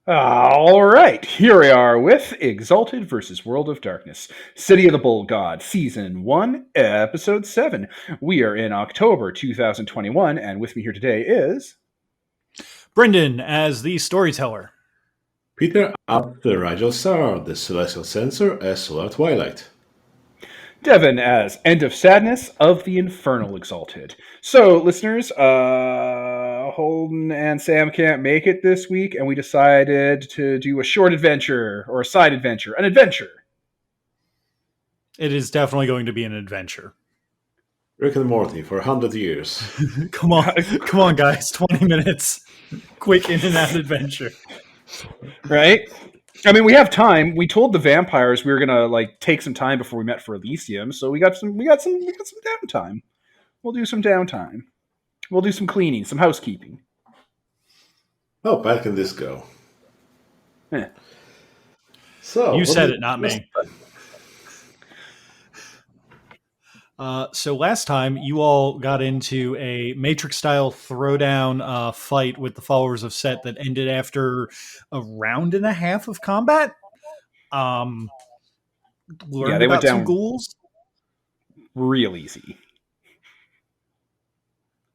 All right, here we are with Exalted versus World of Darkness, City of the Bull God, Season 1, Episode 7. We are in October 2021, and with me here today is... Brendan as the storyteller. Peter up the Rigel Star, the Celestial Censor as Solar Twilight. Devin as End of Sadness of the Infernal Exalted. So, listeners, Holden and Sam can't make it this week, and we decided to do a short adventure, or a side adventure, an adventure. It is definitely going to be an adventure. Rick and Morty for 100 years. Come on, guys. 20 minutes. Quick in and out adventure. Right? I mean, we have time. We told the vampires we were gonna take some time before we met for Elysium, so we got some downtime. We'll do some downtime. We'll do some cleaning, some housekeeping. How bad can this go? So you said it, not me. So last time you all got into a Matrix-style throwdown fight with the followers of Set that ended after a round and a half of combat. Learned they went down some ghouls. Real easy.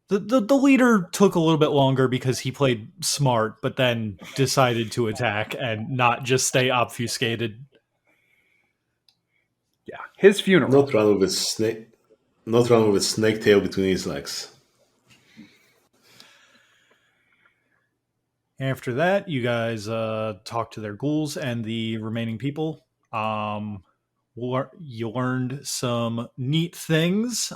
The leader took a little bit longer because he played smart, but then decided to attack and not just stay obfuscated. Yeah, his funeral. Not run with snake tail between his legs. After that, you guys talked to their ghouls and the remaining people. You learned some neat things.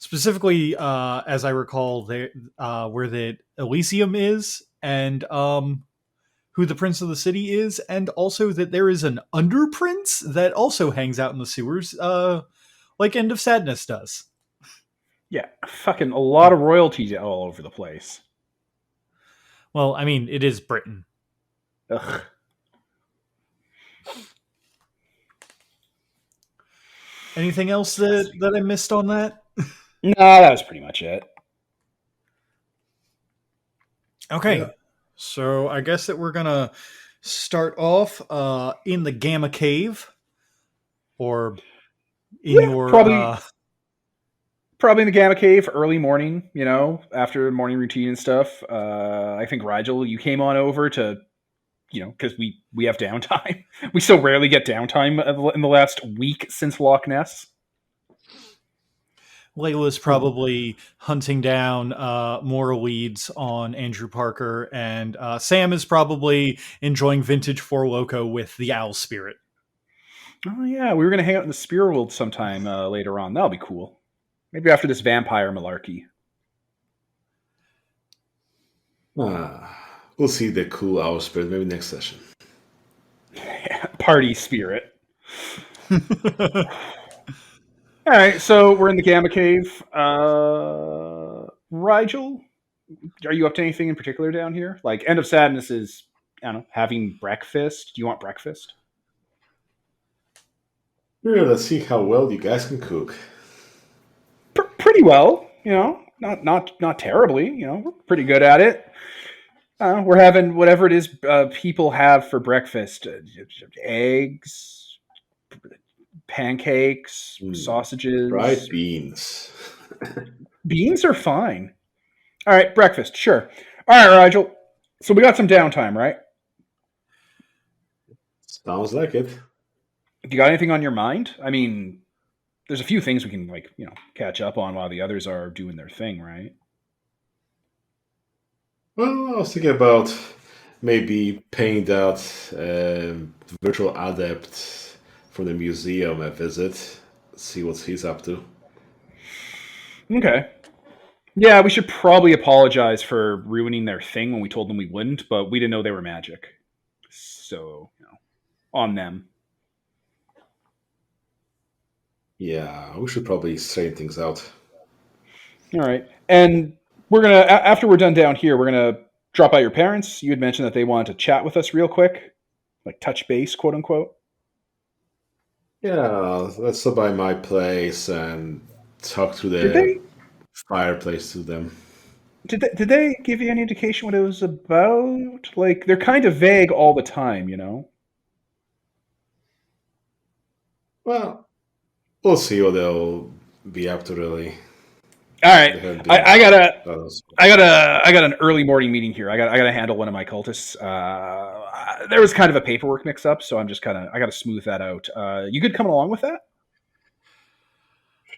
Specifically, as I recall, where the Elysium is, and who the Prince of the City is, and also that there is an Underprince that also hangs out in the sewers, like End of Sadness does. Yeah, fucking a lot of royalties all over the place. Well, I mean, it is Britain. Ugh. Anything else that I missed on that? No, that was pretty much it. Okay, So I guess that we're gonna start off in the Gamma Cave, or in your probably in the Gamma Cave, early morning. After morning routine and stuff. I think Rigel, you came on over to, because we have downtime. We so rarely get downtime in the last week since Loch Ness. Layla's probably hunting down more leads on Andrew Parker, and Sam is probably enjoying vintage Four Loko with the Owl Spirit. Oh yeah, we were going to hang out in the Spirit World sometime later on. That'll be cool. Maybe after this vampire malarkey. We'll see the cool Owl Spirit maybe next session. Party Spirit. All right, so we're in the Gamma Cave. Rigel, are you up to anything in particular down here? Like, End of Sadness is, I don't know, having breakfast. Do you want breakfast? Yeah, let's see how well you guys can cook. Pretty well, not terribly. We're pretty good at it. We're having whatever it is people have for breakfast: eggs, pancakes, sausages, fried beans. Beans are fine. All right, breakfast, sure. All right, Rigel. So we got some downtime, right? Sounds like it. You got anything on your mind? I mean, there's a few things we can catch up on while the others are doing their thing, right? Well, I was thinking about maybe paying that virtual adept from the museum a visit, see what he's up to. Okay. Yeah, we should probably apologize for ruining their thing when we told them we wouldn't, but we didn't know they were magic. So, on them. Yeah, we should probably straighten things out. All right. And we're going to, after we're done down here, we're going to drop by your parents. You had mentioned that they wanted to chat with us real quick, like touch base, quote unquote. Yeah, let's stop by my place and talk to the fireplace to them. Did they give you any indication what it was about? Like they're kind of vague all the time, you know. Well, we'll see what they'll be up to. Really, All right, they haven't I, been. I gotta Uh, I got an early morning meeting here. I got to handle one of my cultists. There was kind of a paperwork mix up, so I'm just I got to smooth that out. You good coming along with that?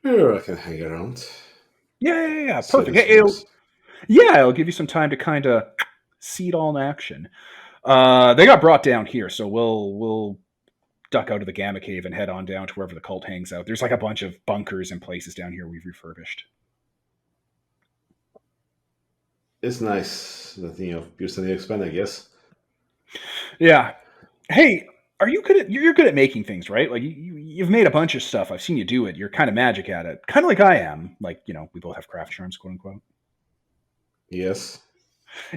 sure, I can hang around. Yeah. See how Perfect. this Hey, goes. it'll give you some time to kind of see it all in action. They got brought down here, so we'll duck out of the Gamma Cave and head on down to wherever the cult hangs out. There's like a bunch of bunkers and places down here we've refurbished. It's nice that you're still expand, I guess. Yeah. Hey, are you good at you're good at making things, right? Like you've made a bunch of stuff. I've seen you do it. You're kind of magic at it. Kind of like I am. Like, we both have craft charms, quote unquote. Yes.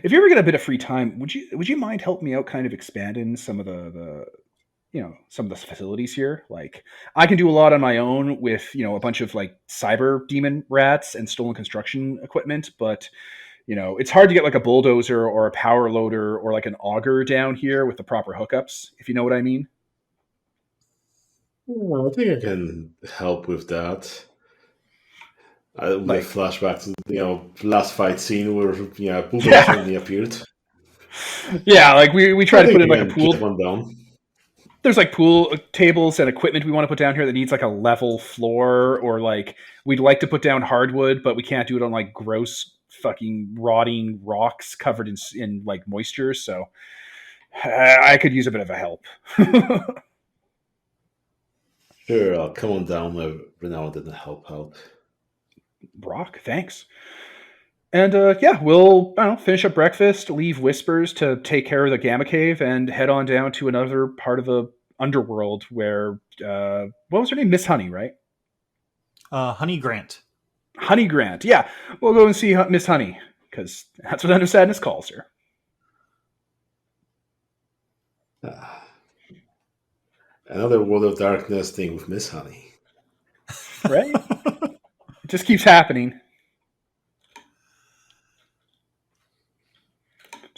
If you ever get a bit of free time, would you mind helping me out kind of expanding some of the some of the facilities here? Like I can do a lot on my own with, a bunch of like cyber demon rats and stolen construction equipment, but it's hard to get like a bulldozer or a power loader or like an auger down here with the proper hookups, if you know what I mean. Well, I think I can help with that. With a Like, flashback to last fight scene where bulldozer yeah, suddenly appeared. yeah. Like we try I to think put in I like a can get pool. one down. There's like pool tables and equipment we want to put down here that needs like a level floor, or like we'd like to put down hardwood, but we can't do it on like gross fucking rotting rocks covered in like moisture. So I could use a bit of a help. Sure, I'll come on down every now and then and help out. Rock, thanks. And yeah, we'll I don't know, finish up breakfast, leave Whispers to take care of the Gamma Cave, and head on down to another part of the underworld where what was her name? Miss Honey, right? Honey Grant. Honey Grant. Yeah, we'll go and see Miss Honey because that's what Under Sadness calls her. Ah, another World of Darkness thing with Miss Honey. Right? It just keeps happening.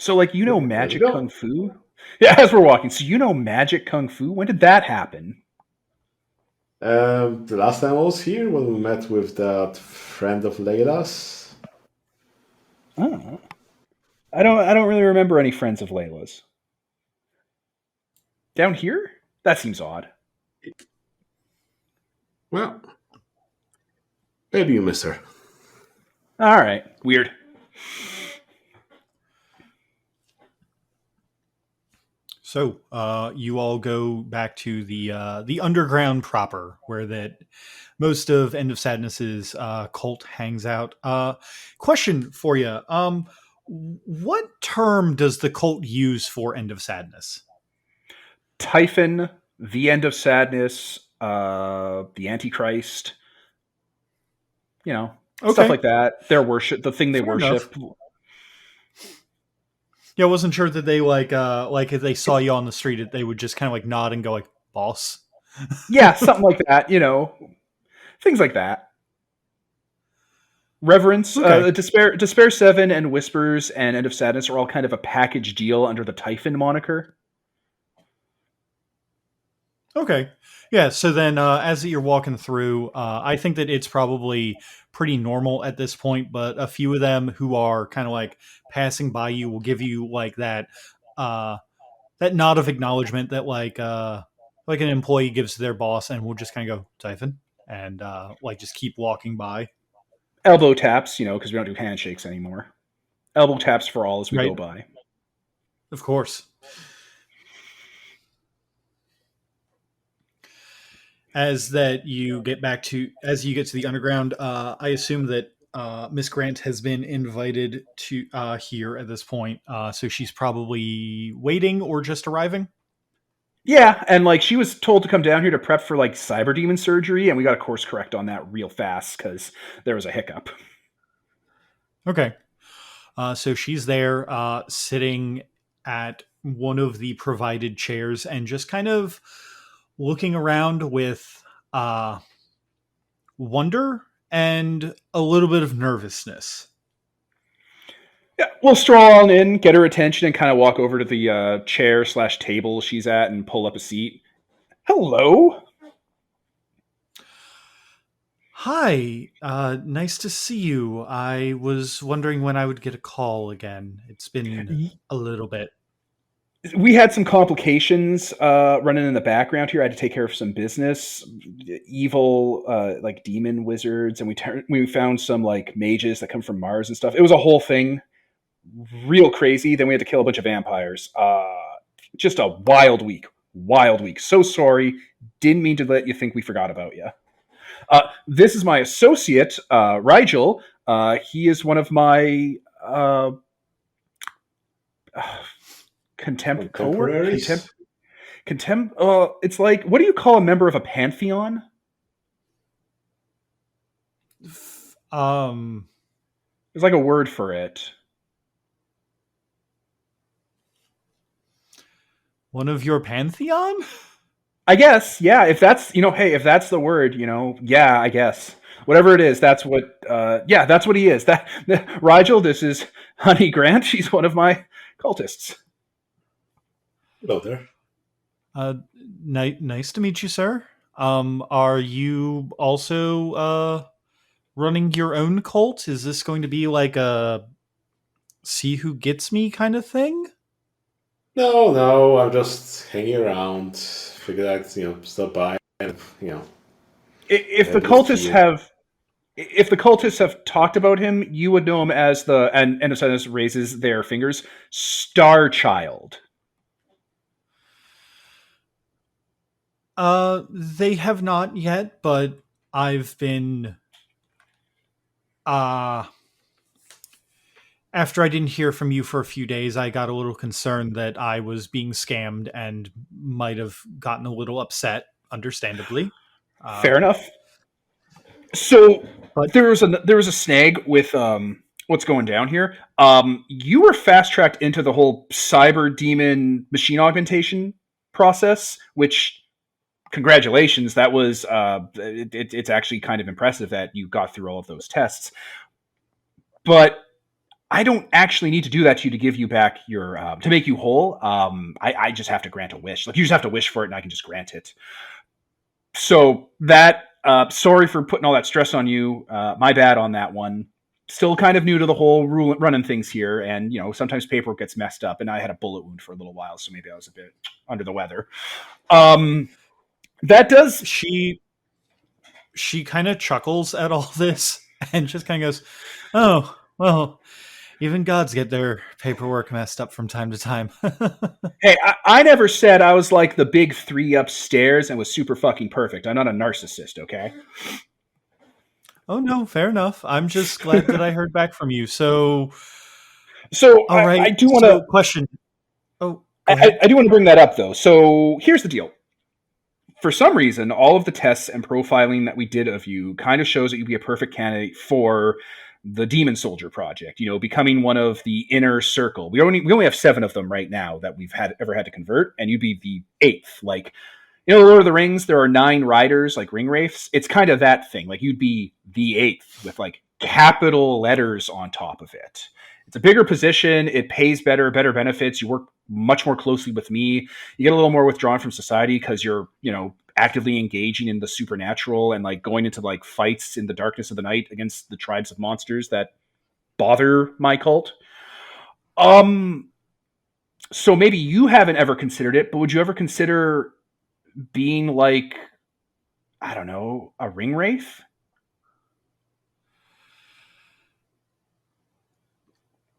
So, like, There we magic kung go. fu? Yeah, as we're walking. So, magic kung fu? When did that happen? The last time I was here, when we met with that friend of Layla's. Oh, I don't really remember any friends of Layla's down here. That seems odd. Well, maybe you missed her. All right, weird. So you all go back to the underground proper, where that most of End of Sadness's cult hangs out. Question for you: what term does the cult use for End of Sadness? Typhon, the end of sadness, the Antichrist, stuff Okay, like that. Their worship, the thing they fair enough. worship. Yeah, I wasn't sure that they like if they saw you on the street, they would just kind of like nod and go like, "Boss." Yeah, something like that. Things like that. Reverence, Okay. Despair 7 and Whispers and End of Sadness are all kind of a package deal under the Typhon moniker. Okay. Yeah. So then, as you're walking through, I think that it's probably pretty normal at this point, but a few of them who are kind of like passing by you will give you like uh, that nod of acknowledgement that like an employee gives to their boss, and we'll just kind of go Typhon and like just keep walking by. Elbow taps, because we don't do handshakes anymore. Elbow taps for all as we Right. go by. Of course. As you get to the underground, I assume that Miss Grant has been invited to here at this point, so she's probably waiting or just arriving. Yeah, and like she was told to come down here to prep for like cyber demon surgery, and we got to course correct on that real fast because there was a hiccup. Okay, so she's there, sitting at one of the provided chairs and just kind of looking around with wonder and a little bit of nervousness. Yeah, we'll stroll on in, get her attention, and kind of walk over to the chair/table she's at and pull up a seat. Hello. Hi, nice to see you. I was wondering when I would get a call again. It's been a little bit. We had some complications running in the background here. I had to take care of some business, evil like demon wizards, and we found some like mages that come from Mars and stuff. It was a whole thing, real crazy. Then we had to kill a bunch of vampires. Just a wild week, wild week. So sorry, didn't mean to let you think we forgot about you. This is my associate, Rigel. He is one of my Contemporaries? It's like, what do you call a member of a pantheon? Um, There's like a word for it. One of your pantheon? I guess, yeah. If that's hey, if that's the word, yeah, I guess. Whatever it is, that's what. Yeah, that's what he is. That Rigel. This is Honey Grant. She's one of my cultists. Hello there. Nice to meet you, sir. Are you also running your own cult? Is this going to be like a see who gets me kind of thing? No, I'm just hanging around. Figured I'd, stop by and, If the visit cultists you. have talked about him, you would know him as the and Endocenus raises their fingers, Star Child. They have not yet, but I've been after I didn't hear from you for a few days, I got a little concerned that I was being scammed and might have gotten a little upset, understandably. Fair enough. So But there was a snag with what's going down here. You were fast tracked into the whole cyber demon machine augmentation process, which congratulations. That was it's actually kind of impressive that you got through all of those tests. But I don't actually need to do that to you to give you back your to make you whole. I just have to grant a wish. Like you just have to wish for it, and I can just grant it. So that sorry for putting all that stress on you. My bad on that one. Still kind of new to the whole running things here, and sometimes paperwork gets messed up, and I had a bullet wound for a little while, so maybe I was a bit under the weather. That does. she kind of chuckles at all this and just kind of goes, "Oh, well, even gods get their paperwork messed up from time to time." Hey, I never said I was like the big three upstairs and was super fucking perfect. I'm not a narcissist, okay? Oh no, fair enough. I'm just glad that I heard back from you. So, So all right. I do want So, to. question. Oh, go ahead. I do want to bring that up though. So here's the deal. For some reason, all of the tests and profiling that we did of you kind of shows that you'd be a perfect candidate for the Demon Soldier project. Becoming one of the inner circle. We only have 7 of them right now that we've ever had to convert, and you'd be the 8th. Like Lord of the Rings, there are 9 riders, like ring wraiths. It's kind of that thing. Like you'd be the 8th with like capital letters on top of it. It's a bigger position. It pays better benefits. You work much more closely with me. You get a little more withdrawn from society because you're, actively engaging in the supernatural and like going into like fights in the darkness of the night against the tribes of monsters that bother my cult. So maybe you haven't ever considered it, but would you ever consider being like, I don't know, a ring wraith?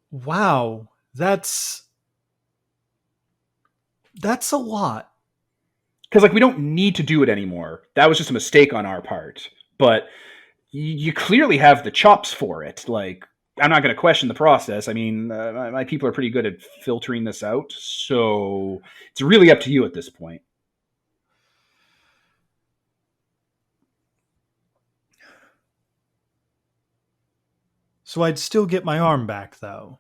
Wow, that's a lot. Because like we don't need to do it anymore. That was just a mistake on our part. But you clearly have the chops for it. Like I'm not going to question the process. I mean, my people are pretty good at filtering this out, so it's really up to you at this point. So I'd still get my arm back though.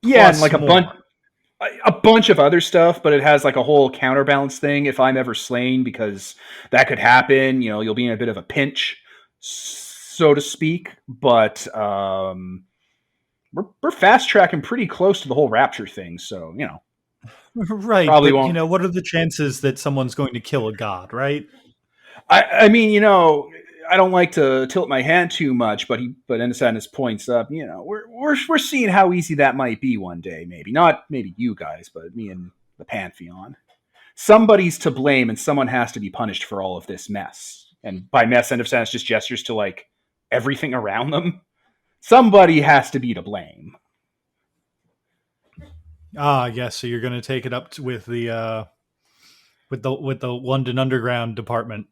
Yeah, and Plus like more. a bunch of other stuff, but it has like a whole counterbalance thing if I'm ever slain, because that could happen. You'll be in a bit of a pinch, so to speak. But we're fast tracking pretty close to the whole rapture thing, so Right, probably but won't. what are the chances that someone's going to kill a god, right? I mean, I don't like to tilt my hand too much, but Endosadness points up. We're seeing how easy that might be one day. Maybe not, maybe you guys, but me and the Pantheon. Somebody's to blame, and someone has to be punished for all of this mess. And by mess, Endosadness just gestures to like everything around them. Somebody has to be to blame. Ah, yes. So you're going to take it up with the London Underground department.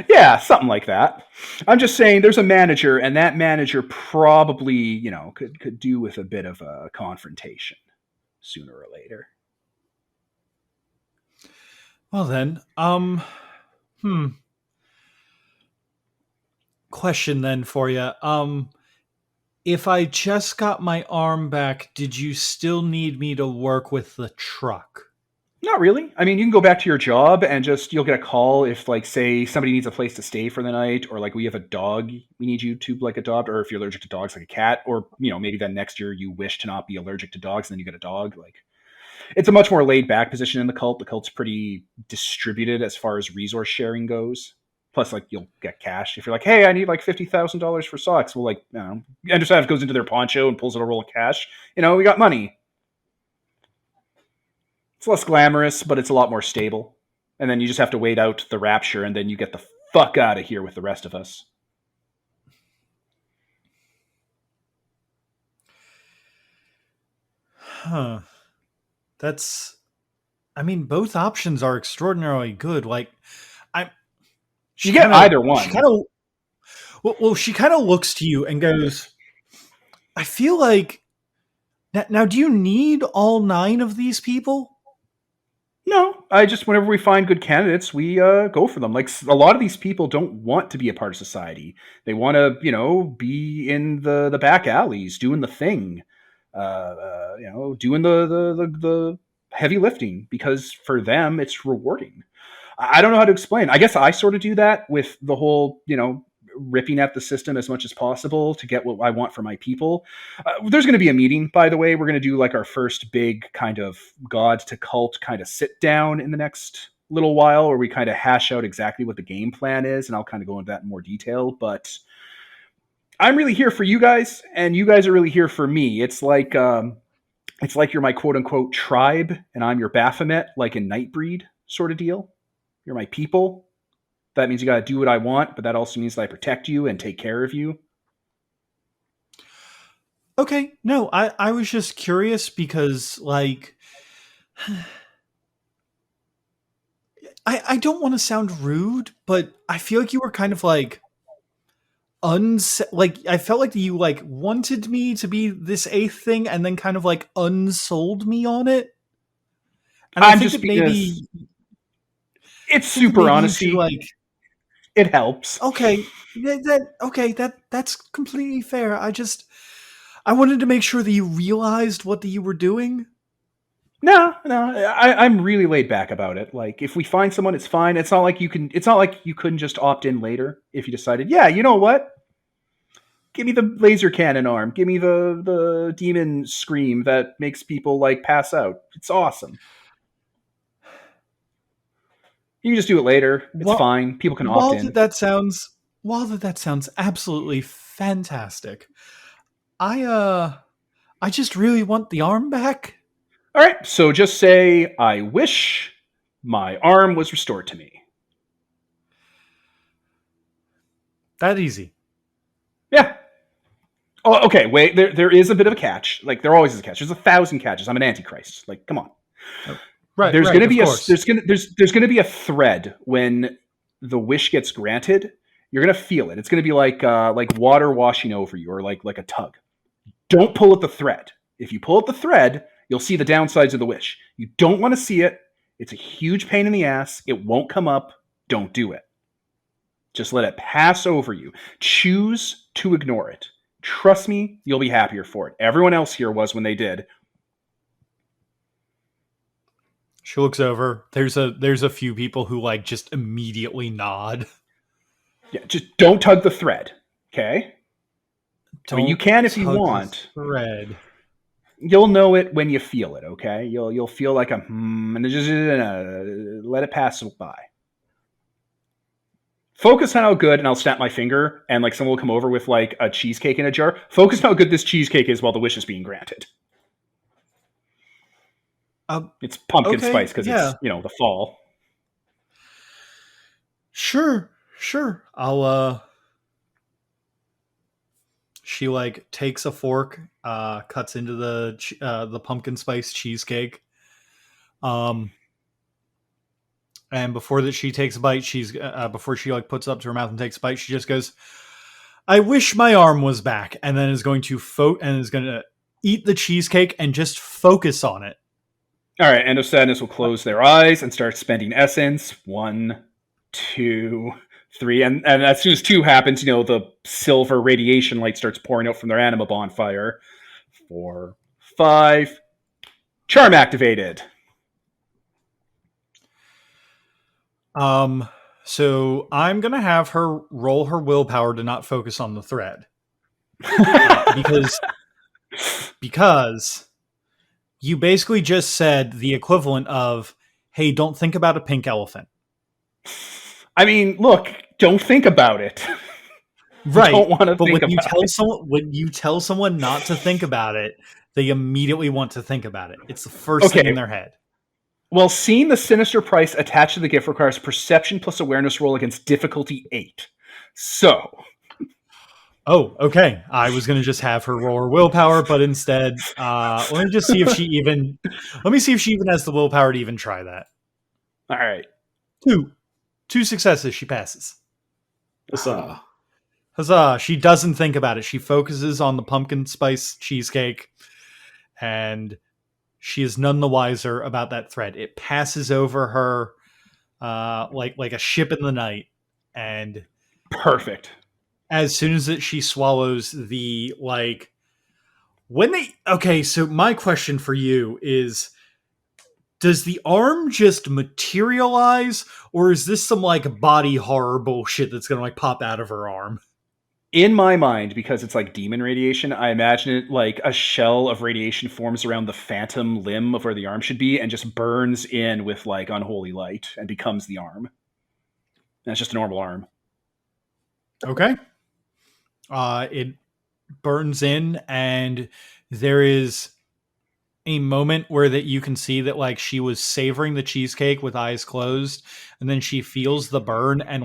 Yeah, something like that. I'm just saying there's a manager, and that manager probably, could do with a bit of a confrontation sooner or later. Well then, question then for you. If I just got my arm back, did you still need me to work with the truck? Not really. I mean, you can go back to your job and you'll get a call if, like, say somebody needs a place to stay for the night, or like we have a dog we need you to like adopt, or if you're allergic to dogs, like a cat, or maybe then next year you wish to not be allergic to dogs, and then you get a dog. Like, it's a much more laid back position in the cult. The cult's pretty distributed as far as resource sharing goes. Plus, like, you'll get cash if you're like, hey, I need like $50,000 for socks. Well, like, Understaff goes into their poncho and pulls out a roll of cash. We got money. It's less glamorous, but it's a lot more stable. And then you just have to wait out the rapture, and then you get the fuck out of here with the rest of us. Huh. Both options are extraordinarily good. Like, You get either one. She kind of looks to you and goes, I feel like, now do you need all 9 of these people? No, whenever we find good candidates, we go for them. Like, a lot of these people don't want to be a part of society. They want to, be in the back alleys, doing the thing, doing the heavy lifting, because for them it's rewarding. I don't know how to explain. I guess I sort of do that with the whole, ripping at the system as much as possible to get what I want for my people. There's going to be a meeting, by the way. We're going to do like our first big kind of god to cult kind of sit down in the next little while, where we kind of hash out exactly what the game plan is, and I'll kind of go into that in more detail. But I'm really here for you guys, and you guys are really here for me. It's like you're my quote unquote tribe, and I'm your Baphomet, like in Nightbreed sort of deal. You're my people. That means you got to do what I want, but that also means that I protect you and take care of you. Okay, no, I was just curious because, like, I don't want to sound rude, but I feel like you were kind of like I felt like you like wanted me to be this 8th thing, and then kind of like unsold me on it. And I think that maybe it's super honesty. Like, it helps. Okay, that's completely fair. I wanted to make sure that you realized what you were doing. No, I'm really laid back about it. Like, if we find someone, it's fine. It's not like you couldn't just opt in later if you decided, yeah, you know what? Give me the laser cannon arm. Give me the demon scream that makes people like pass out. It's awesome. You can just do it later. It's fine. People can opt in. While that sounds absolutely fantastic, I just really want the arm back. All right, so just say, I wish my arm was restored to me. That easy. Yeah. Oh, okay, wait, there is a bit of a catch. Like, there always is a catch. There's 1,000 catches. I'm an antichrist. Like, come on. Oh. Right, there's going to be a thread when the wish gets granted. You're going to feel it. It's going to be like water washing over you, or like a tug. Don't pull at the thread. If you pull at the thread, you'll see the downsides of the wish. You don't want to see it. It's a huge pain in the ass. It won't come up. Don't do it. Just let it pass over you. Choose to ignore it. Trust me, you'll be happier for it. Everyone else here was when they did. She looks over. There's a few people who like just immediately nod. Yeah, just don't tug the thread, okay? I mean, you can if you tug the want. thread. You'll know it when you feel it, okay? You'll feel like a and just let it pass by. Focus on how good, and I'll snap my finger, and like someone will come over with like a cheesecake in a jar. Focus on how good this cheesecake is while the wish is being granted. It's pumpkin spice because it's the fall. Sure. I'll she like takes a fork, cuts into the pumpkin spice cheesecake. And before that she takes a bite, before she like puts it up to her mouth and takes a bite, she just goes, "I wish my arm was back," and then is going to eat the cheesecake and just focus on it. All right, End of Sadness will close their eyes and start spending essence. 1, 2, 3, and as soon as 2 happens, the silver radiation light starts pouring out from their anima bonfire. 4, 5, charm activated. So I'm gonna have her roll her willpower to not focus on the thread, because you basically just said the equivalent of, "Hey, don't think about a pink elephant." I mean, look, don't think about it. Right. You don't want to but think when you about tell it. when you tell someone not to think about it, they immediately want to think about it. It's the first thing in their head. Well, seeing the sinister price attached to the gift requires perception plus awareness roll against difficulty 8. So. Oh, okay. I was going to just have her roll her willpower, but instead, let me see if she even has the willpower to even try that. All right. 2 successes. She passes. Huzzah. She doesn't think about it. She focuses on the pumpkin spice cheesecake, and she is none the wiser about that thread. It passes over her like a ship in the night. And perfect. As soon as she swallows the so my question for you is, does the arm just materialize, or is this some body horror bullshit that's gonna pop out of her arm? In my mind, because it's like demon radiation, I imagine it like a shell of radiation forms around the phantom limb of where the arm should be and just burns in with unholy light and becomes the arm. And it's just a normal arm. Okay. It burns in, and there is a moment where that you can see that she was savoring the cheesecake with eyes closed, and then she feels the burn, and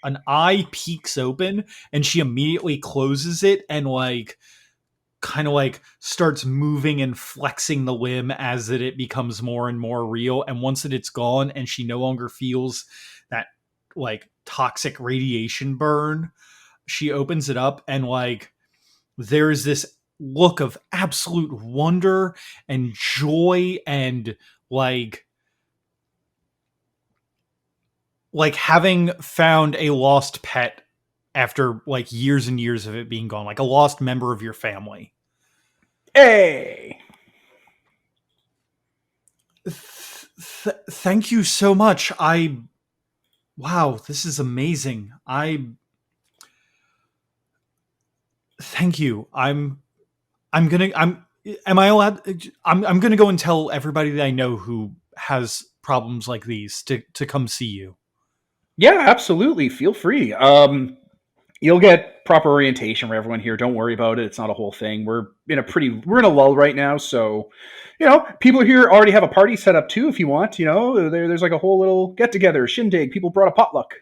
an eye peeks open, and she immediately closes it and kind of starts moving and flexing the limb as it becomes more and more real. And once it's gone and she no longer feels that toxic radiation burn, she opens it up, and there's this look of absolute wonder and joy and having found a lost pet after years and years of it being gone, like a lost member of your family. Hey! Thank you so much. Wow, this is amazing. Thank you. Am I allowed? I'm gonna go and tell everybody that I know who has problems like these to come see you. Yeah, absolutely. Feel free. You'll get proper orientation for everyone here. Don't worry about it. It's not a whole thing. We're in a lull right now, so people here already have a party set up too. If you want, there's a whole little get together, shindig. People brought a potluck.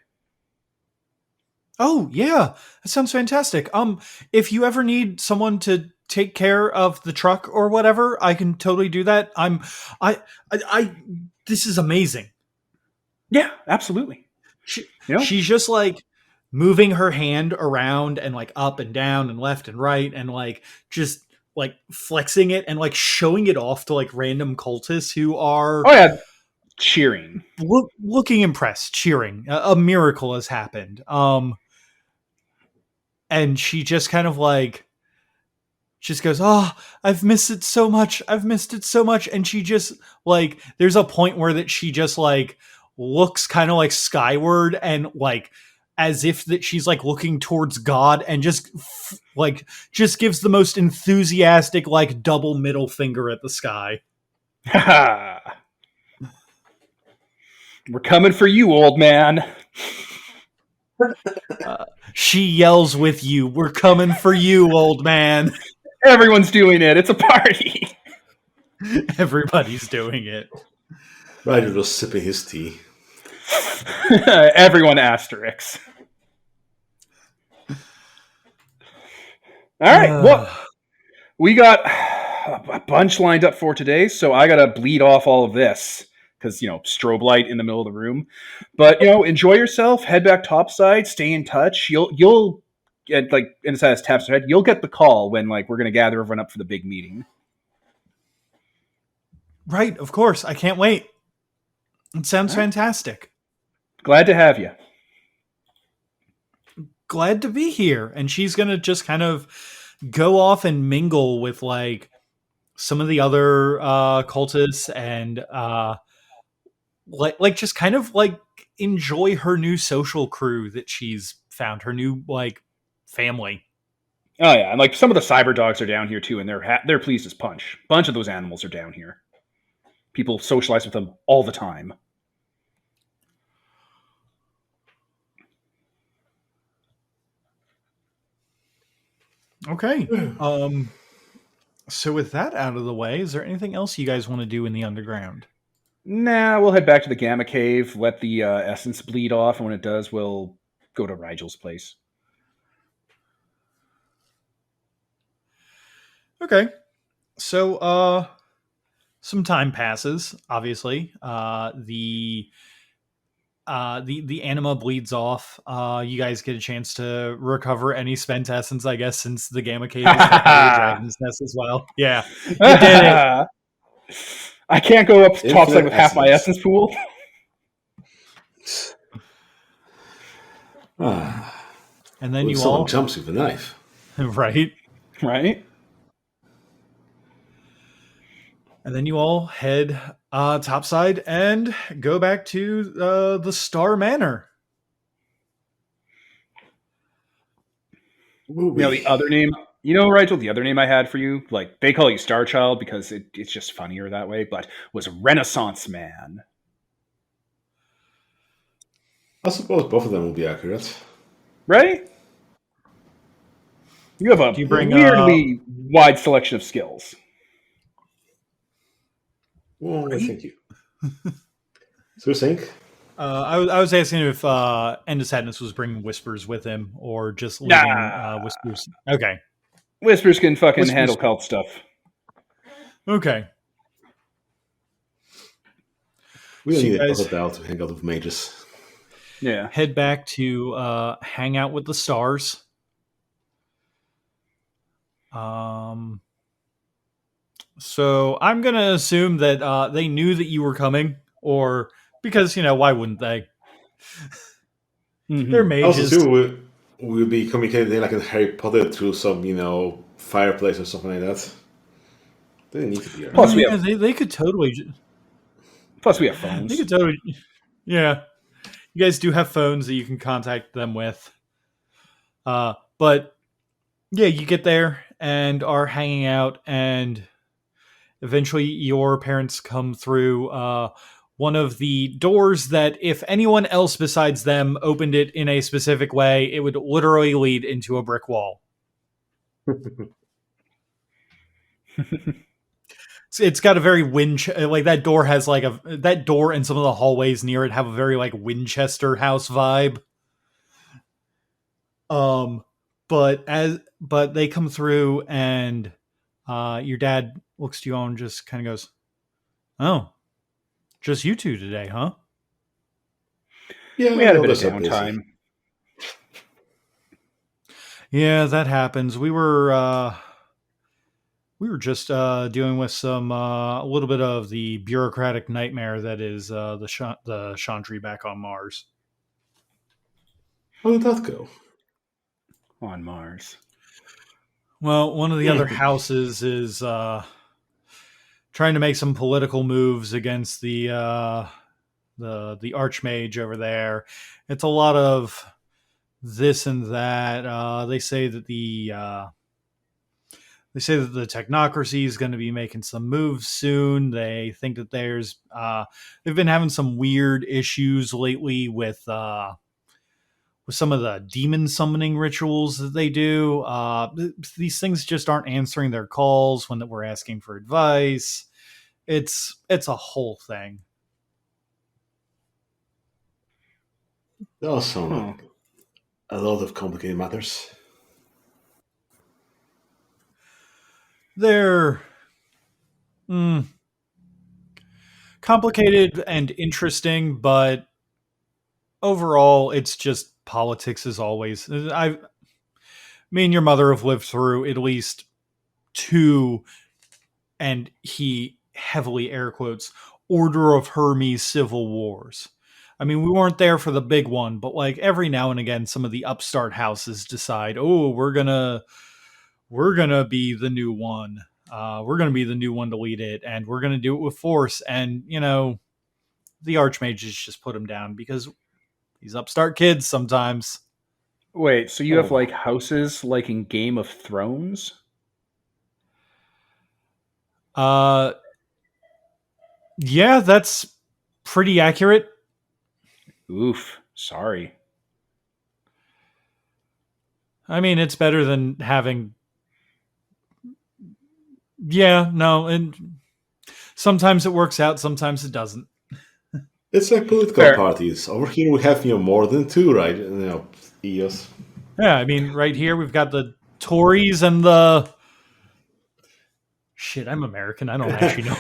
Oh yeah, that sounds fantastic. If you ever need someone to take care of the truck or whatever, I can totally do that. This is amazing. Yeah, absolutely. She's just moving her hand around and up and down and left and right and just flexing it and showing it off to random cultists who are cheering, looking impressed, cheering. A miracle has happened. And she just kind of just goes, "Oh, I've missed it so much. I've missed it so much." And she just there's a point where that she just looks kind of skyward and as if that she's like looking towards God, and just gives the most enthusiastic like double middle finger at the sky. We're coming for you, old man. She yells with you, "We're coming for you, old man." Everyone's doing it. It's a party. Everybody's doing it. Ryder was sipping his tea. Everyone asterisks. All right. Well, we got a bunch lined up for today, so I got to bleed off all of this because, strobe light in the middle of the room. But, enjoy yourself. Head back topside. Stay in touch. You'll get, Inside taps her head. You'll get the call when, we're going to gather everyone up for the big meeting. Right, of course. I can't wait. It sounds fantastic. Glad to have you. Glad to be here. And she's going to just kind of go off and mingle with some of the other cultists and just kind of enjoy her new social crew that she's found, her new family. Oh yeah, and some of the cyber dogs are down here too, and they're pleased as punch. A bunch of those animals are down here. People socialize with them all the time. Okay. So with that out of the way, is there anything else you guys want to do in the underground? Nah, we'll head back to the Gamma Cave, let the essence bleed off, and when it does, we'll go to Rigel's place. Okay. So, some time passes, obviously. The anima bleeds off. You guys get a chance to recover any spent essence, I guess, since the Gamma Cave is the Dragon's Nest as well. Yeah. You did it. I can't go up topside with half my essence pool. And then you all jumps with a knife. Right. Right. And then you all head topside and go back to the Star Manor. The other name, Rigel, the other name I had for you, they call you Star Child because it's just funnier that way, but was Renaissance Man. I suppose both of them will be accurate. Right? You have a weirdly wide selection of skills. Well, thank you. So think? I was asking if End of Sadness was bringing Whispers with him or just leaving Whispers. Okay. Whispers can fucking handle cult stuff. Okay. We don't need a doubt to hang out with mages. Yeah. Head back to hang out with the stars. So I'm going to assume that they knew that you were coming, or because, why wouldn't they? They're mages. Also, we'll be communicating like in Harry Potter through some, fireplace or something like that. They didn't need to be around. Plus, they could totally. Plus, we have phones. They could totally. Yeah. You guys do have phones that you can contact them with. But, yeah, you get there and are hanging out, and eventually your parents come through one of the doors that if anyone else besides them opened it in a specific way, it would literally lead into a brick wall. It's got a very that door has that door and some of the hallways near it have a very Winchester House vibe. But they come through and your dad looks to you all and just kind of goes, "Oh, just you two today, huh?" Yeah, we had a bit of downtime. Yeah, that happens. We were just dealing with a little bit of the bureaucratic nightmare that is the Chantry back on Mars. How did that go? On Mars. Well, one of the other houses is trying to make some political moves against the Archmage over there. It's a lot of this and that. They say that the technocracy is going to be making some moves soon. They think that they've been having some weird issues lately with some of the demon summoning rituals that they do. These things just aren't answering their calls when we're asking for advice. It's a whole thing. Those sound Huh. like a lot of complicated matters. They're mm, complicated and interesting, but overall, it's just politics as always. Me and your mother have lived through at least two, and he heavily air quotes, Order of Hermes civil wars. I mean, we weren't there for the big one, but like every now and again, some of the upstart houses decide, oh, we're gonna be the new one. We're gonna be the new one to lead it, and we're gonna do it with force. And the archmages just put him down because these upstart kids sometimes. Wait, so you have Oh, like houses like in Game of Thrones? uh, yeah, that's pretty accurate. Oof, sorry. I mean, it's better than having. Yeah, no, and sometimes it works out, sometimes it doesn't. It's like political Fair. parties. Over here we have more than two, right? EOS. Yeah, I mean, right here we've got the Tories and the shit. I'm American. I don't actually know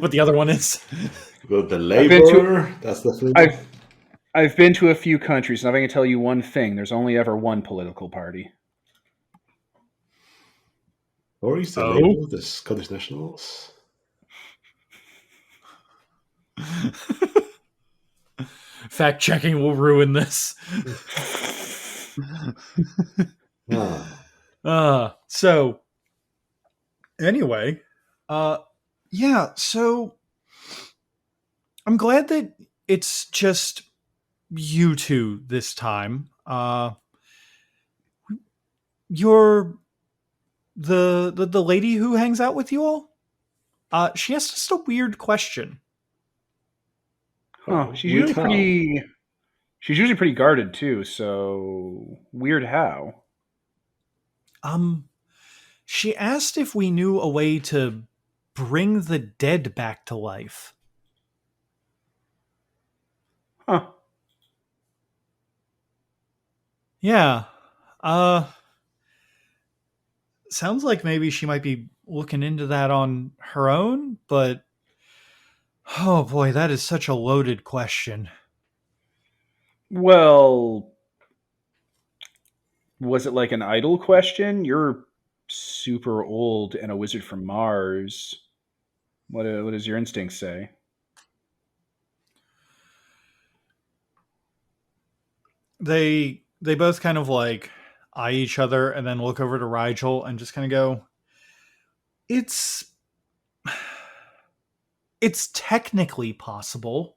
what the other one is. Got the I've been to labor. That's definitely. I've I've been to a few countries, and if I can tell you one thing, there's only ever one political party. Or is the Oh, labor the Scottish Nationals? fact checking will ruin this. Ah, So anyway, uh, yeah. So I'm glad that it's just you two this time. You're the lady who hangs out with you all. She asked just a weird question. Huh? weird how. She's usually pretty guarded too. So weird how? Um, she asked if we knew a way to bring the dead back to life. Huh? Yeah. Uh, sounds like maybe she might be looking into that on her own, but oh boy, that is such a loaded question. Well, was it like an idle question? You're super old and a wizard from Mars. What does your instinct say? They both kind of like eye each other and then look over to Rigel and just kind of go, "It's it's technically possible."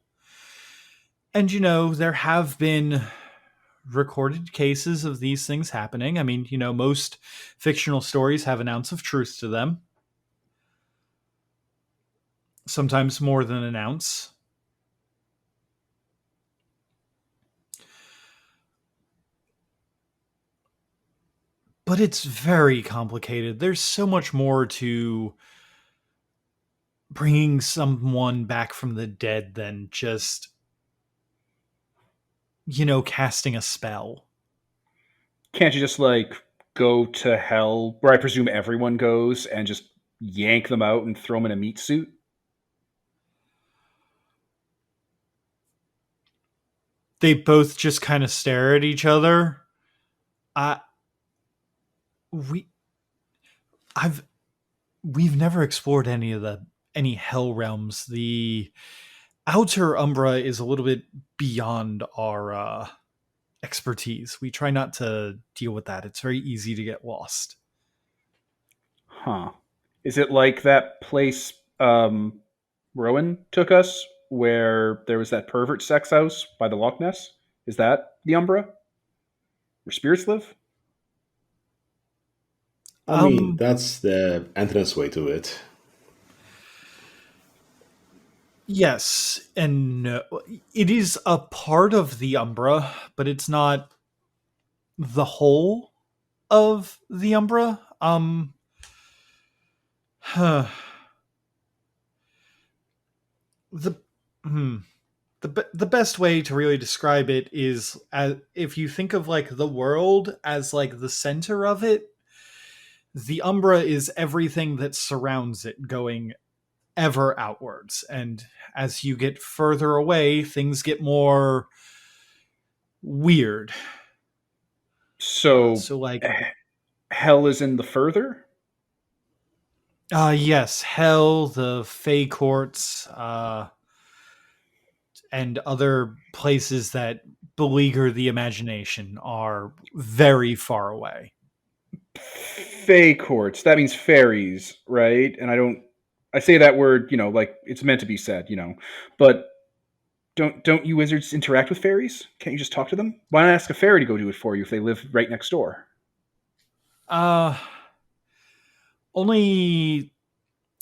And there have been recorded cases of these things happening. I mean, most fictional stories have an ounce of truth to them, sometimes more than an ounce. But it's very complicated. There's so much more to bringing someone back from the dead than just, casting a spell. Can't you just like go to hell, where I presume everyone goes, and just yank them out and throw them in a meat suit? They both just kind of stare at each other. I we I've we've never explored any hell realms. The outer Umbra is a little bit beyond our expertise. We try not to deal with that. It's very easy to get lost. Huh? Is it like that place Rowan took us, where there was that pervert sex house by the Loch Ness? Is that the Umbra? where spirits live? I mean, that's the entranceway to it. Yes and no. It is a part of the Umbra, but it's not the whole of the Umbra. Huh. The hmm, the best way to really describe it is as if you think of like the world as like the center of it, the Umbra is everything that surrounds it going ever outwards. And as you get further away, things get more weird. So, So like hell is in the further? yes, hell, the Fey courts, and other places that beleaguer the imagination are very far away. Fey courts. That means fairies, right? And I say that word, like it's meant to be said, but don't you wizards interact with fairies? Can't you just talk to them? Why not ask a fairy to go do it for you if they live right next door? Uh only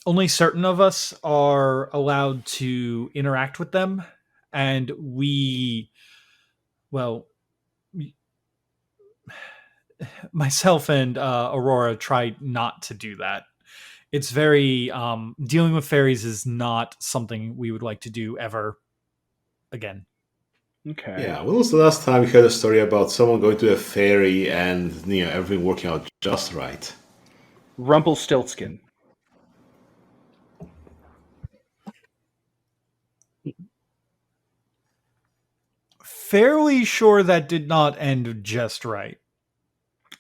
only certain of us are allowed to interact with them, and well, myself and Aurora try not to do that. It's very dealing with fairies is not something we would like to do ever again. Okay. Yeah, when was the last time you heard a story about someone going to a fairy and everything working out just right? Rumpelstiltskin. Fairly sure that did not end just right.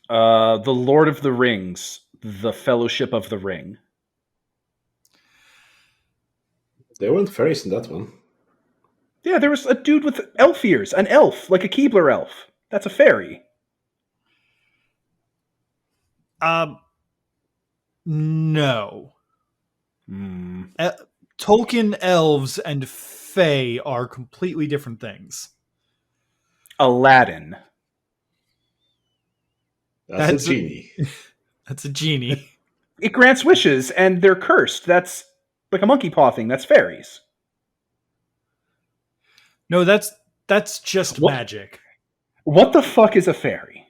The Lord of the Rings, the Fellowship of the Ring. There weren't fairies in that one. Yeah, there was a dude with elf ears, an elf, like a Keebler elf. That's a fairy. No. Hmm. Tolkien elves and fae are completely different things. Aladdin. That's a genie. That's a genie. It grants wishes, and they're cursed. That's like a monkey paw thing. That's fairies. No, that's just What? magic. What the fuck is a fairy?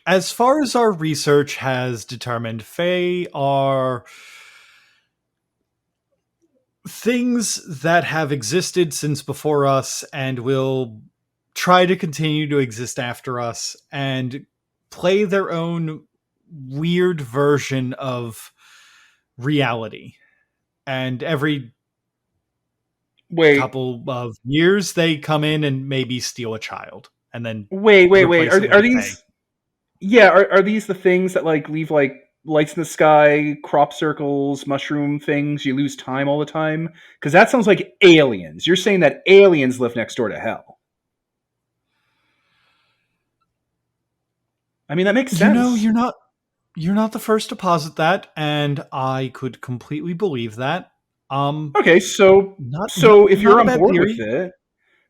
As far as our research has determined, fae are things that have existed since before us and will try to continue to exist after us and play their own weird version of reality. And every Wait, couple of years, they come in and maybe steal a child and then wait. replace it with Are a fae. these? Yeah, are these the things that like leave like lights in the sky, crop circles, mushroom things? You lose time all the time because that sounds like aliens. You're saying that aliens live next door to hell. I mean, that makes You know, sense. you're not the first to posit that, and I could completely believe that. Okay, so Not if not you're a on bad board with theory. it,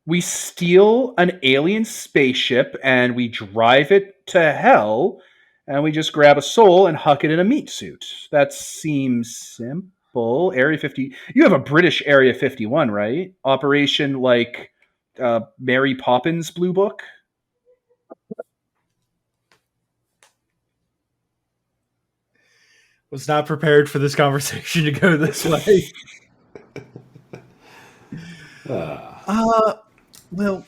we steal an alien spaceship and we drive it to hell, and we just grab a soul and huck it in a meat suit. That seems simple. Area 50. You have a British Area 51, right? Operation like Mary Poppins Blue Book. Was not prepared for this conversation to go this way. Ah, Well,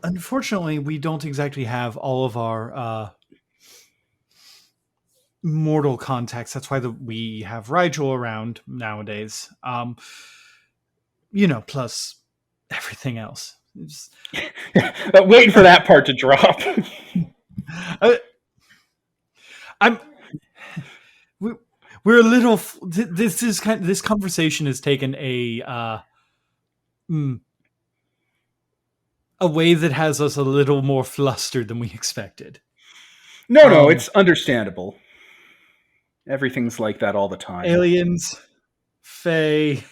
unfortunately, we don't exactly have all of our mortal contacts. That's why we have Rigel around nowadays. Plus everything else. Waiting for that part to drop. Uh, I'm. We're a little. This conversation has taken a way that has us a little more flustered than we expected. No, it's understandable. Everything's like that all the time. Aliens, Fae,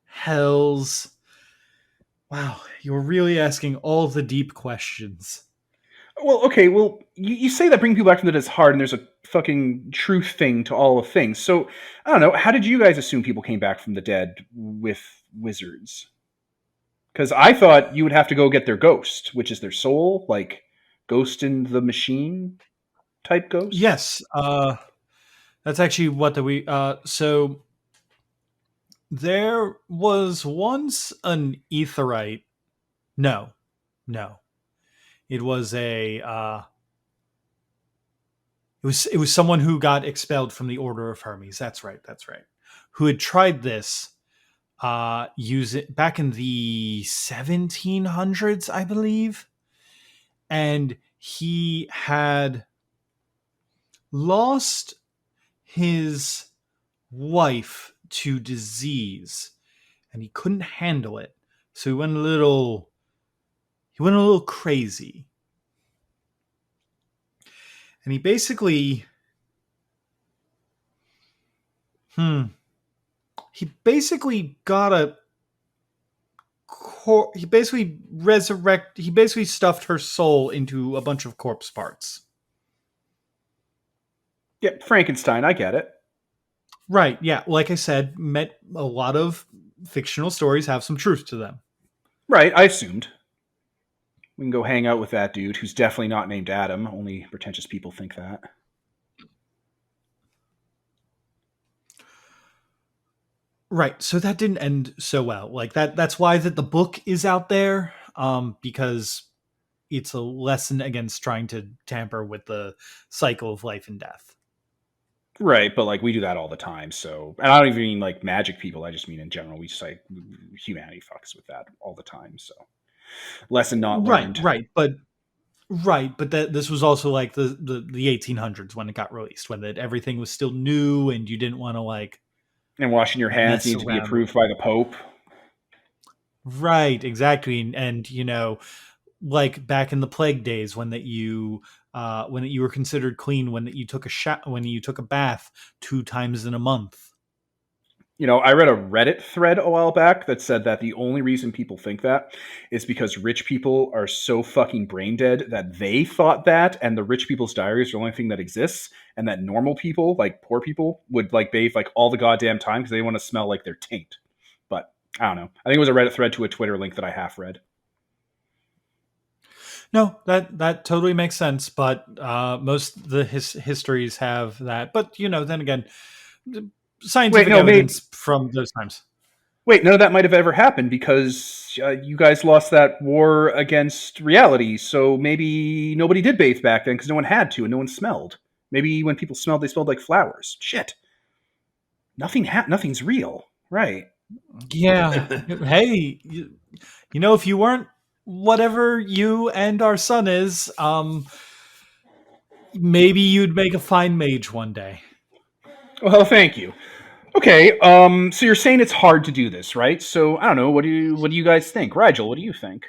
Hells. Wow, you're really asking all the deep questions. Well, okay, well, you say that bringing people back from the dead is hard, and there's a fucking truth thing to all of things. So, I don't know, how did you guys assume people came back from the dead with wizards? Because I thought you would have to go get their ghost, which is their soul, like Ghost in the Machine type ghost. Yes, that's actually what the we. So there was once an etherite. No, no, it was a. It was someone who got expelled from the Order of Hermes. That's right. That's right. Who had tried this use it back in the 1700s, I believe, and he had lost his wife to disease and he couldn't handle it, so he went a little crazy, and he basically he basically got a he basically stuffed her soul into a bunch of corpse parts. Yeah, Frankenstein, I get it. Right, yeah, like I said, met a lot of fictional stories have some truth to them. Right, I assumed. We can go hang out with that dude who's definitely not named Adam. Only pretentious people think that. Right, so that didn't end so well. Like that's why that the book is out there, because it's a lesson against trying to tamper with the cycle of life and death. Right, but like we do that all the time. So, and I don't even mean like magic people. I just mean in general. We just like humanity fucks with that all the time. So, lesson not Right, learned. right, but that this was also like the 1800s when it got released, when that everything was still new and you didn't want to like And washing your hands mess need to be around with. approved by the Pope. Right, exactly, and like back in the plague days when that you were considered clean when that you took when you took a bath 2 times in a month. I read a Reddit thread a while back that said that the only reason people think that is because rich people are so fucking brain dead that they thought that, and the rich people's diaries are the only thing that exists, and that normal people, like poor people, would like bathe like all the goddamn time because they want to smell like their taint. But I don't know. I think it was a Reddit thread to a Twitter link that I half read. No, that totally makes sense, but most of the histories have that. But then again, Wait, scientific no, maybe. evidence from those times. Wait, none of that might have ever happened because you guys lost that war against reality. So maybe nobody did bathe back then because no one had to and no one smelled. Maybe when people smelled, they smelled like flowers. Shit, nothing's real, right? Yeah. Hey, if you weren't whatever you and our son is, maybe you'd make a fine mage one day. Well, thank you. Okay, so you're saying it's hard to do this, right? So I don't know. What do you guys think, Rigel? What do you think?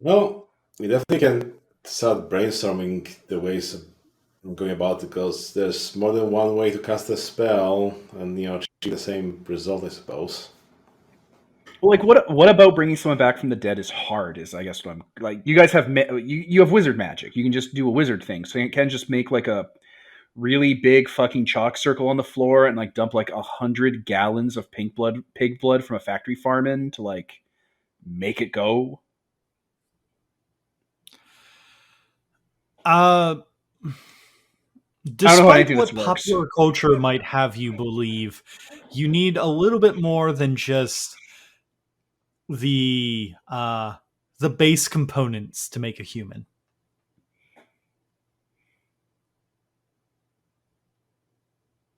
Well, we definitely can start brainstorming the ways of going about it because there's more than one way to cast a spell and achieve the same result, I suppose. Like what about bringing someone back from the dead is hard? Is I guess what I'm like. You guys have you have wizard magic. You can just do a wizard thing. So you can just make like a really big fucking chalk circle on the floor and like dump like 100 gallons of pig blood from a factory farm in to like make it go. Uh, I don't know how Despite anything this what works. popular culture might have you believe, you need a little bit more than just the uh, the base components to make a human.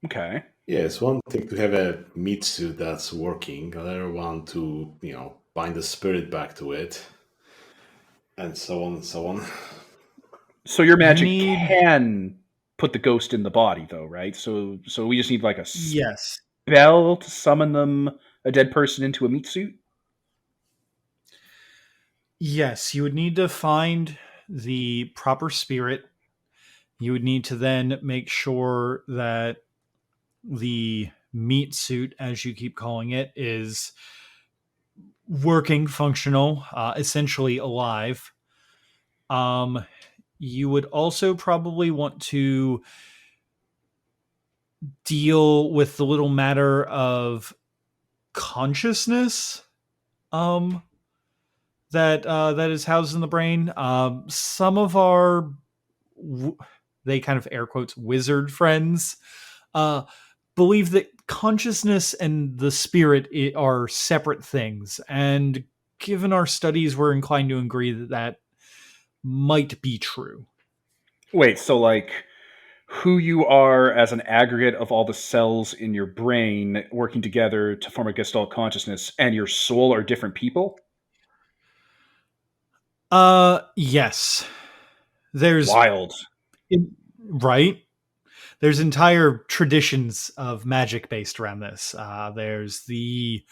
Okay. Yeah, it's one thing to have a meat suit that's working, another one to, bind the spirit back to it, and so on and so on. So your You magic need can put the ghost in the body though, right? So we just need like a yes, spell to summon a dead person into a meat suit. yes, you would need to find the proper spirit. You would need to then make sure that the meat suit, as you keep calling it, is working, functional, essentially alive. You would also probably want to deal with the little matter of consciousness that is housed in the brain. Some of our they kind of air quotes wizard friends believe that consciousness and the spirit are separate things, and given our studies, we're inclined to agree that that might be true. Wait, so like who you are as an aggregate of all the cells in your brain working together to form a gestalt consciousness and your soul are different people? Yes. There's Wild. right. There's entire traditions of magic based around this. There's the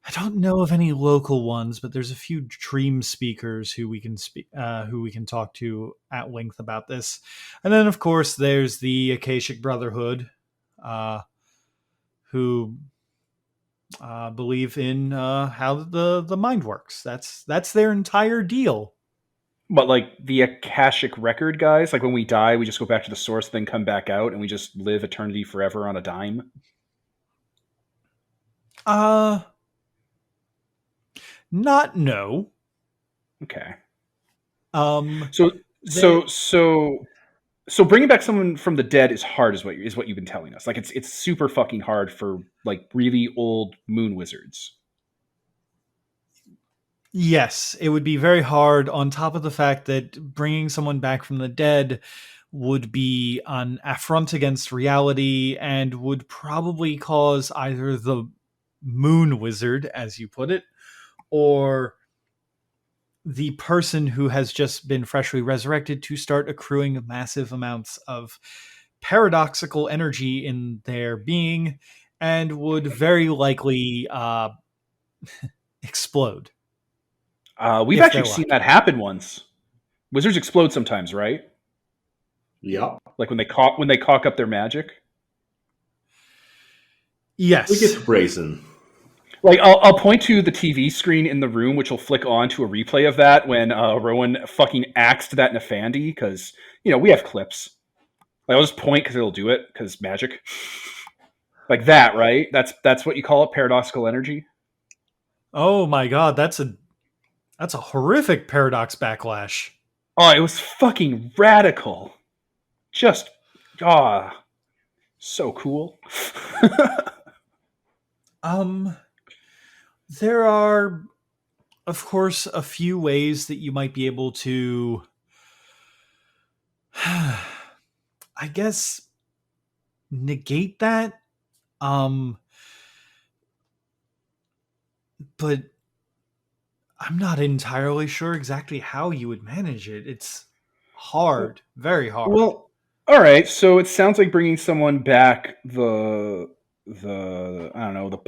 I don't know of any local ones, but there's a few dream speakers who we can who we can talk to at length about this. And then, of course, there's the Akashic Brotherhood, who believe in how the mind works. That's their entire deal. But like the Akashic record guys, like when we die, we just go back to the source, then come back out, and we just live eternity forever on a dime. Not no. Okay. Um, So they, so so so bringing back someone from the dead is hard, is what you've been telling us. Like it's super fucking hard for like really old moon wizards. yes, it would be very hard. On top of the fact that bringing someone back from the dead would be an affront against reality and would probably cause either the moon wizard, as you put it, or the person who has just been freshly resurrected to start accruing massive amounts of paradoxical energy in their being and would very likely explode We've if they're actually seen that lucky. happen once. Wizards explode sometimes, right? Yep. Like when they cock up their magic. We Yes. get brazen. Like I'll point to the TV screen in the room, which will flick on to a replay of that when Rowan fucking axed that Nefandi, because we have clips. Like I'll just point because it'll do it because magic. Like that, right? That's what you call it, paradoxical energy. Oh my god, that's a horrific paradox backlash. Oh, it was fucking radical. Just so cool. There are, of course, a few ways that you might be able to, I guess, negate that. But I'm not entirely sure exactly how you would manage it. It's hard, very hard. Well, all right. So it sounds like bringing someone back the I don't know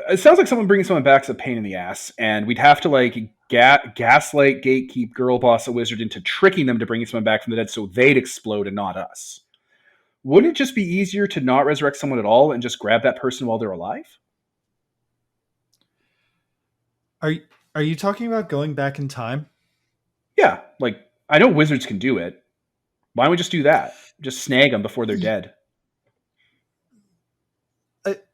it sounds like someone bringing someone back is a pain in the ass, and we'd have to like gaslight, gatekeep, girl boss a wizard into tricking them to bring someone back from the dead so they'd explode and not us. Wouldn't it just be easier to not resurrect someone at all and just grab that person while they're alive? Are are you talking about going back in time? Yeah, like I know wizards can do it. Why don't we just do that? Just snag them before they're dead.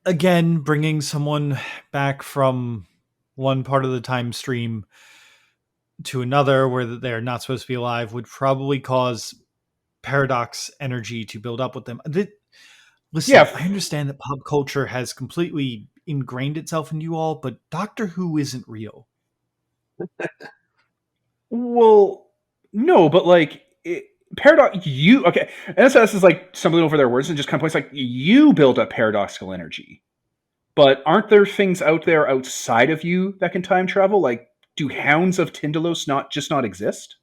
Again, bringing someone back from one part of the time stream to another where they're not supposed to be alive would probably cause paradox energy to build up with them. Listen, Yeah. I understand that pop culture has completely ingrained itself in you all, but Doctor Who isn't real. Well, no, but like paradox. You okay? NSS is like stumbling over their words and just kind of points like you build up paradoxical energy, but aren't there things out there outside of you that can time travel? Like, do hounds of Tindalos not exist?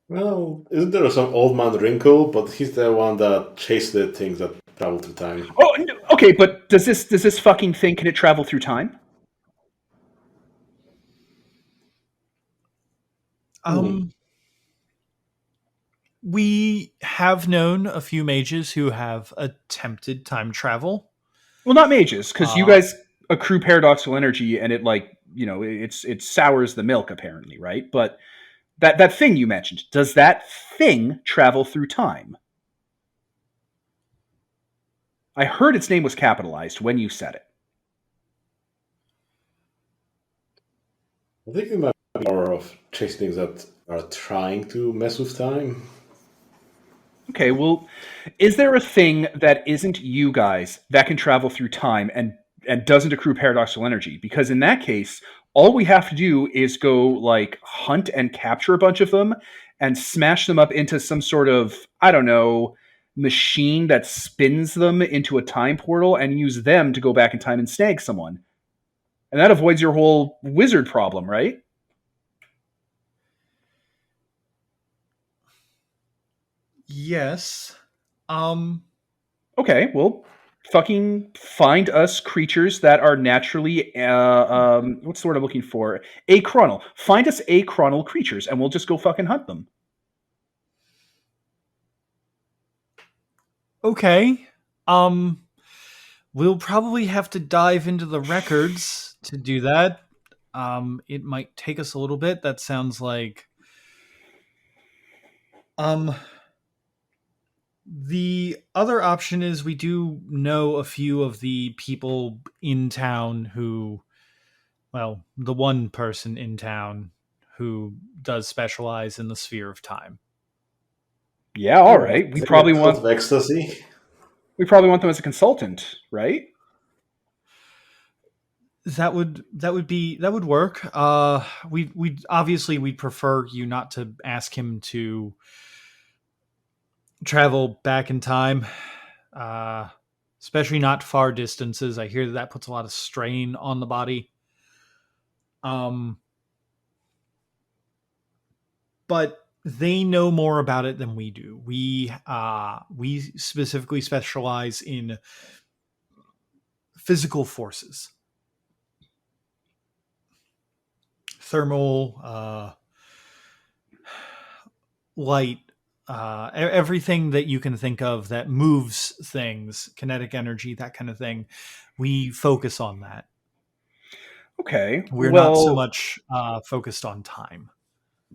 Well, isn't there some old man Wrinkle? But he's the one that chased the things that travel through time. Oh, okay, but does this fucking thing, can it travel through time? We have known a few mages who have attempted time travel. Well, not mages, because you Uh, guys accrue paradoxical energy, and it it sours the milk apparently, right? But that thing you mentioned, does that thing travel through time? I heard its name was capitalized when you said it. I think it might be more of chasing things that are trying to mess with time. Okay, well, is there a thing that isn't you guys that can travel through time and doesn't accrue paradoxical energy? Because in that case, all we have to do is go like hunt and capture a bunch of them and smash them up into some sort of, I don't know, machine that spins them into a time portal and use them to go back in time and snag someone. And that avoids your whole wizard problem, right? yes. Okay, well, fucking find us creatures that are naturally, what's the word I'm looking for? Achronal. Find us achronal creatures, and we'll just go fucking hunt them. Okay. Um, we'll probably have to dive into the records to do that. It might take us a little bit. That sounds like um the other option is we do know a few of the people in town who, well, the one person in town who does specialize in the sphere of time. Yeah, all right. We probably Sort want of ecstasy. them as a consultant, right? That would work. We obviously we'd prefer you not to ask him to travel back in time, uh, especially not far distances. I hear that puts a lot of strain on the body. Um, but they know more about it than we do. We specifically specialize in physical forces, thermal, light, everything that you can think of that moves things, kinetic energy, that kind of thing. We focus on that. Okay. We're not so Well, much focused on time.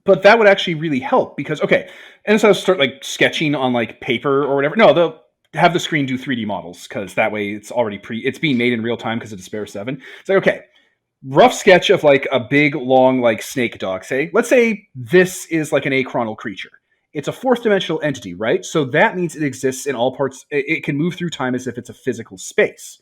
but that would actually really help because okay, and so I start like sketching on like paper or whatever. No, they'll have the screen do 3D models because that way it's being made in real time because of Despair 7. It's like okay, rough sketch of like a big long like snake dog. Let's say this is like an achronal creature. It's a fourth dimensional entity, right? So that means it exists in all parts. It can move through time as if it's a physical space.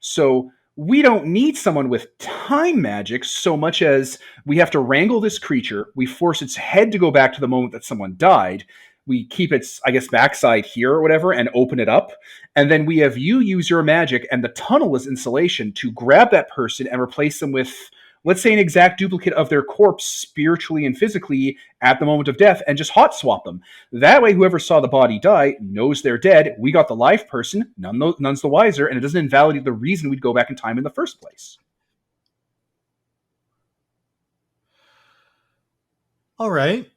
So we don't need someone with time magic so much as we have to wrangle this creature. We force its head to go back to the moment that someone died. We keep its, I guess, backside here or whatever and open it up. And then we have you use your magic and the tunnel as insulation to grab that person and replace them with, let's say, an exact duplicate of their corpse spiritually and physically at the moment of death and just hot swap them. That way, whoever saw the body die knows they're dead. We got the live person, none's the wiser, and it doesn't invalidate the reason we'd go back in time in the first place. All right.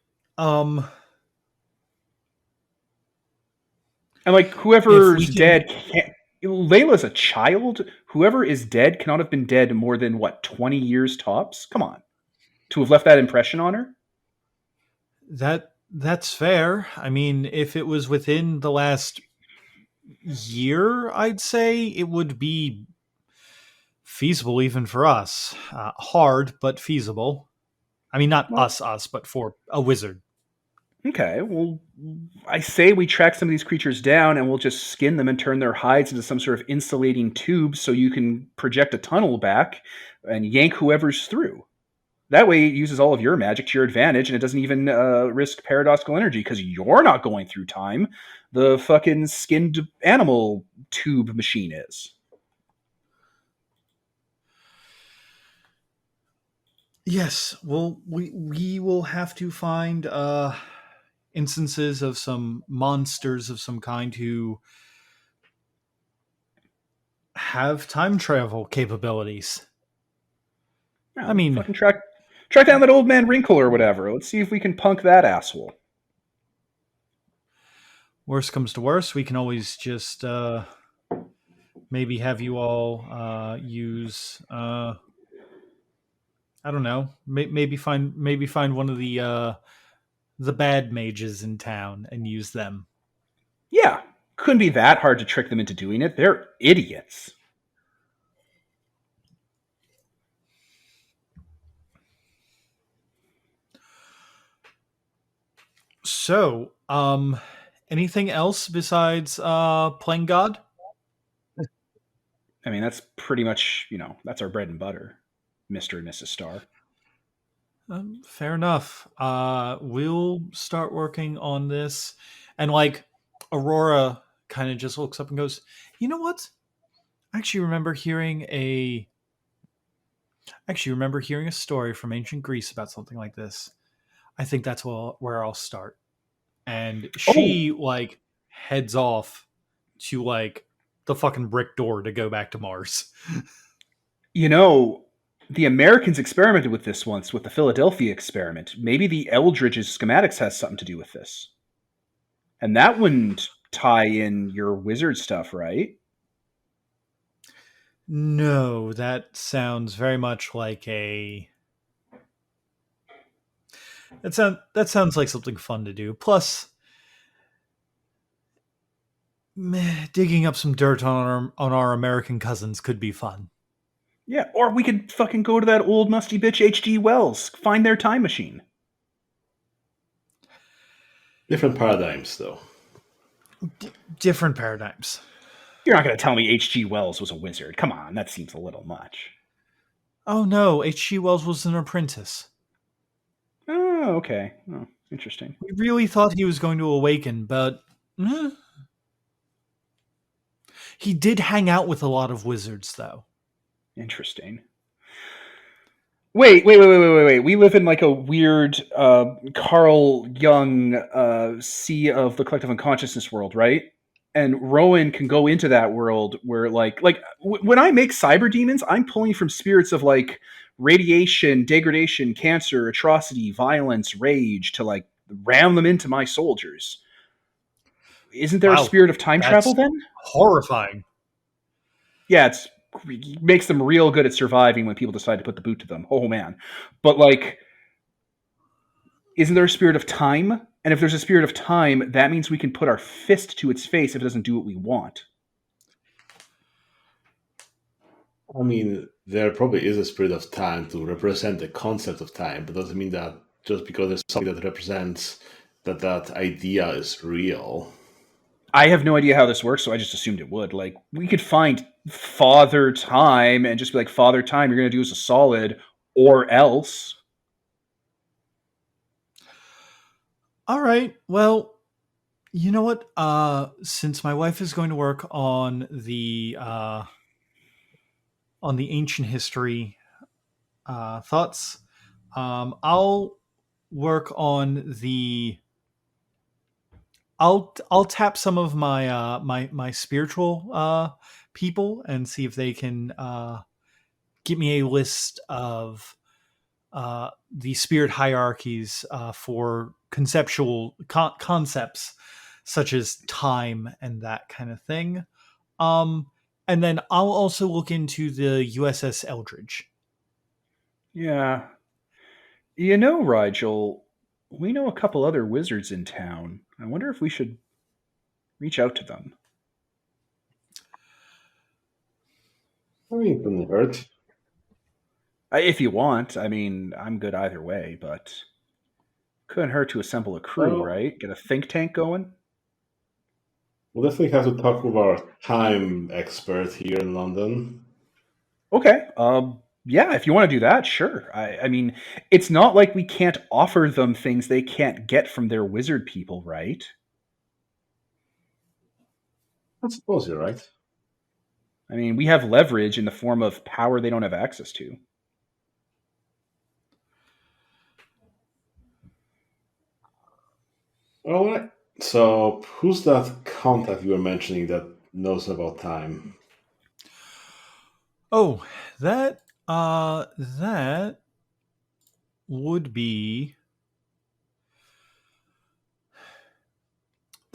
And like If we whoever's can, dead can't. Layla's a child. Whoever is dead cannot have been dead more than what 20 years tops. Come on, to have left that impression on her. that's fair. I mean, if it was within the last year, I'd say it would be feasible even for us. Hard, but feasible. I mean, not Well, us, but for a wizard. okay. Well, I say we track some of these creatures down, and we'll just skin them and turn their hides into some sort of insulating tube, so you can project a tunnel back and yank whoever's through. That way, it uses all of your magic to your advantage, and it doesn't even risk paradoxical energy because you're not going through time. The fucking skinned animal tube machine is. Yes, well, we will have to find instances of some monsters of some kind who have time travel capabilities. Yeah, I mean, fucking track down that old man Wrinkle or whatever. Let's see if we can punk that asshole. Worst comes to worst, we can always just maybe have you all use I don't know, maybe find one of the bad mages in town and use them. Yeah, couldn't be that hard to trick them into doing it. They're idiots. So, anything else besides playing God? I mean, that's pretty much, that's our bread and butter, Mr. and Mrs. Star. Fair enough. We'll start working on this, and like Aurora kind of just looks up and goes, "You know what? I actually remember hearing a story from ancient Greece about something like this. I think that's where I'll start." And Oh, she like heads off to like the fucking brick door to go back to Mars. you know, the Americans experimented with this once with the Philadelphia experiment. Maybe the Eldridge's schematics has something to do with this. And that wouldn't tie in your wizard stuff, right? No, that sounds very much like a that sounds like something fun to do. Plus, digging up some dirt on our American cousins could be fun. Yeah, or we could fucking go to that old musty bitch H.G. Wells, find their time machine. Different paradigms, though. Different paradigms. You're not going to tell me H.G. Wells was a wizard. Come on, that seems a little much. Oh no, H.G. Wells was an apprentice. Oh, okay. Oh, interesting. We really thought he was going to awaken, but he did hang out with a lot of wizards, though. Interesting. Wait. We live in like a weird Carl Jung sea of the collective unconsciousness world, right? And Rowan can go into that world where when I make cyber demons, I'm pulling from spirits of like radiation, degradation, cancer, atrocity, violence, rage to like ram them into my soldiers. Isn't there a Wow, spirit of time travel that's then? horrifying. Yeah, it makes them real good at surviving when people decide to put the boot to them. Oh man. But like, isn't there a spirit of time? And if there's a spirit of time, that means we can put our fist to its face if it doesn't do what we want. I mean, there probably is a spirit of time to represent the concept of time, but doesn't mean that just because there's something that represents that idea is real. I have no idea how this works, so I just assumed it would. Like, we could find Father Time and just be like, Father Time, you're going to do us a solid, or else. All right. Well, you know what? Since my wife is going to work on the ancient history thoughts, I'll work on the. I'll tap some of my my spiritual people and see if they can give me a list of the spirit hierarchies for conceptual concepts such as time and that kind of thing. Um, and then I'll also look into the USS Eldridge. Yeah. You know, Rigel, we know a couple other wizards in town. I wonder if we should reach out to them. I mean, it doesn't hurt. If you want. I mean, I'm good either way, but couldn't hurt to assemble a crew, Well, right? Get a think tank going? we'll definitely have to talk with our time expert here in London. Okay. Yeah, if you want to do that, sure. I mean, it's not like we can't offer them things they can't get from their wizard people, right? I suppose you're right. I mean, we have leverage in the form of power they don't have access to. All right. So, who's that contact you were mentioning that knows about time? Oh, that would be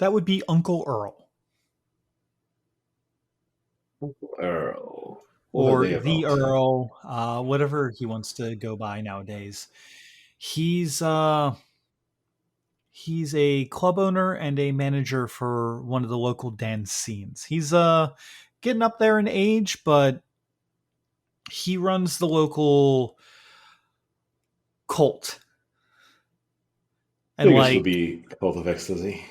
That would be Uncle Earl. Earl. What are Or they the about? Earl, whatever he wants to go by nowadays. He's a club owner and a manager for one of the local dance scenes. He's getting up there in age, but he runs the local cult. I And think this like, would be Cult of Ecstasy.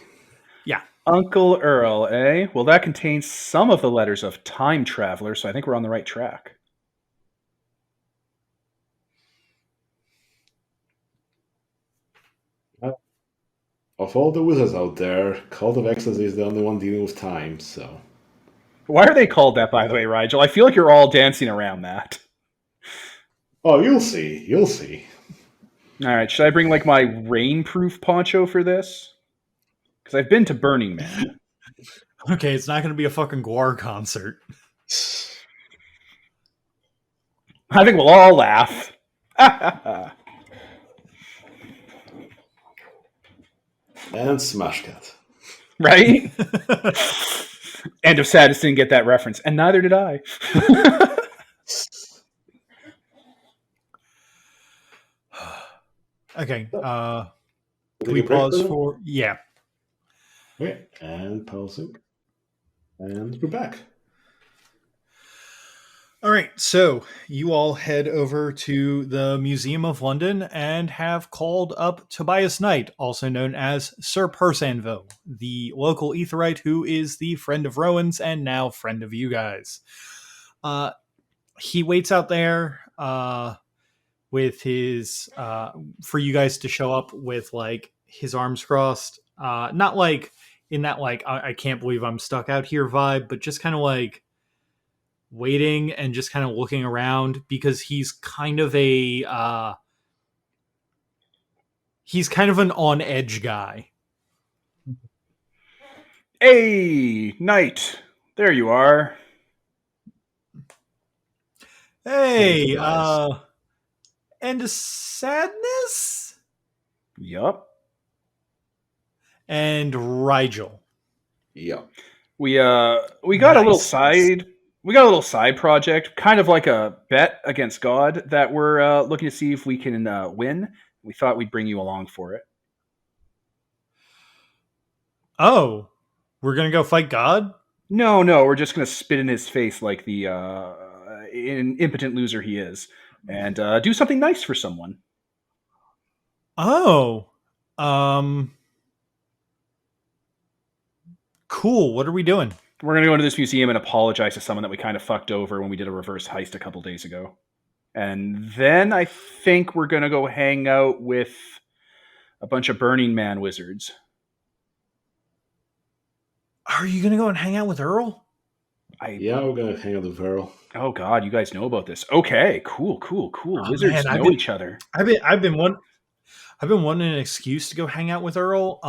yeah. Uncle Earl, eh? Well, that contains some of the letters of Time Traveler, so I think we're on the right track. Of all the wizards out there, Cult of Ecstasy is the only one dealing with time, so. Why are they called that, by the way, Rigel? I feel like you're all dancing around that. Oh, you'll see. You'll see. All right, should I bring like my rainproof poncho for this? Because I've been to Burning Man. Okay, it's not going to be a fucking Guar concert. I think we'll all laugh. And Smash Cut. Right? End of Sadness didn't get that reference, and neither did I. Okay, can Take we a break pause now? for... Yeah. Okay, and pausing. And we're back. All right, so you all head over to the Museum of London and have called up Tobias Knight, also known as Sir Persanville, the local Aetherite who is the friend of Rowan's and now friend of you guys. He waits out there with his for you guys to show up with like his arms crossed, not like in that like I can't believe I'm stuck out here vibe, but just kind of like waiting and just kind of looking around because he's kind of an on edge guy. Hey, Knight. There you are. Hey, Tobias. and Sadness Yup. and Rigel. Yeah. We got a little Nice. side project, kind of like a bet against God that we're looking to see if we can win. We thought we'd bring you along for it. Oh, we're gonna go fight God? No, we're just gonna spit in his face like the impotent loser he is, and do something nice for someone. Oh, cool. What are we doing? We're gonna go into this museum and apologize to someone that we kind of fucked over when we did a reverse heist a couple days ago. And then I think we're gonna go hang out with a bunch of Burning Man wizards. Are you gonna go and hang out with Earl? Yeah, we're gonna hang out with Earl. Oh God, you guys know about this? Okay, cool. Oh, Wizards man, know each other. I've been wanting an excuse to go hang out with Earl.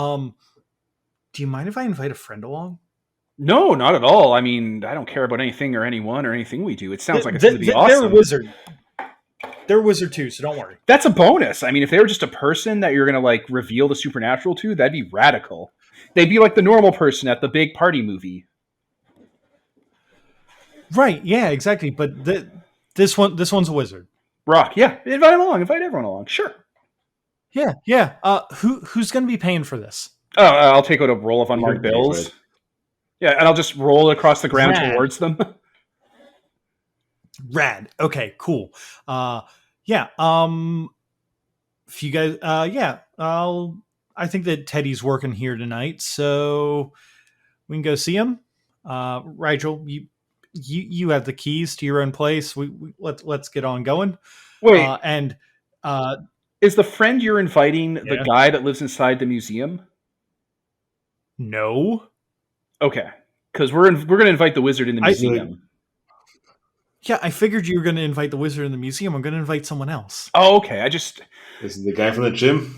Do you mind if I invite a friend along? No, not at all. I mean, I don't care about anything or anyone or anything we do. It sounds like it's going to be They're awesome. a wizard. They're a wizard too, so don't worry. That's a bonus. I mean, if they were just a person that you're going to like reveal the supernatural to, that'd be radical. They'd be like the normal person at the big party movie. Right? Yeah, exactly. But this one's a wizard. Rock, yeah, invite him along. Invite everyone along. Sure. Yeah. Who's going to be paying for this? Oh, I'll take out a roll of unmarked You can pay for bills. it. Yeah, and I'll just roll it across the ground Rad. towards them. Rad. Okay, cool. Yeah. If you guys, I think that Teddy's working here tonight, so we can go see him. Rigel, you have the keys to your own place. Let's get on going. Wait, and is the friend you're inviting the Yeah. guy that lives inside the museum? no. Okay, because we're going to invite the wizard in the I- museum. Yeah, I figured you were going to invite the wizard in the museum. I'm going to invite someone else. Oh, okay. Is it the guy from the gym?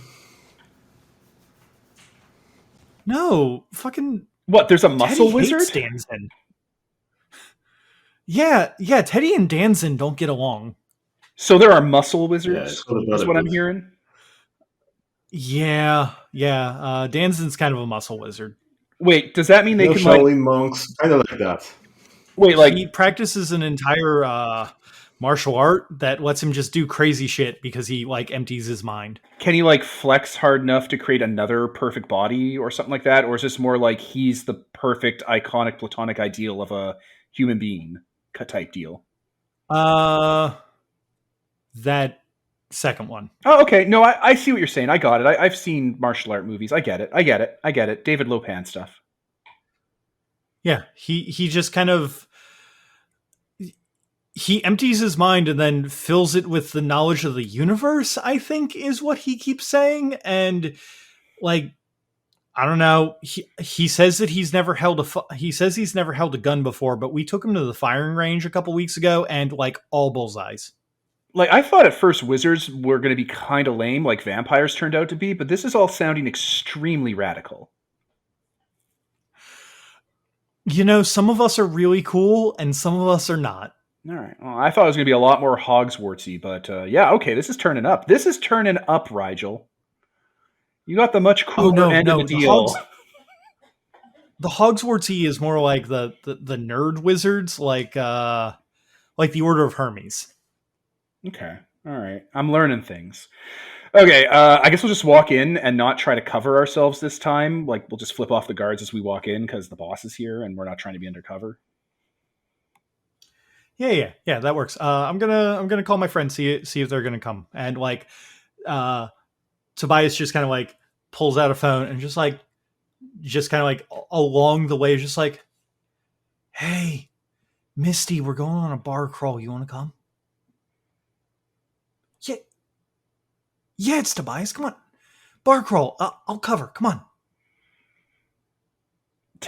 Oh, No, fucking What? There's a muscle Teddy wizard? hates Danzin. Yeah. Teddy and Danzin don't get along. So there are muscle Yeah, wizards. it's called a Is what I'm brotherhood. hearing. Yeah. Danzin's kind of a muscle wizard. Wait, does that mean they You know, can like Shaolin monks, kind of like that. wait like He practices an entire martial art that lets him just do crazy shit because he like empties his mind. can he like flex hard enough to create another perfect body or something like that, or is this more like he's the perfect iconic platonic ideal of a human being type deal? That second one. Oh, okay. No, I see what you're saying. I got it. I've seen martial art movies. I get it. I get it. I get it. David Lopan stuff. Yeah, he just kind of he empties his mind and then fills it with the knowledge of the universe, I think is what he keeps saying. And like, I don't know. He says that he's never held a gun before, but we took him to the firing range a couple weeks ago and like all bullseyes. Like I thought at first wizards were going to be kind of lame, like vampires turned out to be, but this is all sounding extremely radical. You know, some of us are really cool and some of us are not. All right. Well, I thought it was going to be a lot more Hogswartsy, but yeah, okay, this is turning up. This is turning up, Rigel. You got the much cooler end of the deal. The Hogswartsy is more like the nerd wizards, like the Order of Hermes. Okay. All right. I'm learning things. Okay. I guess we'll just walk in and not try to cover ourselves this time. Like we'll just flip off the guards as we walk in because the boss is here and we're not trying to be undercover. Yeah. That works. I'm gonna call my friends, see if they're gonna come, and like, Tobias just kind of like pulls out a phone and just kind of like along the way, just like, hey, Misty, we're going on a bar crawl. You want to come? Yeah, it's Tobias. Come on, bar crawl. I'll cover. Come on.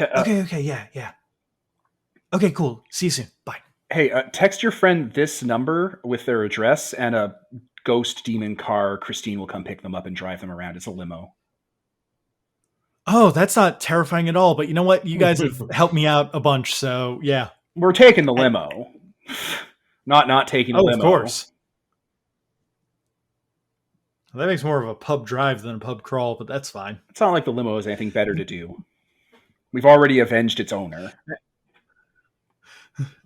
Okay. Yeah. Okay, cool. See you soon. Bye. Hey, text your friend this number with their address and a ghost demon car. Christine will come pick them up and drive them around. It's a limo. Oh, that's not terrifying at all. But you know what? You guys have helped me out a bunch. So yeah. We're taking the limo. Not taking the limo. Of course. That makes more of a pub drive than a pub crawl, but that's fine. It's not like the limo has anything better to do. We've already avenged its owner.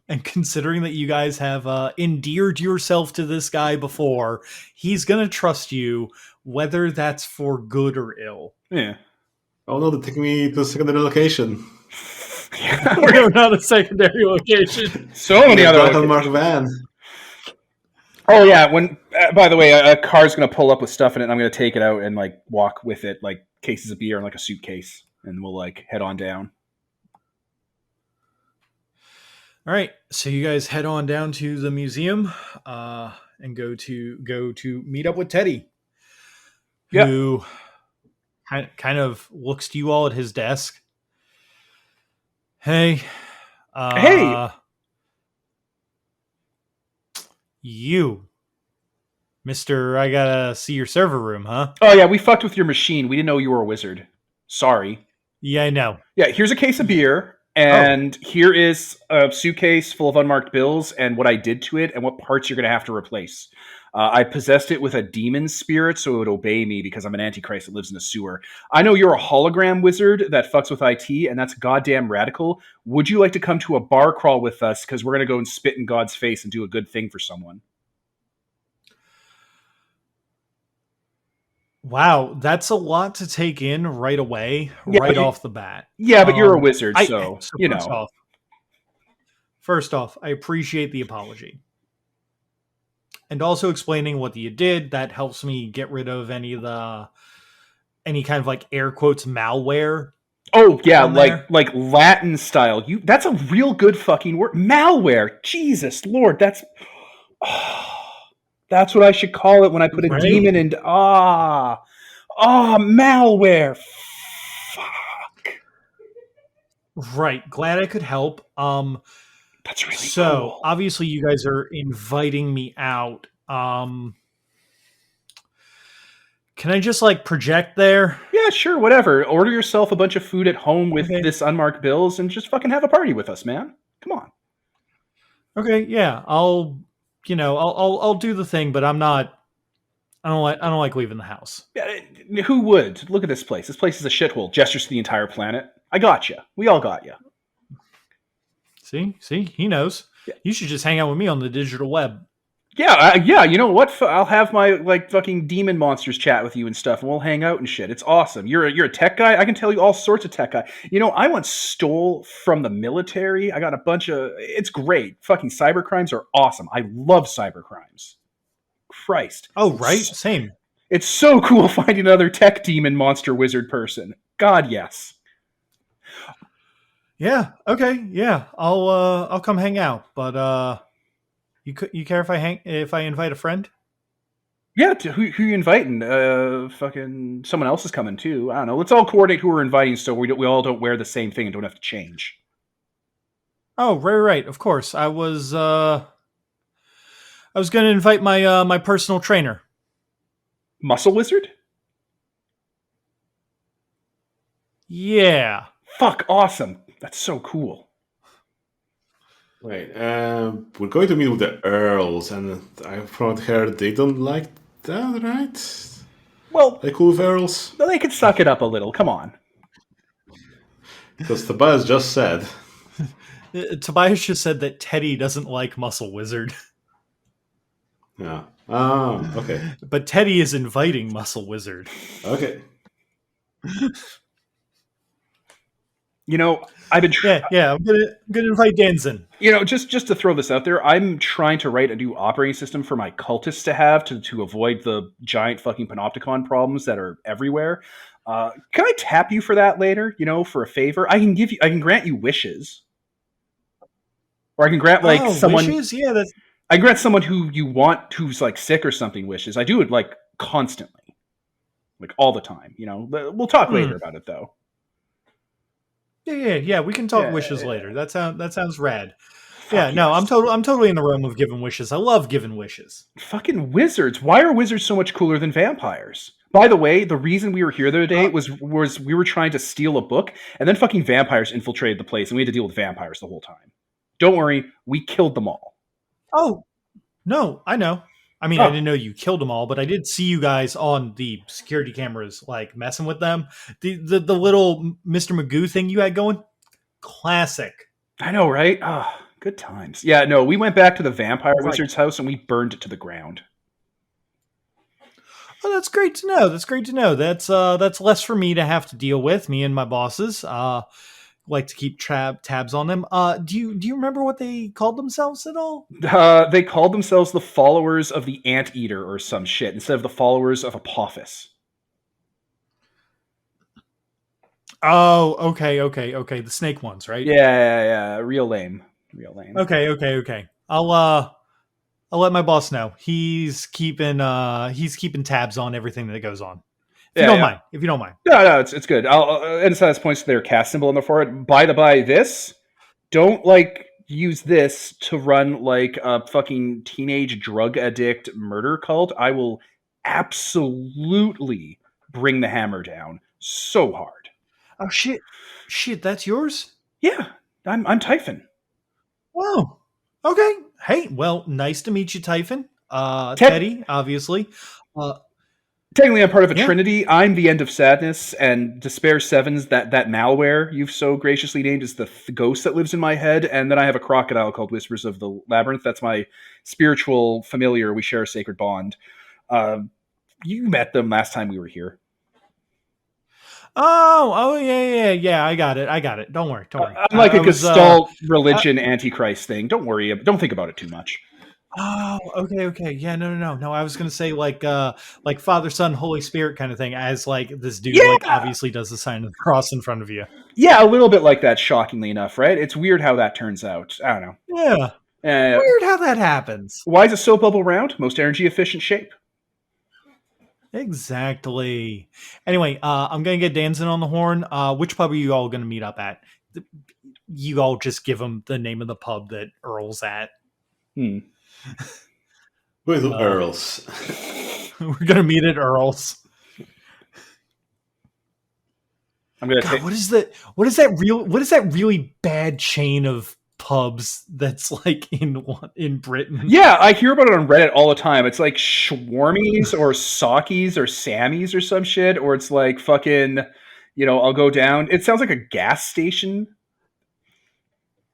And considering that you guys have endeared yourself to this guy before, he's going to trust you, whether that's for good or ill. Yeah. Oh no, they're taking me to a secondary location. We're not a secondary location. So many other Mark van. Oh yeah, when by the way, a car's gonna pull up with stuff in it and I'm gonna take it out and like walk with it, like cases of beer and like a suitcase, and we'll like head on down. All right, so you guys head on down to the museum and go to meet up with Teddy, who kind of looks to you all at his desk. Hey. Hey. You, Mr. I gotta see your server room, huh? Oh yeah, we fucked with your machine. We didn't know you were a wizard. Sorry. Yeah, I know. Yeah, here's a case of beer, and here is a suitcase full of unmarked bills and what I did to it and what parts you're going to have to replace. I possessed it with a demon spirit so it would obey me because I'm an antichrist that lives in a sewer. I know you're a hologram wizard that fucks with IT, and that's goddamn radical. Would you like to come to a bar crawl with us? Because we're going to go and spit in God's face and do a good thing for someone. Wow, that's a lot to take in right away, off the bat. Yeah, but you're a wizard, so you know. First off, I appreciate the apology. And also explaining what you did, that helps me get rid of any kind of like air quotes malware. Oh yeah, like Latin style. That's a real good fucking word. Malware. Jesus Lord, that's what I should call it when I put a demon in. Malware. Fuck. Right. Glad I could help. That's really cool. Obviously you guys are inviting me out. Can I just like project there? Yeah, sure, whatever. Order yourself a bunch of food at home with this unmarked bills and just fucking have a party with us, man. Come on. Okay, yeah. I'll do the thing, but I don't like leaving the house. Yeah, who would? Look at this place. This place is a shithole. Gestures to the entire planet. I got you. We all got you. See, he knows. Yeah. You should just hang out with me on the digital web. Yeah. You know what? I'll have my like fucking demon monsters chat with you and stuff, and we'll hang out and shit. It's awesome. You're a tech guy. I can tell you all sorts of tech guy. You know, I once stole from the military. I got a bunch of. It's great. Fucking cybercrimes are awesome. I love cybercrimes. Christ. Oh, right. Same. It's so cool finding another tech demon monster wizard person. God, yes. Yeah. Okay. Yeah. I'll come hang out. But you care if I invite a friend? Yeah, who you inviting? Fucking someone else is coming too. I don't know. Let's all coordinate who we're inviting so we all don't wear the same thing and don't have to change. Oh, right. Of course. I was going to invite my my personal trainer. Muscle Wizard? Yeah. Fuck, awesome. That's so cool. Wait, we're going to meet with the Earls, and I've heard they don't like that, right? Well, They cool with Earls? they could suck it up a little. Come on. Because Tobias just said. Tobias just said that Teddy doesn't like Muscle Wizard. Yeah. Ah, okay. But Teddy is inviting Muscle Wizard. Okay. You know, I've been Yeah. I'm gonna invite Danzen. You know, just to throw this out there, I'm trying to write a new operating system for my cultists to have to avoid the giant fucking panopticon problems that are everywhere. Can I tap you for that later? You know, for a favor, I can grant you wishes, or I can grant someone. Wishes? Yeah, that's. I grant someone who you want who's like sick or something wishes. I do it like constantly, like all the time. You know, we'll talk later about it though. Yeah. We can talk wishes later. That sounds rad. Fuck No, yes. I'm totally in the realm of giving wishes. I love giving wishes. Fucking wizards. Why are wizards so much cooler than vampires? By the way, the reason we were here the other day was we were trying to steal a book, and then fucking vampires infiltrated the place, and we had to deal with vampires the whole time. Don't worry, we killed them all. Oh, no, I know. I mean, I didn't know you killed them all, but I did see you guys on the security cameras, like messing with them. The little Mr. Magoo thing you had going, classic. I know, right? Ah, good times. Yeah, no, we went back to the vampire wizard's house and we burned it to the ground. Oh, that's great to know. That's less for me to have to deal with. Me and my bosses like to keep tabs on them. Do you remember what they called themselves at all? They called themselves the followers of the Anteater or some shit instead of the followers of Apophis. Oh, okay. The snake ones, right? Yeah. Real lame. Okay. I'll let my boss know. He's keeping tabs on everything that goes on. If you don't mind. No, it's good. I'll emphasize points to their cast symbol on the forehead. By the by, don't use this to run like a fucking teenage drug addict murder cult. I will absolutely bring the hammer down so hard. Oh shit, that's yours? Yeah, I'm Typhon. Wow. Okay. Hey, well, nice to meet you, Typhon. Teddy, obviously. Technically, I'm part of a trinity. I'm the End of Sadness, and Despair 7's that malware you've so graciously named is the ghost that lives in my head, and then I have a crocodile called Whispers of the Labyrinth. That's my spiritual familiar. We share a sacred bond. You met them last time we were here. Oh, yeah. I got it. Don't worry. I'm like a Gestalt religion Antichrist thing. Don't worry. Don't think about it too much. Oh, okay. Yeah, no. I was gonna say like Father, Son, Holy Spirit kind of thing, as like this dude obviously does the sign of the cross in front of you. Yeah, a little bit like that. Shockingly enough, right? It's weird how that turns out. I don't know. Yeah, weird how that happens. Why is a soap bubble round? Most energy efficient shape. Exactly. Anyway, I'm gonna get Danzen on the horn. Which pub are you all gonna meet up at? You all just give him the name of the pub that Earl's at. With Earls. We're gonna meet at Earl's. I'm gonna. God, what is that really bad chain of pubs that's like in Britain? Yeah, I hear about it on Reddit all the time. It's like Schwarmies or Sockies or Sammys or some shit, or it's like fucking, I'll go down. It sounds like a gas station.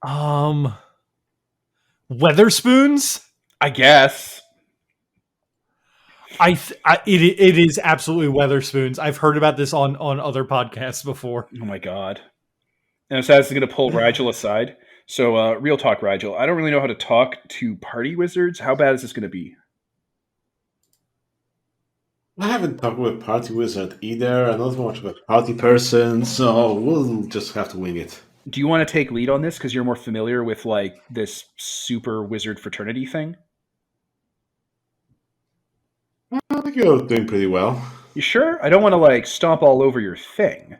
Weatherspoons. I guess. It is absolutely Weatherspoons. I've heard about this on other podcasts before. Oh my god. And Saz is going to pull Rigel aside. So, real talk, Rigel. I don't really know how to talk to party wizards. How bad is this going to be? I haven't talked with Party Wizard either. I'm not much of a party person, so we'll just have to wing it. Do you want to take lead on this because you're more familiar with like this super wizard fraternity thing? I think you're doing pretty well. You sure? I don't want to like stomp all over your thing.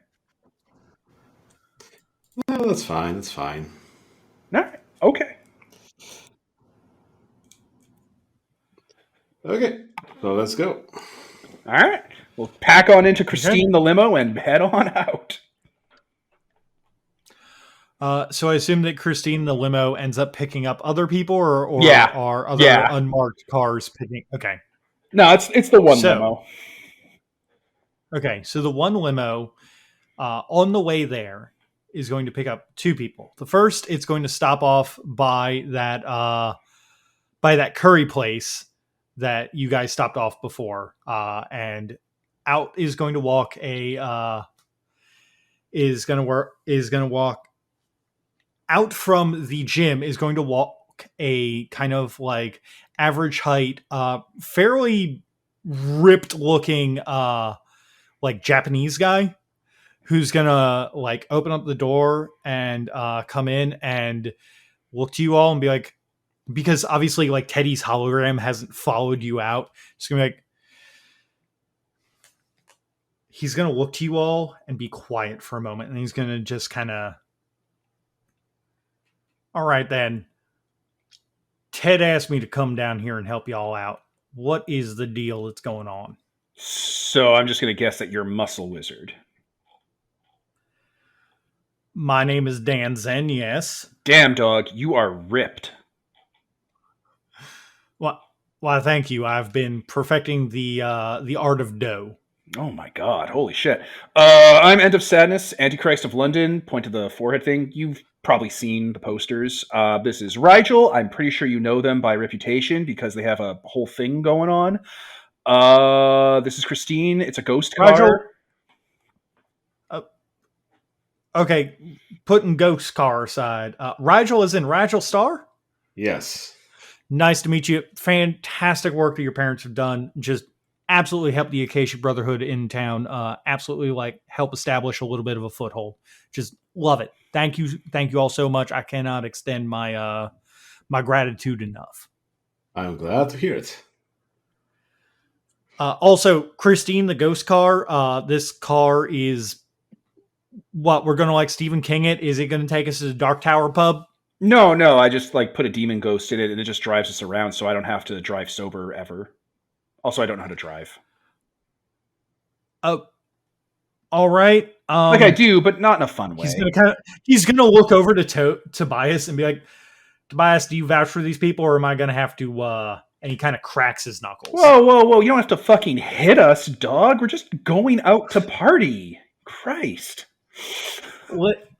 No, that's fine. That's fine. All right. Okay. Okay, so let's go. All right. We'll pack on into Christine the limo and head on out. So I assume that Christine the limo ends up picking up other people, or Yeah. are other Yeah. unmarked cars picking? Okay. No, it's the one limo. Okay, so the one limo on the way there is going to pick up two people. The first, it's going to stop off by that curry place that you guys stopped off before, and out is going to walk out from the gym is going to walk a kind of like average height, fairly ripped looking, like Japanese guy who's gonna like open up the door and come in and look to you all and be like, because obviously like Teddy's hologram hasn't followed you out. It's gonna be like, he's gonna look to you all and be quiet for a moment, and he's gonna just kind of, all right then, Ted asked me to come down here and help y'all out. What is the deal that's going on? So I'm just going to guess that you're Muscle Wizard. My name is Dan Zen, yes. Damn, dog, you are ripped. Why, thank you. I've been perfecting the art of dough. Oh my god, holy shit. I'm End of Sadness, Antichrist of London, point to the forehead thing. You've probably seen the posters. This is Rigel. I'm pretty sure you know them by reputation because they have a whole thing going on. This is Christine. It's a ghost car. Rigel? Okay, putting ghost car aside. Rigel is in Rigel Star? Yes. Nice to meet you. Fantastic work that your parents have done. Just absolutely help the Acacia Brotherhood in town. Absolutely like help establish a little bit of a foothold. Just love it. Thank you all so much. I cannot extend my my gratitude enough. I'm glad to hear it. Also, Christine, the ghost car. This car is what we're gonna like Stephen King it. Is it gonna take us to the Dark Tower pub? No. I just like put a demon ghost in it and it just drives us around so I don't have to drive sober ever. Also, I don't know how to drive. Oh, all right. Like I do, but not in a fun way. He's gonna look over to Tobias and be like, Tobias, do you vouch for these people, or am I gonna have to? And he kind of cracks his knuckles. Whoa! You don't have to fucking hit us, dog. We're just going out to party. Christ.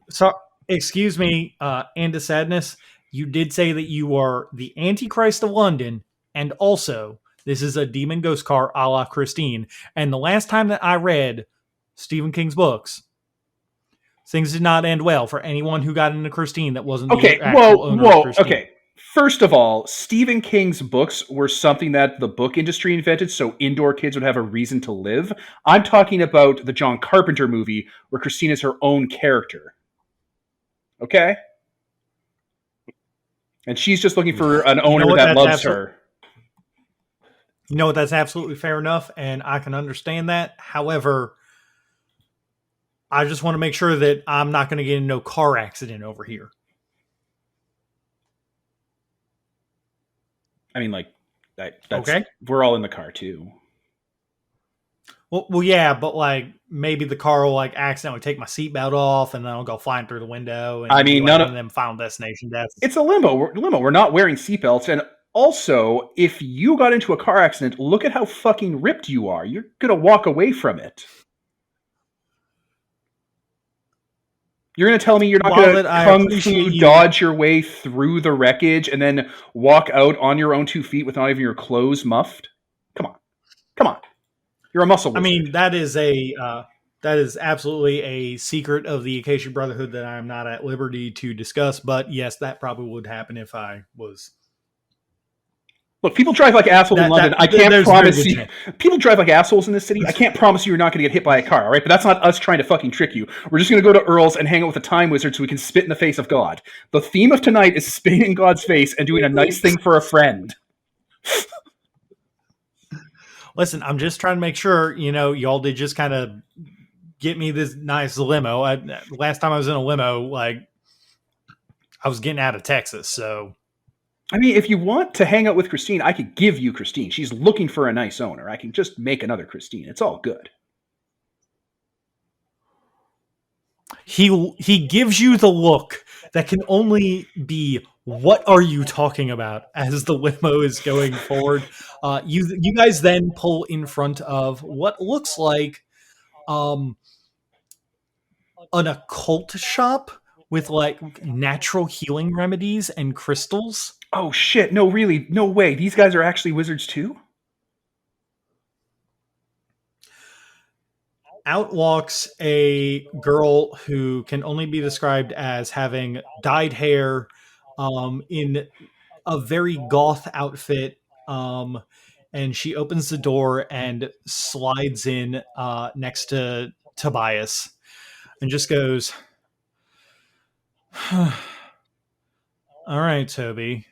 So, excuse me, and a sadness. You did say that you are the Antichrist of London, and also this is a demon ghost car a la Christine. And the last time that I read Stephen King's books, things did not end well for anyone who got into Christine that wasn't the actual owner of Christine. Okay. First of all, Stephen King's books were something that the book industry invented so indoor kids would have a reason to live. I'm talking about the John Carpenter movie where Christine is her own character. Okay? And she's just looking for an owner that loves her. You know what? That's absolutely fair enough, and I can understand that. However, I just want to make sure that I'm not going to get in no car accident over here. I mean, like, that's okay. We're all in the car too. Well, yeah, but like maybe the car will like accidentally take my seatbelt off, and then I'll go flying through the window. And I mean, none of them Final Destination deaths. It's a limo. We're not wearing seatbelts, and also, if you got into a car accident, look at how fucking ripped you are. You're gonna walk away from it. You're going to tell me you're not While going that to I kung appreciate fu you- dodge your way through the wreckage and then walk out on your own 2 feet with not even your clothes muffed? Come on. You're a muscle I wizard. mean, that is absolutely a secret of the Acacia Brotherhood that I'm not at liberty to discuss. But yes, that probably would happen if I was. Look, people drive like assholes in London. I can't there's a very promise good you. chance. People drive like assholes in this city. I can't promise you you're not going to get hit by a car, all right? But that's not us trying to fucking trick you. We're just going to go to Earl's and hang out with a time wizard so we can spit in the face of God. The theme of tonight is spitting in God's face and doing a nice thing for a friend. Listen, I'm just trying to make sure, y'all did just kind of get me this nice limo. Last time I was in a limo, like, I was getting out of Texas, so. I mean, if you want to hang out with Christine, I could give you Christine. She's looking for a nice owner. I can just make another Christine. It's all good. He gives you the look that can only be, what are you talking about, as the limo is going forward. You guys then pull in front of what looks like an occult shop with like natural healing remedies and crystals. Oh shit, no really, no way. These guys are actually wizards too? Out walks a girl who can only be described as having dyed hair, in a very goth outfit, and she opens the door and slides in next to Tobias and just goes, all right, Toby,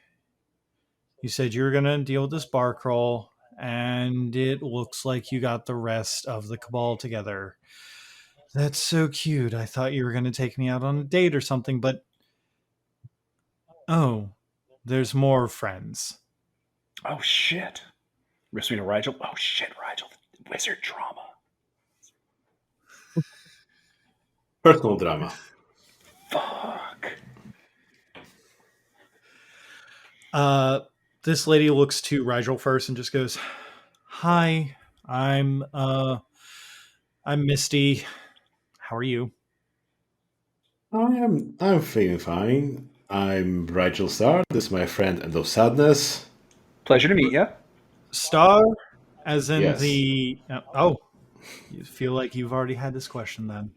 you said you were going to deal with this bar crawl, and it looks like you got the rest of the cabal together. That's so cute. I thought you were going to take me out on a date or something, but oh, there's more friends. Oh shit. Risk me to Rigel? Oh shit, Rigel. Wizard drama. Personal drama. Fuck. This lady looks to Rigel first and just goes, "Hi, I'm Misty. How are you?" I'm feeling fine. I'm Rigel Star. This is my friend End of Sadness. Pleasure to meet you. Star, as in Yes. the oh, you feel like you've already had this question then.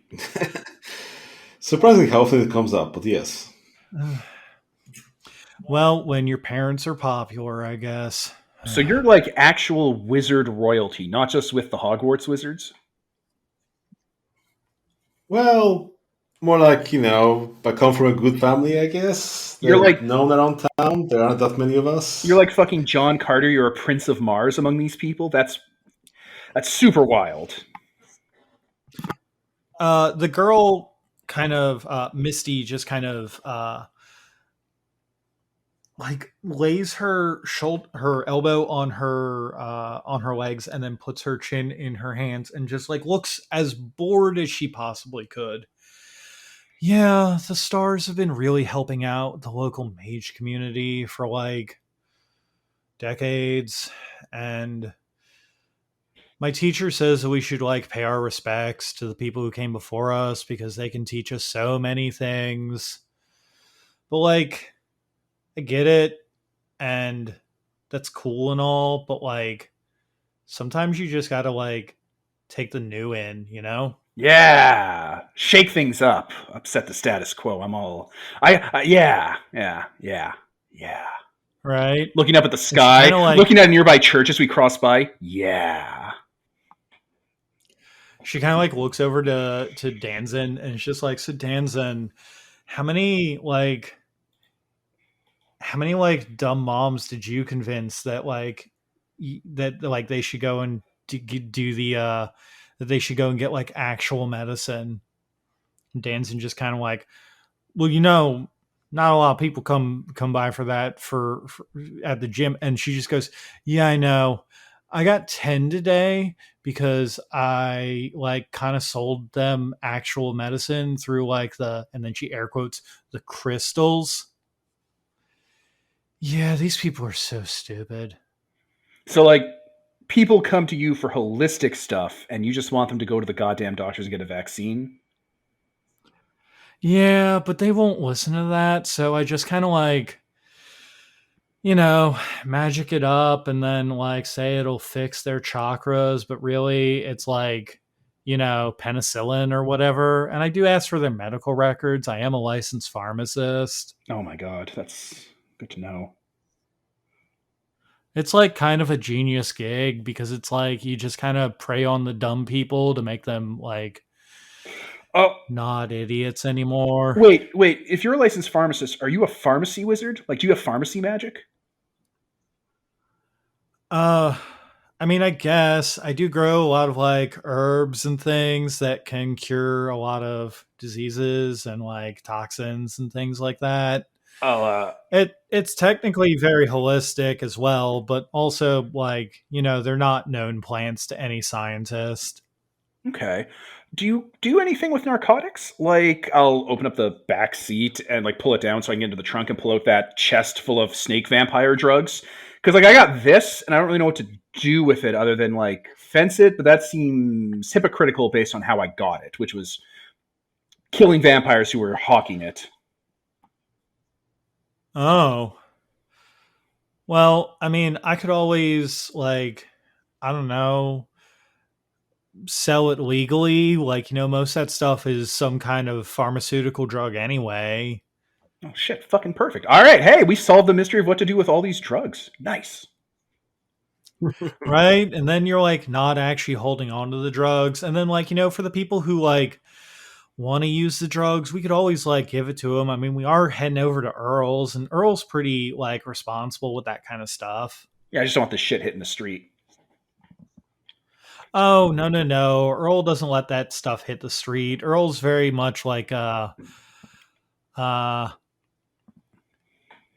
Surprising how often it comes up, but yes. Well, when your parents are popular, I guess. So you're like actual wizard royalty, not just with the Hogwarts wizards? Well, more like, I come from a good family, I guess. You're They're like- known around town. There aren't that many of us. You're like fucking John Carter, you're a Prince of Mars among these people? That's super wild. The girl kind of Misty just kind of like lays her elbow on her legs and then puts her chin in her hands and just like looks as bored as she possibly could. Yeah, the stars have been really helping out the local mage community for like decades, and my teacher says that we should like pay our respects to the people who came before us because they can teach us so many things. But like, I get it, and that's cool and all, but like sometimes you just gotta like take the new in, Yeah. Shake things up. Upset the status quo. Yeah. right? Looking up at the sky, kinda like- looking at a nearby church as we cross by. Yeah. She kind of like looks over to Danzin and it's just like, so Danzin, how many dumb moms did you convince that they should go and do the that they should go and get like actual medicine? And Danzin just kind of like, well, not a lot of people come by for that for at the gym. And she just goes, yeah, I know. I got 10 today because I like kind of sold them actual medicine through like and then she air quotes, the crystals. Yeah, these people are so stupid. So like people come to you for holistic stuff and you just want them to go to the goddamn doctors and get a vaccine? Yeah, but they won't listen to that, so I just kind of like, you know, magic it up and then like say it'll fix their chakras, but really it's like, you know, penicillin or whatever. And I do ask for their medical records. I am a licensed pharmacist. Oh my god, that's good to know. It's like kind of a genius gig because it's like you just kind of prey on the dumb people to make them like Oh, not idiots anymore. wait. If you're a licensed pharmacist, are you a pharmacy wizard? Like, do you have pharmacy magic? Uh, I mean, I guess I do grow a lot of like herbs and things that can cure a lot of diseases and like toxins and things like that. Oh, It's technically very holistic as well, but also like, you know, they're not known plants to any scientist. okay. Do you do anything with narcotics? Like, I'll open up the back seat and like pull it down so I can get into the trunk and pull out that chest full of snake vampire drugs. Because like I got this and I don't really know what to do with it other than like fence it, but that seems hypocritical based on how I got it, which was killing vampires who were hawking it. Oh. Well, I mean, I could always like I don't know, sell it legally. Like, you know, most of that stuff is some kind of pharmaceutical drug anyway. Oh shit, fucking perfect. All right, hey, we solved the mystery of what to do with all these drugs. Nice. Right? And then you're like not actually holding on to the drugs. And then like, you know, for the people who like want to use the drugs, we could always like give it to them. I mean, we are heading over to Earl's and Earl's pretty like responsible with that kind of stuff. Yeah, I just don't want this shit hitting the street. Oh, no, no, no. Earl doesn't let that stuff hit the street. Earl's very much like uh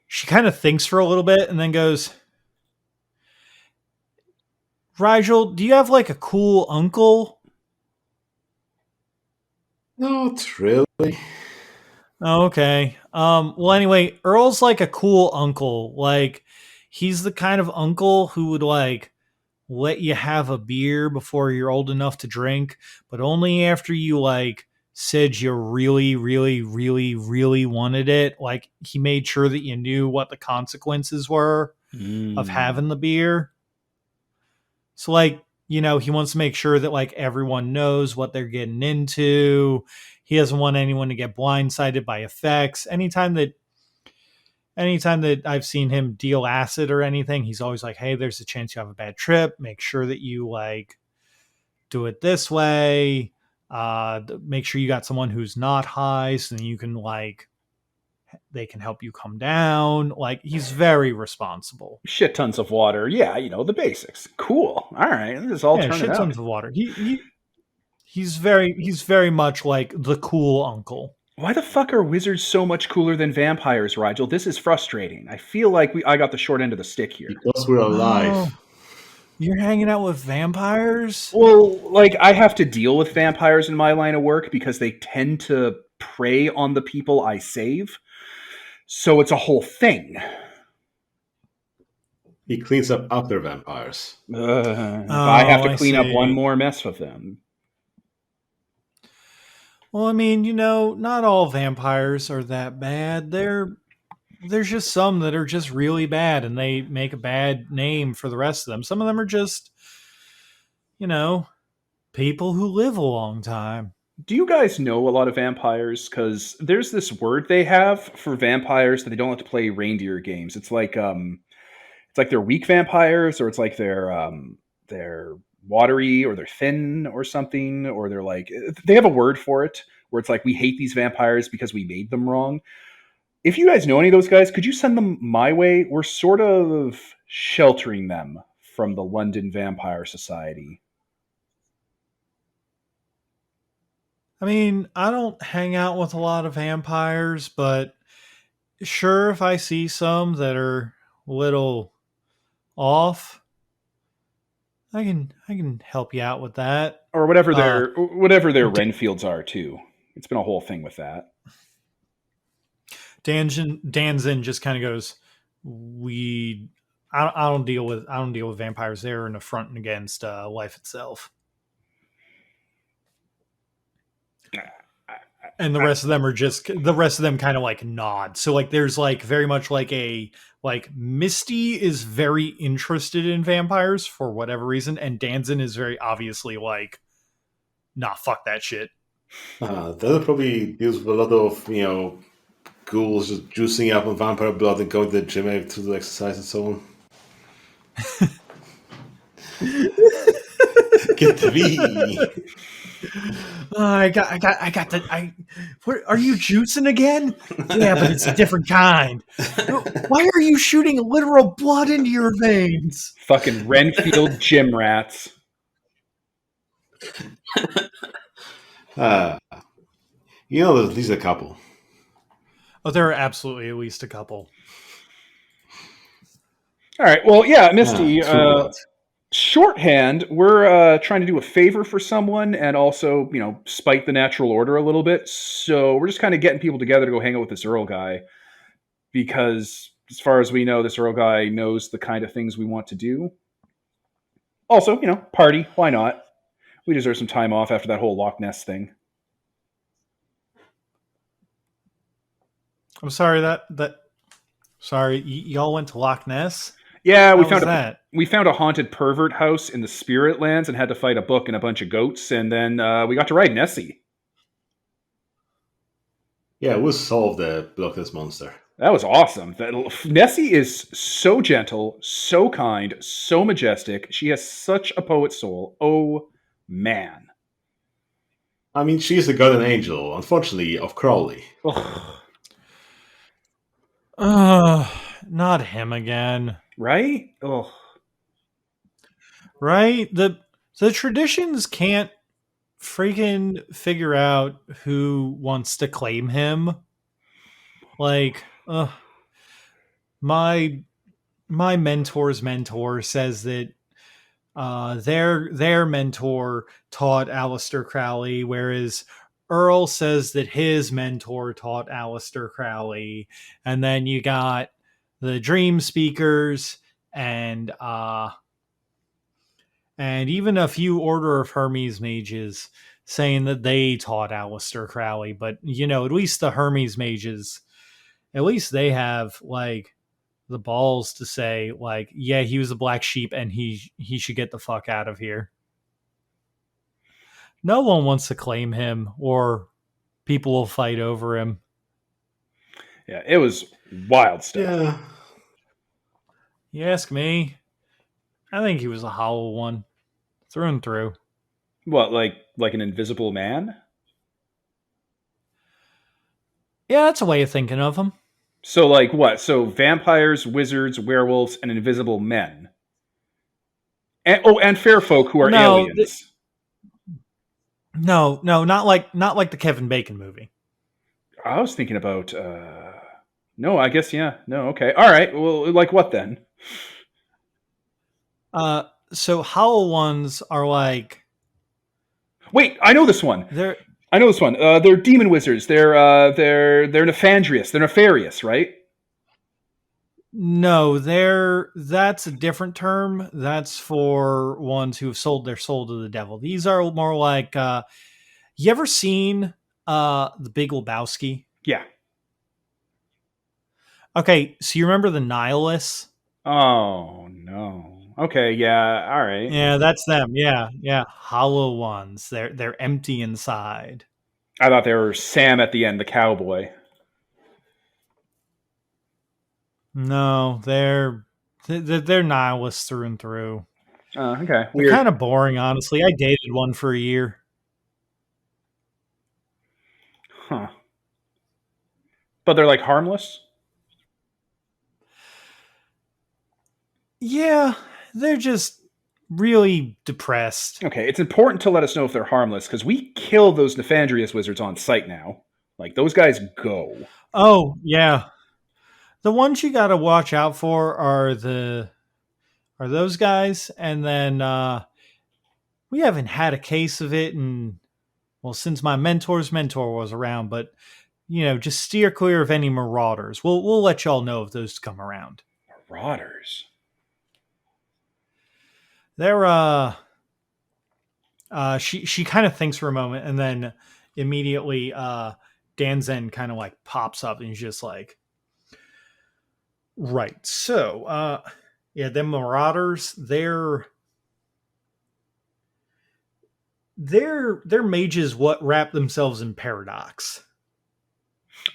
she kind of thinks for a little bit and then goes, Rigel, do you have like a cool uncle? Not really. Oh, okay. Well, anyway, Earl's like a cool uncle. Like, he's the kind of uncle who would like let you have a beer before you're old enough to drink, but only after you like said you really, really, really, really wanted it. Like, he made sure that you knew what the consequences were of Mm. having the beer. So, like, you know, he wants to make sure that like everyone knows what they're getting into. He doesn't want anyone to get blindsided by effects. Anytime that I've seen him deal acid or anything, he's always like, "Hey, there's a chance you have a bad trip. Make sure that you like do it this way. Make sure you got someone who's not high, so then you can like they can help you come down." Like, he's very responsible. Shit tons of water. Yeah, you know, the basics. Cool. All right, this is all Yeah, turning shit out. tons of water. He's very much like the cool uncle. Why the fuck are wizards so much cooler than vampires, Rigel? This is frustrating. I feel like I got the short end of the stick here. Because we're alive. Oh, you're hanging out with vampires? Well, like I have to deal with vampires in my line of work because they tend to prey on the people I save. So it's a whole thing. He cleans up other vampires. I have Oh, to I clean up one see. more mess of them. Well, I mean, you know, not all vampires are that bad. There's just some that are just really bad and they make a bad name for the rest of them. Some of them are just, you know, people who live a long time. Do you guys know a lot of vampires? Because there's this word they have for vampires that they don't let to play reindeer games. It's like they're weak vampires, or it's like they're watery, or they're thin, or something, or they're like they have a word for it where it's like we hate these vampires because we made them wrong. If you guys know any of those guys, could you send them my way? We're sort of sheltering them from the London Vampire Society. I mean, I don't hang out with a lot of vampires, but sure, if I see some that are a little off, I can help you out with that. Or Uh whatever their D- Renfields are too. It's been a whole thing with that. Danzin just kind of goes, "We I don't deal with vampires. They're an affront against life itself." and the rest of them kind of like nod. So like there's like very much like a like Misty is very interested in vampires for whatever reason, and Danzin is very obviously like, nah, fuck that shit. That probably deals with a lot of ghouls just juicing up on vampire blood and going to the gym to do exercise and so on. Get to me. I got the. What are you juicing again? Yeah, but it's a different kind. Why are you shooting literal blood into your veins? Fucking Renfield gym rats. There's at least a couple. Oh, there are absolutely at least a couple. All right. Well, yeah, Misty. True blood. Shorthand, we're trying to do a favor for someone and also, spite the natural order a little bit. So we're just kind of getting people together to go hang out with this Earl guy because, as far as we know, this Earl guy knows the kind of things we want to do. Also, party. Why not? We deserve some time off after that whole Loch Ness thing. I'm sorry Sorry, y'all went to Loch Ness? Yeah, we found a haunted pervert house in the Spirit Lands and had to fight a book and a bunch of goats, and then we got to ride Nessie. Yeah, we'll solve the Loch Ness monster. That was awesome. Nessie is so gentle, so kind, so majestic. She has such a poet's soul. Oh, man. I mean, she's the guardian angel, unfortunately, of Crowley. Not him again. Right? Oh. Right? The traditions can't freaking figure out who wants to claim him. Like, my mentor's mentor says that their mentor taught Aleister Crowley, whereas Earl says that his mentor taught Aleister Crowley, and then you got the Dream Speakers and even a few Order of Hermes mages saying that they taught Aleister Crowley. But at least the Hermes mages, at least they have like the balls to say like, yeah, he was a black sheep and he should get the fuck out of here. No one wants to claim him, or people will fight over him. Yeah, it was wild stuff. Yeah. You ask me, I think he was a hollow one, through and through. What, like an invisible man? Yeah, that's a way of thinking of him. So, like what? So, vampires, wizards, werewolves, and invisible men. And fair folk who are aliens. No, not like the Kevin Bacon movie. I was thinking about. No, I guess yeah. No, okay, all right. Well, like what then? So hollow ones are like. Wait, I know this one. They're demon wizards. They're nefandrious. They're nefarious, right? No, that's a different term. That's for ones who have sold their soul to the devil. These are more like you ever seen The Big Lebowski? Yeah. Okay, so you remember the Nihilists? Oh no. Okay, yeah, all right. Yeah, that's them. Yeah. Hollow ones. They're empty inside. I thought they were Sam at the end, the cowboy. No, they're nihilists through and through. Okay. They're kind of boring, honestly. I dated one for a year. Huh. But they're like harmless? Yeah, they're just really depressed. Okay, it's important to let us know if they're harmless, because we kill those Nefandrius wizards on sight now. Like, those guys go. Oh, yeah. The ones you gotta watch out for are those guys, and then we haven't had a case of it since my mentor's mentor was around, but just steer clear of any marauders. We'll let y'all know if those come around. Marauders. They're she kind of thinks for a moment and then immediately Danzen kind of like pops up and he's just like, right. So, yeah, them Marauders, they're mages what wrap themselves in paradox.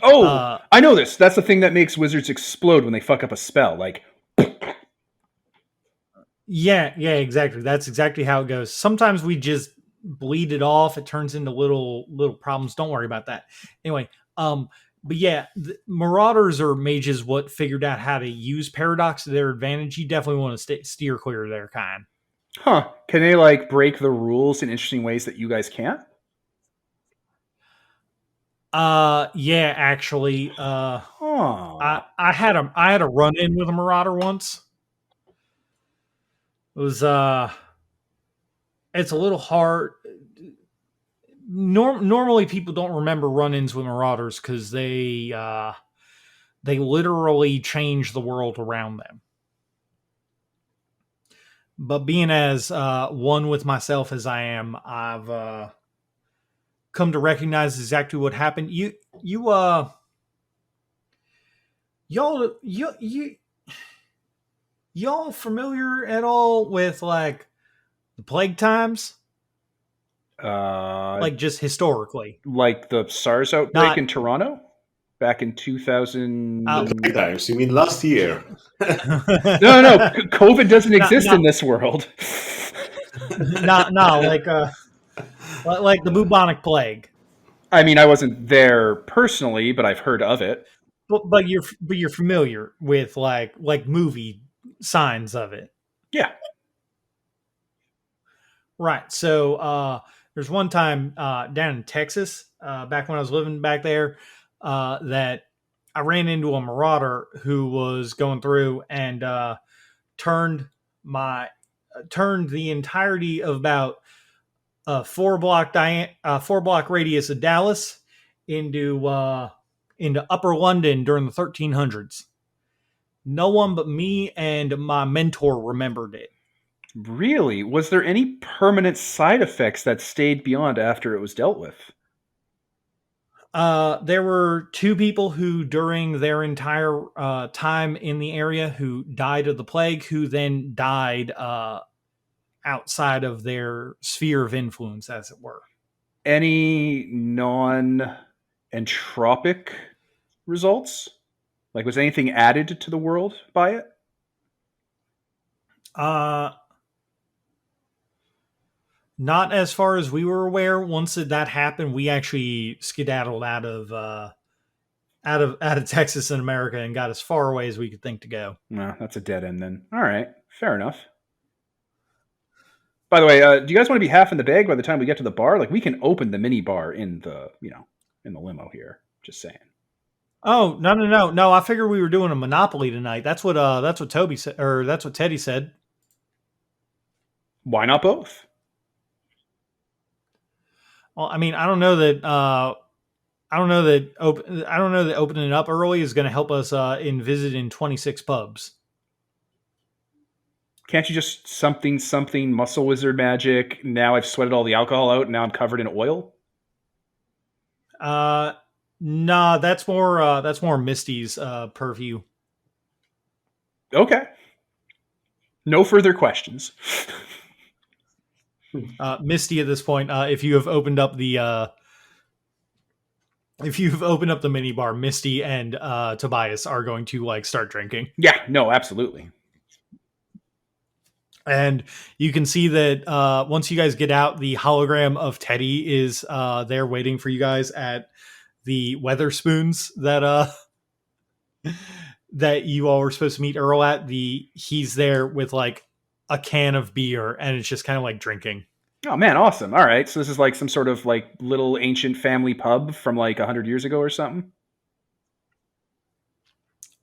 Oh, I know this. That's the thing that makes wizards explode when they fuck up a spell. Like, yeah, exactly. That's exactly how it goes. Sometimes we just bleed it off. It turns into little problems. Don't worry about that. Anyway, but yeah, the Marauders are mages what figured out how to use paradox to their advantage. You definitely want to steer clear of their kind. huh? Can they like break the rules in interesting ways that you guys can't? Yeah, actually, Huh. I had a run in with a Marauder once. It was it's a little hard. Normally people don't remember run-ins with Marauders because they literally change the world around them. But being as one with myself as I am, I've come to recognize exactly what happened. Y'all familiar at all with like the plague times? Like just historically, Like the SARS outbreak not in Toronto back in 2000. Times, you mean last year? No, COVID doesn't exist not in this world. not like the bubonic plague. I mean, I wasn't there personally, but I've heard of it. But you're familiar with like movie signs of it. Yeah. Right. So there's one time down in Texas, back when I was living back there, that I ran into a marauder who was going through and turned the entirety of about a 4-block radius of Dallas into Upper London during the 1300s. No one but me and my mentor remembered it. Really? Was there any permanent side effects that stayed beyond after it was dealt with? There were 2 people who, during their entire time in the area, who died of the plague, who then died outside of their sphere of influence, as it were. Any non-entropic results? Like, was anything added to the world by it? Not as far as we were aware. Once that happened, we actually skedaddled out of Texas and America and got as far away as we could think to go. No, that's a dead end then. All right, fair enough. By the way, do you guys want to be half in the bag by the time we get to the bar? Like, we can open the mini bar in the limo here. Just saying. Oh, no! I figured we were doing a Monopoly tonight. That's what Toby said, or that's what Teddy said. Why not both? Well, I mean, I don't know that opening it up early is going to help us in visiting 26 pubs. Can't you just something muscle wizard magic? Now I've sweated all the alcohol out, and now I'm covered in oil. Nah, that's more Misty's purview. Okay. No further questions. Misty, at this point, if you've opened up the mini bar, Misty and Tobias are going to like start drinking. Yeah, no, absolutely. And you can see that once you guys get out, the hologram of Teddy is there waiting for you guys at the Weatherspoons that you all were supposed to meet Earl at. He's there with like a can of beer, and it's just kind of like drinking. Oh man, awesome! All right, so this is like some sort of like little ancient family pub from like 100 years ago or something.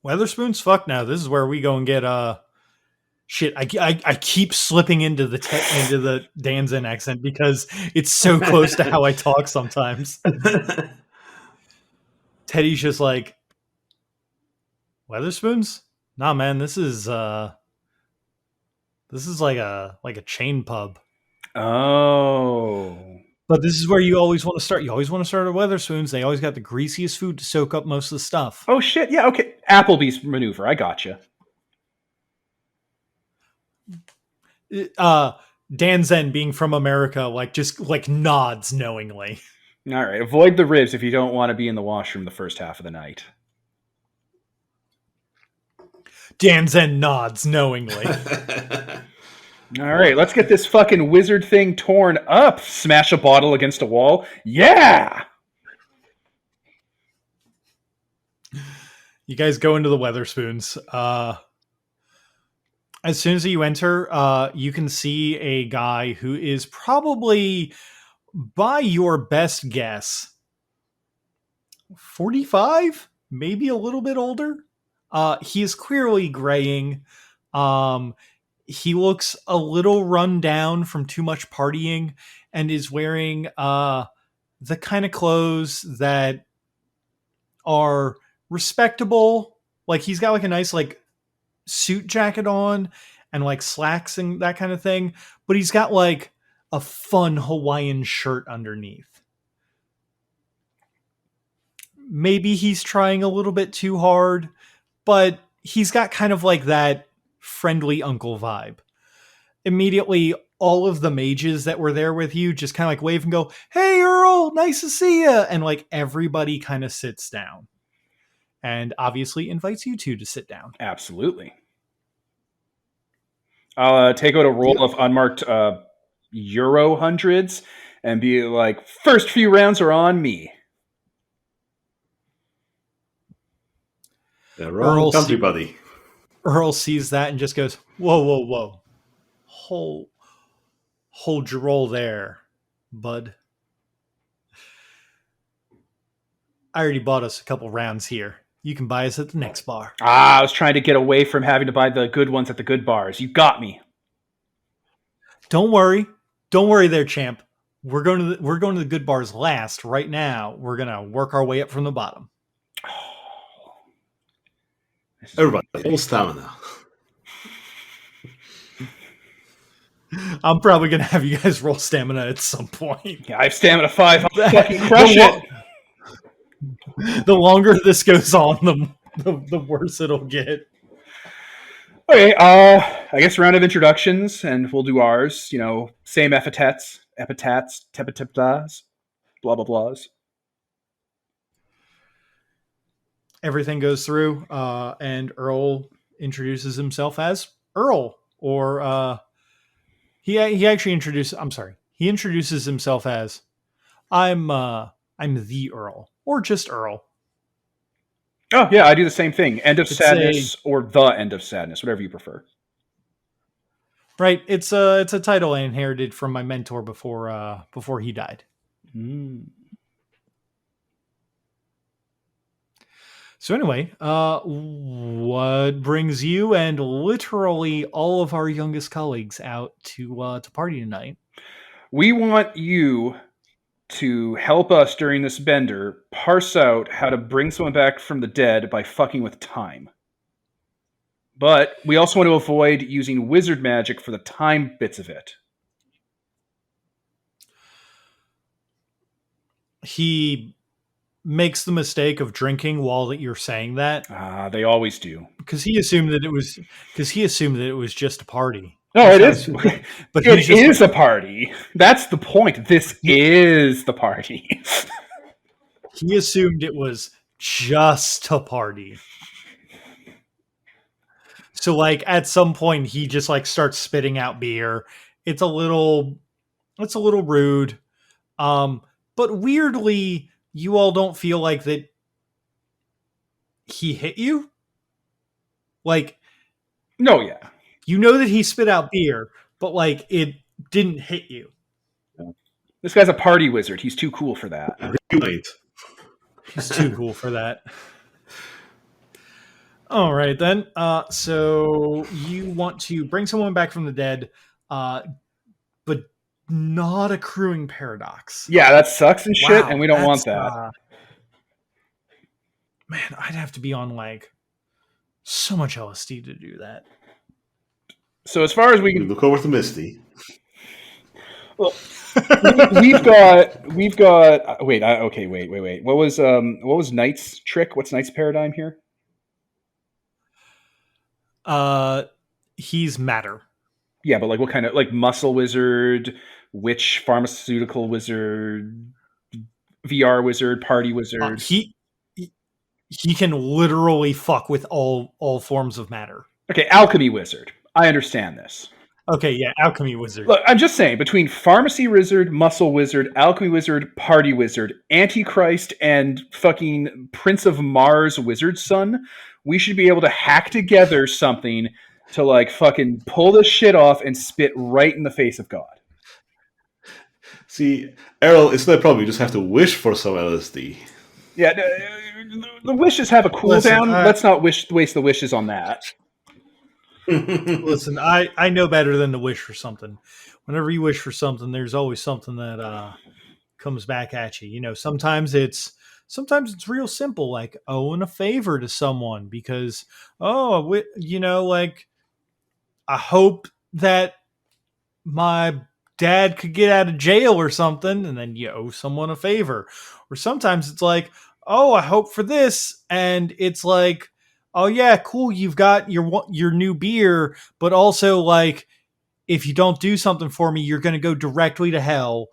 Weatherspoons, fuck no. This is where we go and get shit. I keep slipping into the Danzen accent because it's so close to how I talk sometimes. Teddy's just like, Weatherspoons? Nah, man, this is like a chain pub. Oh. But this is where you always want to start. You always want to start at Weatherspoons. They always got the greasiest food to soak up most of the stuff. Oh shit! Yeah, okay. Applebee's maneuver. I gotcha. Dan Zen, being from America, just nods knowingly. All right. Avoid the ribs if you don't want to be in the washroom the first half of the night. Dan Zen nods knowingly. All right, let's get this fucking wizard thing torn up. Smash a bottle against a wall. Yeah! You guys go into the Weatherspoons. As soon as you enter, you can see a guy who is probably, by your best guess, 45, maybe a little bit older. He is clearly graying. He looks a little run down from too much partying and is wearing the kind of clothes that are respectable. Like, he's got a nice suit jacket on and slacks and that kind of thing, but he's got a fun Hawaiian shirt underneath. Maybe he's trying a little bit too hard, but he's got kind of that friendly uncle vibe. Immediately, all of the mages that were there with you just kind of wave and go, "Hey, Earl, nice to see you." And everybody kind of sits down and obviously invites you two to sit down. Absolutely. I'll take out a roll of unmarked Euro hundreds and be like, first few rounds are on me. The wrong country, buddy. Earl sees that and just goes, "Whoa, whoa, whoa. Hold your roll there, bud. I already bought us a couple rounds here. You can buy us at the next bar." I was trying to get away from having to buy the good ones at the good bars. You got me. Don't worry there, champ. We're going to the good bars last. Right now, we're gonna work our way up from the bottom. Everybody, full stamina. I'm probably gonna have you guys roll stamina at some point. Yeah, I have stamina 5. I'll fucking crush it. The longer this goes on, the worse it'll get. Okay, I guess round of introductions, and we'll do ours. Same epithets, tepeteptas, blah blah blahs. Everything goes through, and Earl introduces himself as Earl, or he actually introduces. I'm sorry, he introduces himself as I'm the Earl, or just Earl. Oh yeah, I do the same thing. End of sadness or the end of sadness, whatever you prefer. Right, it's a title I inherited from my mentor before he died. Mm. So anyway, what brings you and literally all of our youngest colleagues out to party tonight? We want you to help us during this bender parse out how to bring someone back from the dead by fucking with time. But we also want to avoid using wizard magic for the time bits of it. He makes the mistake of drinking while you're saying that. They always do. Because he assumed that it was just a party. No, it is. But it is a party. That's the point. This is the party. He assumed it was just a party. So at some point he just starts spitting out beer. It's a little rude. But weirdly, you all don't feel like that he hit you. No, yeah. You know that he spit out beer, but it didn't hit you. This guy's a party wizard. He's too cool for that. He's too cool for that. All right, then. So you want to bring someone back from the dead, but not accruing paradox. Yeah, that sucks and shit, and we don't want that. Man, I'd have to be on so much LSD to do that. So as far as we can look over to Misty. We've got. Wait. Okay. Wait. What was Knight's trick? What's Knight's paradigm here? He's matter. Yeah, but like what kind of like muscle wizard, witch, pharmaceutical wizard, VR wizard, party wizard? He can literally fuck with all forms of matter. Okay, alchemy wizard. I understand this. Okay, yeah, alchemy wizard. Look, I'm just saying, between pharmacy wizard, muscle wizard, alchemy wizard, party wizard, antichrist, and fucking Prince of Mars wizard son, we should be able to hack together something to like fucking pull this shit off and spit right in the face of God. See, Errol, it's not a problem. You just have to wish for some LSD. Yeah, the wishes have a cooldown. Let's not waste the wishes on that. Listen, I know better than to wish for something. Whenever you wish for something, there's always something that comes back at you. You know, sometimes it's real simple, like owing a favor to someone because like I hope that my dad could get out of jail or something, and then you owe someone a favor. Or sometimes it's like, oh, I hope for this, and it's like, oh yeah, cool, you've got your new beer, but also like, if you don't do something for me, you're going to go directly to hell.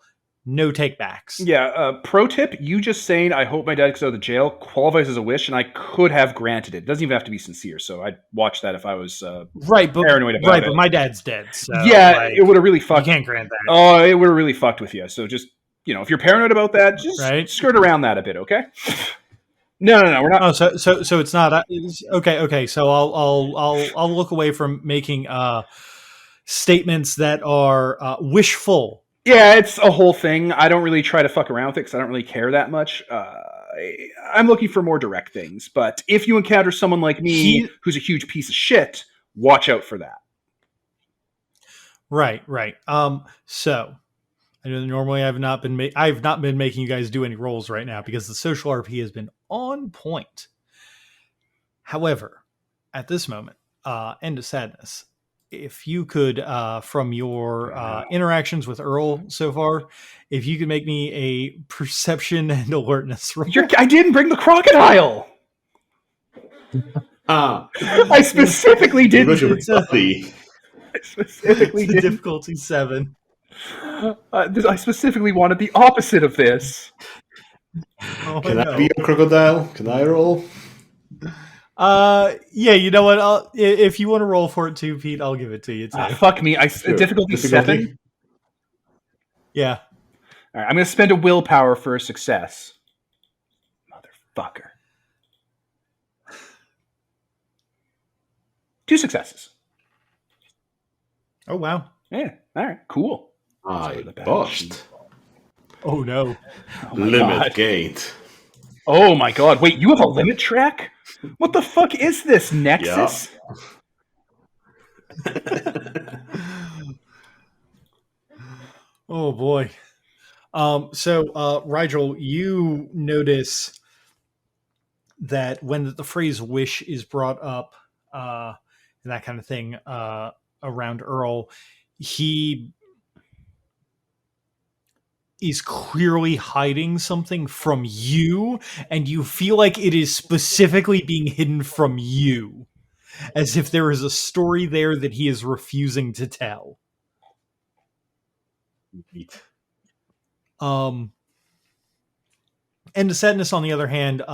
No takebacks. Yeah, pro tip, you just saying, I hope my dad gets out of the jail qualifies as a wish, and I could have granted it. It doesn't even have to be sincere, so I'd watch that if I was paranoid about it. But my dad's dead, so yeah, like, it would have really fucked. You can't grant that. Oh, it would have really fucked with you. So just, if you're paranoid about that, just skirt around that a bit, okay? No, we're not. Oh, so it's not. Okay. So I'll look away from making statements that are wishful. Yeah, it's a whole thing. I don't really try to fuck around with it because I don't really care that much. I'm looking for more direct things. But if you encounter someone like me who's a huge piece of shit, watch out for that. Right. So I know normally I've not been making you guys do any rolls right now because the social RP has been on point. However, at this moment, End of Sadness, if you could, from your interactions with Earl so far, if you could make me a perception and alertness roll. I didn't bring the crocodile. I specifically didn't. I specifically did difficulty 7. I specifically wanted the opposite of this. Can I be a crocodile? Can I roll? Yeah, you know what? If you want to roll for it too, Pete, I'll give it to you too. Fuck me. Difficulty 7? Yeah. All right, I'm going to spend a willpower for a success. Motherfucker. 2 successes. Oh, wow. Yeah, all right, cool. I botched. Oh, no. Limit gained. Oh, my God. Wait, you have a limit track? What the fuck is this, Nexus? Yeah. Oh, boy. So, Rigel, you notice that when the phrase wish is brought up, and that kind of thing, around Earl, he is clearly hiding something from you, and you feel like it is specifically being hidden from you, as if there is a story there that he is refusing to tell. And the Sadness, on the other hand,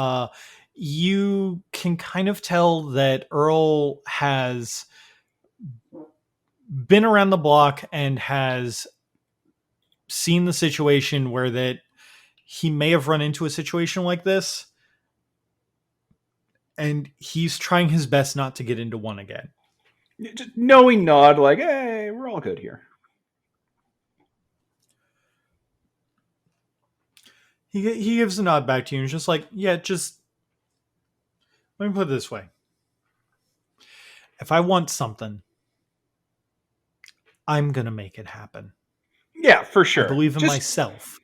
you can kind of tell that Earl has been around the block and has seen the situation where that he may have run into a situation like this, and he's trying his best not to get into one again. Just knowing nod, like, hey, we're all good here. He gives a nod back to you and is just like, yeah, just let me put it this way. If I want something, I'm going to make it happen. Yeah, for sure. I believe in myself.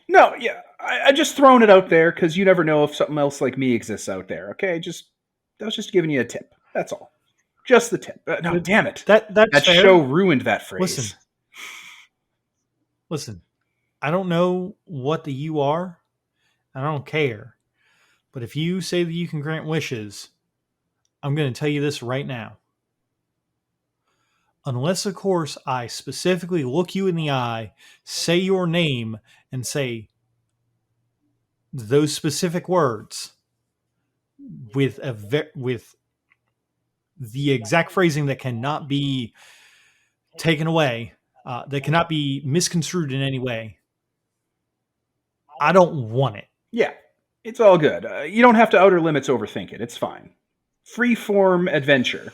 No, yeah. I just thrown it out there because you never know if something else like me exists out there, okay? I was just giving you a tip. That's all. Just the tip. No, damn it. That show ruined that phrase. Listen. Listen, I don't know what the you are. I don't care. But if you say that you can grant wishes, I'm going to tell you this right now. Unless, of course, I specifically look you in the eye, say your name, and say those specific words with with the exact phrasing that cannot be taken away, that cannot be misconstrued in any way, I don't want it. Yeah, it's all good. You don't have to outer limits overthink it. It's fine. Free-form adventure.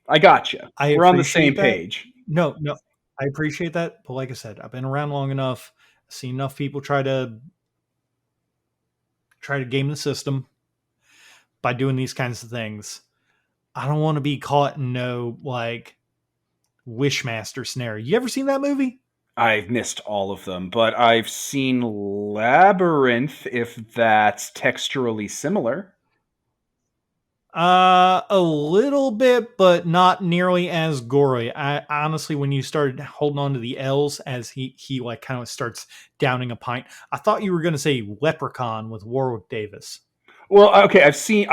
I got you. I We're on the same appreciate that. page. No, I appreciate that. But like I said, I've been around long enough. I've seen enough people try to game the system by doing these kinds of things. I don't want to be caught in no like Wishmaster scenario. You ever seen that movie? I've missed all of them, but I've seen Labyrinth, if that's texturally similar. A little bit, but not nearly as gory. I honestly, when you started holding on to the L's as he like kind of starts downing a pint, I thought you were going to say Leprechaun with Warwick Davis. Well, okay, I've seen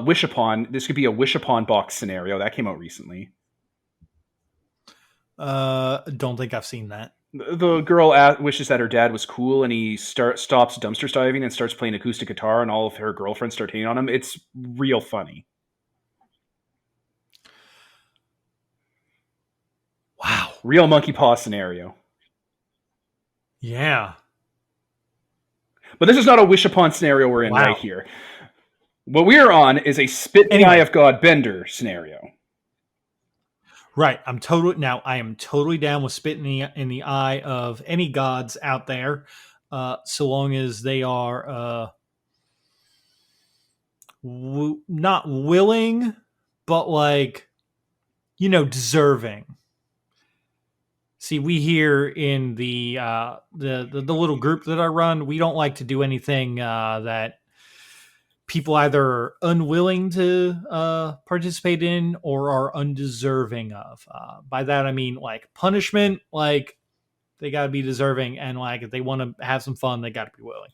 Wish Upon. This could be a Wish Upon box scenario that came out recently. Don't think I've seen that. The girl wishes that her dad was cool, and he stops dumpster diving and starts playing acoustic guitar, and all of her girlfriends start hating on him. It's real funny. Wow. Real monkey paw scenario. Yeah. But this is not a Wish Upon scenario we're in right here. What we are on is a Spit in the Eye of God Bender scenario. Right. I am totally down with spit in the eye of any gods out there, so long as they are not willing, but like, deserving. See, we here in the little group that I run, we don't like to do anything that people either are unwilling to participate in or are undeserving of. By that I mean like punishment, like they got to be deserving, and like if they want to have some fun, they got to be willing.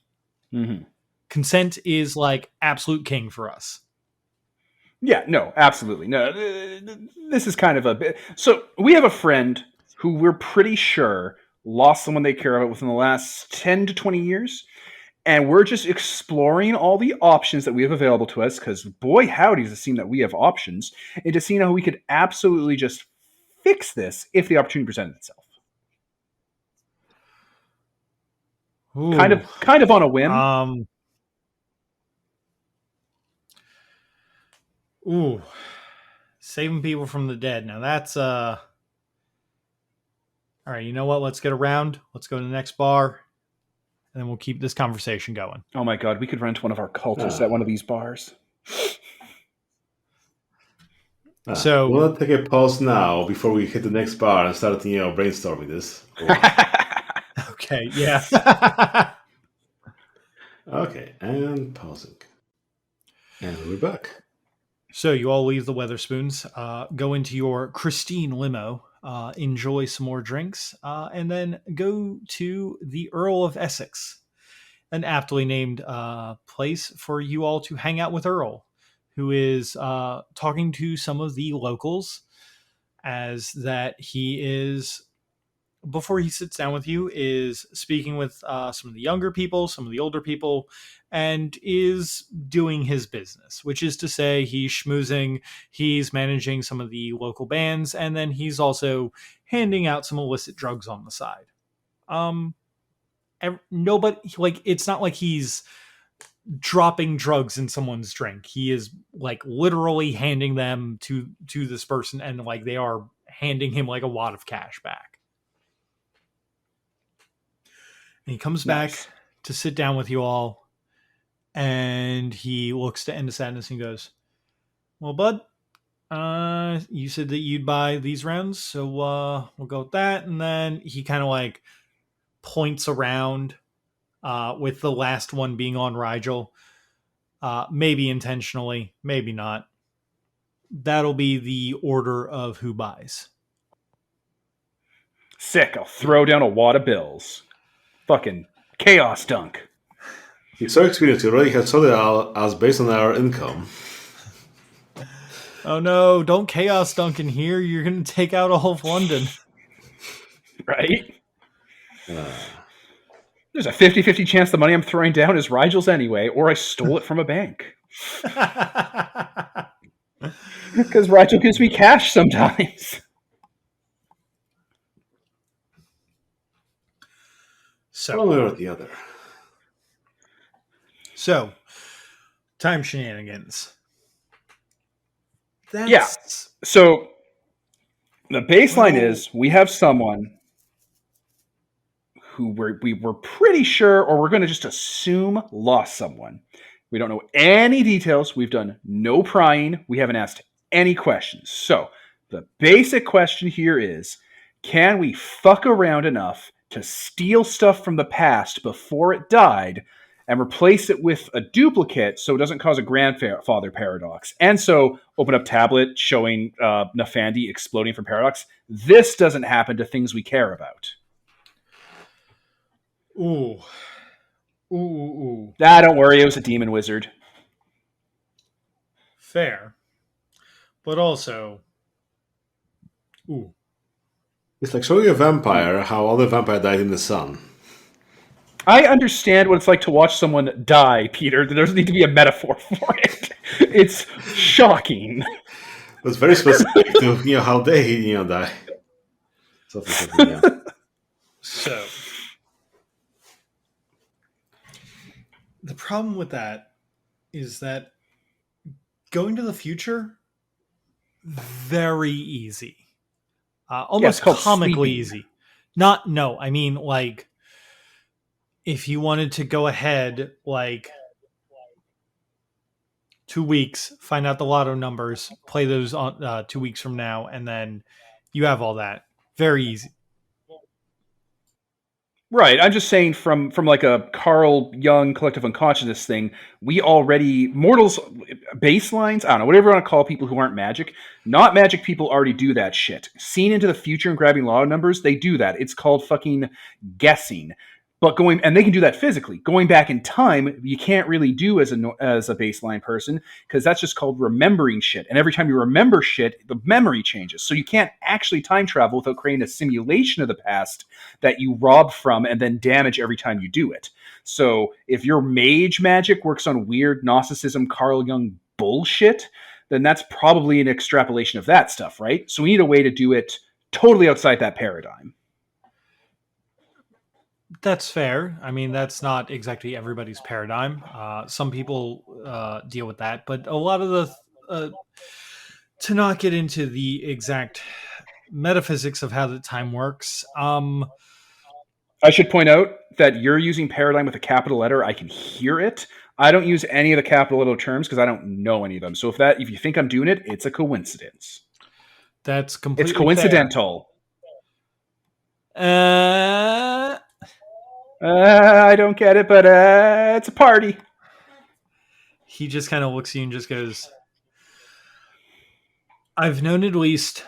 Mm-hmm. Consent is like absolute king for us. Yeah, no, absolutely. No, this is kind of a bit. So we have a friend who we're pretty sure lost someone they care about within the last 10 to 20 years. And we're just exploring all the options that we have available to us, because boy, howdy, does it seem that we have options, and to see how we could absolutely just fix this if the opportunity presented itself. Ooh. Kind of on a whim. Saving people from the dead. Now that's all right. You know what? Let's get around. Let's go to the next bar, and then we'll keep this conversation going. Oh my God, we could rent one of our cultists at one of these bars. So we'll take a pause now before we hit the next bar and start, brainstorming this. Okay, yeah. Okay, and pausing. And we're back. So you all leave the Weatherspoons, go into your Christine limo, enjoy some more drinks, and then go to the Earl of Essex, an aptly named place for you all to hang out with Earl, who is talking to some of the locals, as that he is, before he sits down with you, is speaking with some of the younger people, some of the older people, and is doing his business, which is to say he's schmoozing, he's managing some of the local bands, and then he's also handing out some illicit drugs on the side. Nobody, like, it's not like he's dropping drugs in someone's drink. He is like literally handing them to this person, and like they are handing him like a wad of cash back. And he comes back to sit down with you all, and he looks to End of Sadness and goes, "Well, bud, you said that you'd buy these rounds, so we'll go with that." And then he kind of like points around, with the last one being on Rigel, maybe intentionally, maybe not. That'll be the order of who buys. Sick. I'll throw down a wad of bills. Fucking chaos dunk. You're so experienced, you already have sorted out as based on our income. Oh no, don't chaos dunk in here. You're going to take out all of London. Right? There's a 50-50 chance the money I'm throwing down is Rigel's anyway, or I stole it from a bank. Because Rigel gives me cash sometimes. One way or the other. So, time shenanigans. Yeah. So, the baseline is we have someone who we were pretty sure, or we're going to just assume lost someone. We don't know any details. We've done no prying. We haven't asked any questions. So, the basic question here is, can we fuck around enough to steal stuff from the past before it died and replace it with a duplicate so it doesn't cause a grandfather paradox? And so open up tablet showing Nafandi exploding from paradox. This doesn't happen to things we care about. Ooh. Ooh. Don't worry, it was a demon wizard. Fair. But also, ooh. It's like showing a vampire how all the vampire died in the sun. I understand what it's like to watch someone die, Peter. There doesn't need to be a metaphor for it. It's shocking. It's very specific to how they die. So the problem with that is that going to the future, very easy. Almost comically easy. I mean, like, if you wanted to go ahead, like, 2 weeks, find out the lotto numbers, play those on 2 weeks from now, and then you have all that. Very easy. Right. I'm just saying from like a Carl Jung collective unconsciousness thing, we already, mortals, baselines, I don't know, whatever you want to call people who aren't magic, not magic people already do that shit. Seeing into the future and grabbing lotto numbers, they do that. It's called fucking guessing. But and they can do that physically. Going back in time, you can't really do as a baseline person because that's just called remembering shit. And every time you remember shit, the memory changes. So you can't actually time travel without creating a simulation of the past that you rob from and then damage every time you do it. So if your mage magic works on weird Gnosticism, Carl Jung bullshit, then that's probably an extrapolation of that stuff, right? So we need a way to do it totally outside that paradigm. That's fair. I mean, that's not exactly everybody's paradigm. Some people deal with that, but a lot of the to not get into the exact metaphysics of how the time works. I should point out that you're using paradigm with a capital letter. I can hear it. I don't use any of the capital letter terms because I don't know any of them. So if you think I'm doing it, it's a coincidence. That's completely It's coincidental. I don't get it, but it's a party. He just kind of looks at you and just goes, I've known at least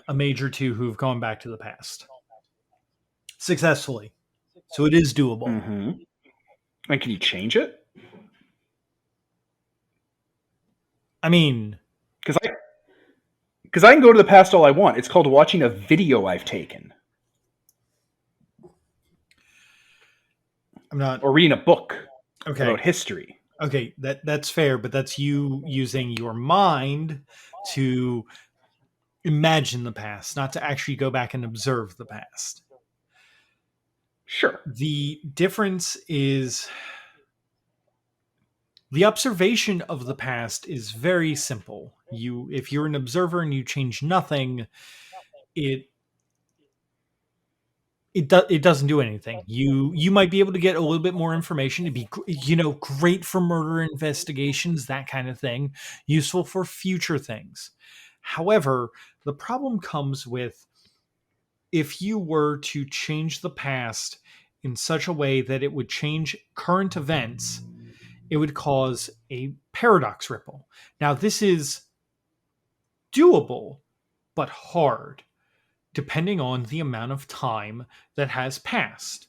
a mage or two who've gone back to the past. Successfully. So it is doable. Mm-hmm. And can you change it? I mean... Because I can go to the past all I want. It's called watching a video I've taken. I'm not... Or reading a book about history. Okay, that's fair, but that's you using your mind to imagine the past, not to actually go back and observe the past. Sure. The difference is the observation of the past is very simple. If you're an observer and you change nothing, it doesn't do anything. You might be able to get a little bit more information. It'd be, great for murder investigations, that kind of thing. Useful for future things. However, the problem comes with if you were to change the past in such a way that it would change current events, it would cause a paradox ripple. Now, this is doable, but hard. depending on the amount of time that has passed.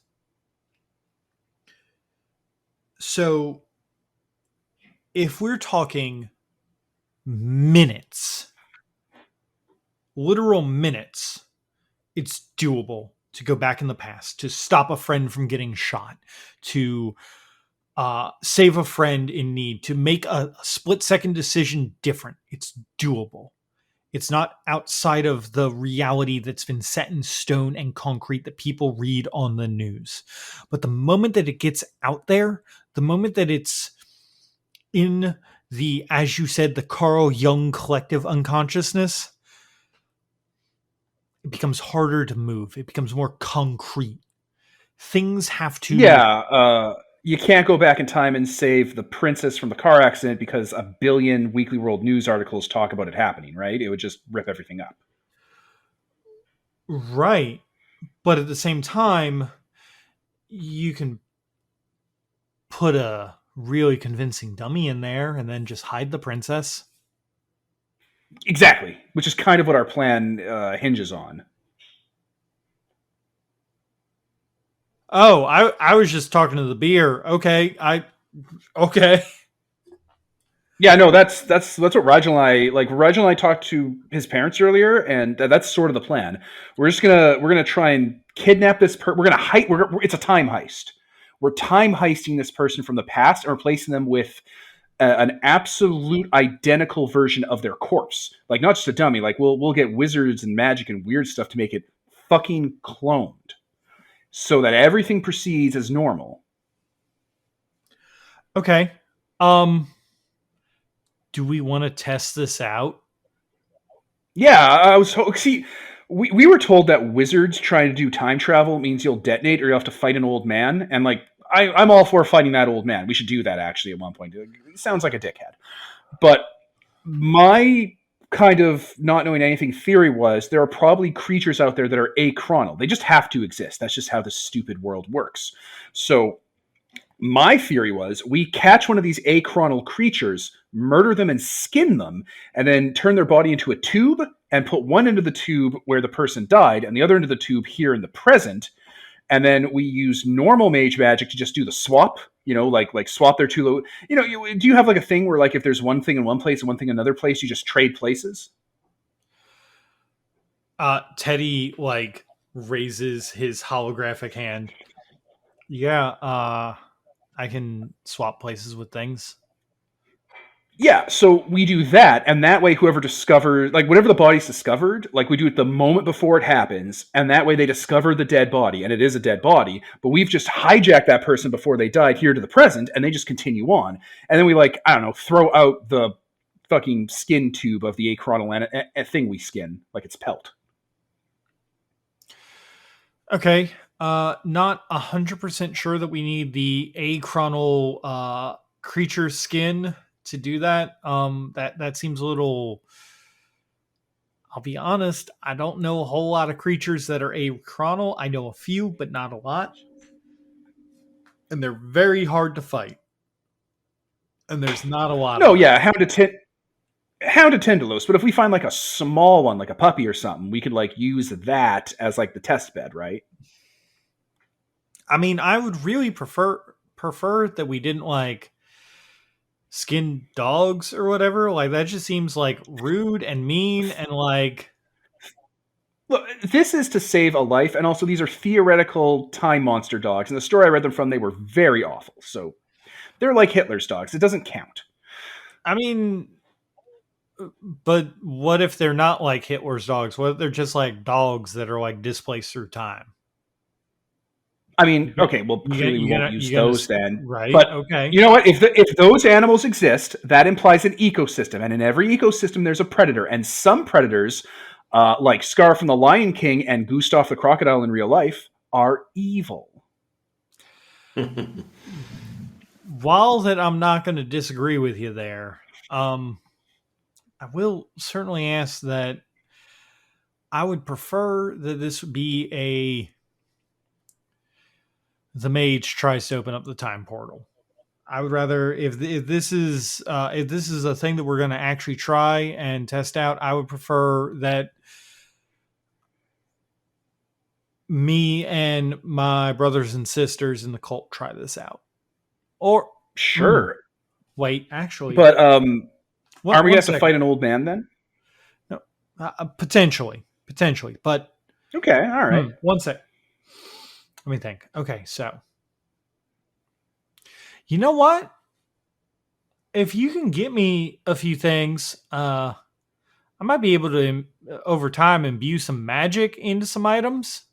So if we're talking minutes, literal minutes, it's doable to go back in the past, to stop a friend from getting shot, to save a friend in need, to make a split-second decision different. It's doable. It's not outside of the reality that's been set in stone and concrete that people read on the news. But the moment that it gets out there, the moment that it's in the, as you said, the Carl Jung collective unconsciousness, it becomes harder to move. It becomes more concrete. Things have to... Yeah, you can't go back in time and save the princess from the car accident because a billion Weekly World News articles talk about it happening, right? It would just rip everything up. Right. But at the same time, you can put a really convincing dummy in there and then just hide the princess. Exactly, which is kind of what our plan hinges on. Oh, I was just talking to the beer. Okay, okay. Yeah, no, that's what Rigel and I like. Rigel and I talked to his parents earlier, and that's sort of the plan. We're gonna try and kidnap this. We're gonna it's a time heist. We're time heisting this person from the past and replacing them with an absolute identical version of their corpse. Like not just a dummy. Like we'll get wizards and magic and weird stuff to make it fucking cloned, so that everything proceeds as normal. Okay. Do we want to test this out? Yeah, I was see. We were told that wizards trying to do time travel means you'll detonate or you'll have to fight an old man, and like I'm all for fighting that old man. We should do that actually at one point. It sounds like a dickhead, but my kind of not knowing anything theory was there are probably creatures out there that are achronal. They just have to exist. That's just how this stupid world works. So my theory was we catch one of these achronal creatures, murder them and skin them, and then turn their body into a tube and put one end of the tube where the person died and the other end of the tube here in the present. And then we use normal mage magic to just do the swap, like swap their two. Do you have like a thing where like if there's one thing in one place and one thing in another place, you just trade places? Teddy like raises his holographic hand. Yeah, I can swap places with things. Yeah, so we do that, and that way whoever discovers, like whatever the body's discovered, like we do it the moment before it happens, and that way they discover the dead body, and it is a dead body, but we've just hijacked that person before they died here to the present, and they just continue on. And then we throw out the fucking skin tube of the achronal thing we skin, like it's pelt. Okay, not 100% sure that we need the achronal creature skin to do that. That seems a little... I'll be honest, I don't know a whole lot of creatures that are achronal. I know a few, but not a lot. And they're very hard to fight. And there's not a lot No, of yeah, Hound of Tendalos, but if we find like a small one, like a puppy or something, we could like use that as like the test bed, right? I mean, I would really prefer that we didn't like skin dogs or whatever. Like that just seems like rude and mean and like... Look, this is to save a life, and also these are theoretical time monster dogs. And the story I read them from, they were very awful. So they're like Hitler's dogs. It doesn't count. I mean, but what if they're not like Hitler's dogs? What if they're just like dogs that are like displaced through time? I mean, okay, well, clearly we won't use those then. Right, But okay. you know what? If those animals exist, that implies an ecosystem. And in every ecosystem, there's a predator. And some predators, like Scar from the Lion King and Gustav the Crocodile in real life, are evil. While that I'm not going to disagree with you there, I will certainly ask that I would prefer that this would be the mage tries to open up the time portal. I would rather, if this is a thing that we're going to actually try and test out, I would prefer that me and my brothers and sisters in the cult try this out. Or Sure. wait, actually, But aren't we one gonna have to second. fight an old man then? No, potentially, but Okay, all right. 1 sec. Let me think. Okay, so you know what? If you can get me a few things, I might be able to over time imbue some magic into some items.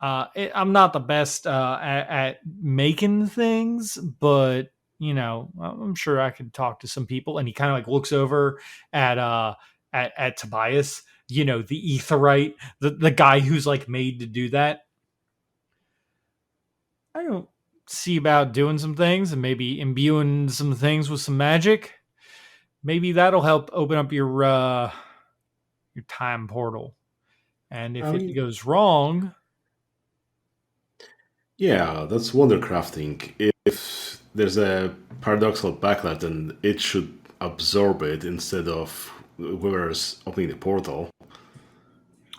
I'm not the best at making things, but I'm sure I could talk to some people. And he kind of like looks over at at Tobias, the Aetherite, the guy who's like made to do that. I don't see about doing some things and maybe imbuing some things with some magic. Maybe that'll help open up your time portal. And if I it mean, goes wrong, yeah, that's wondercrafting. If there's a paradoxical backlight, then it should absorb it instead of whoever's opening the portal.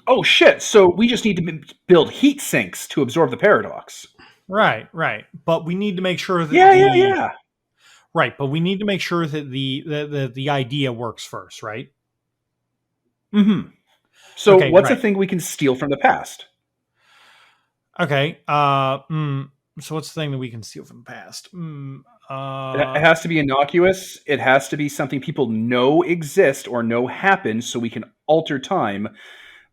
Oh shit! So we just need to build heat sinks to absorb the paradox. right. But we need to make sure that Yeah. right, but we need to make sure that the idea works first, right? Mm-hmm. So Okay, what's a right. thing we can steal from the past? Okay. So what's the thing that we can steal from the past? It has to be innocuous. It has to be something people know exist or know happened, so we can alter time.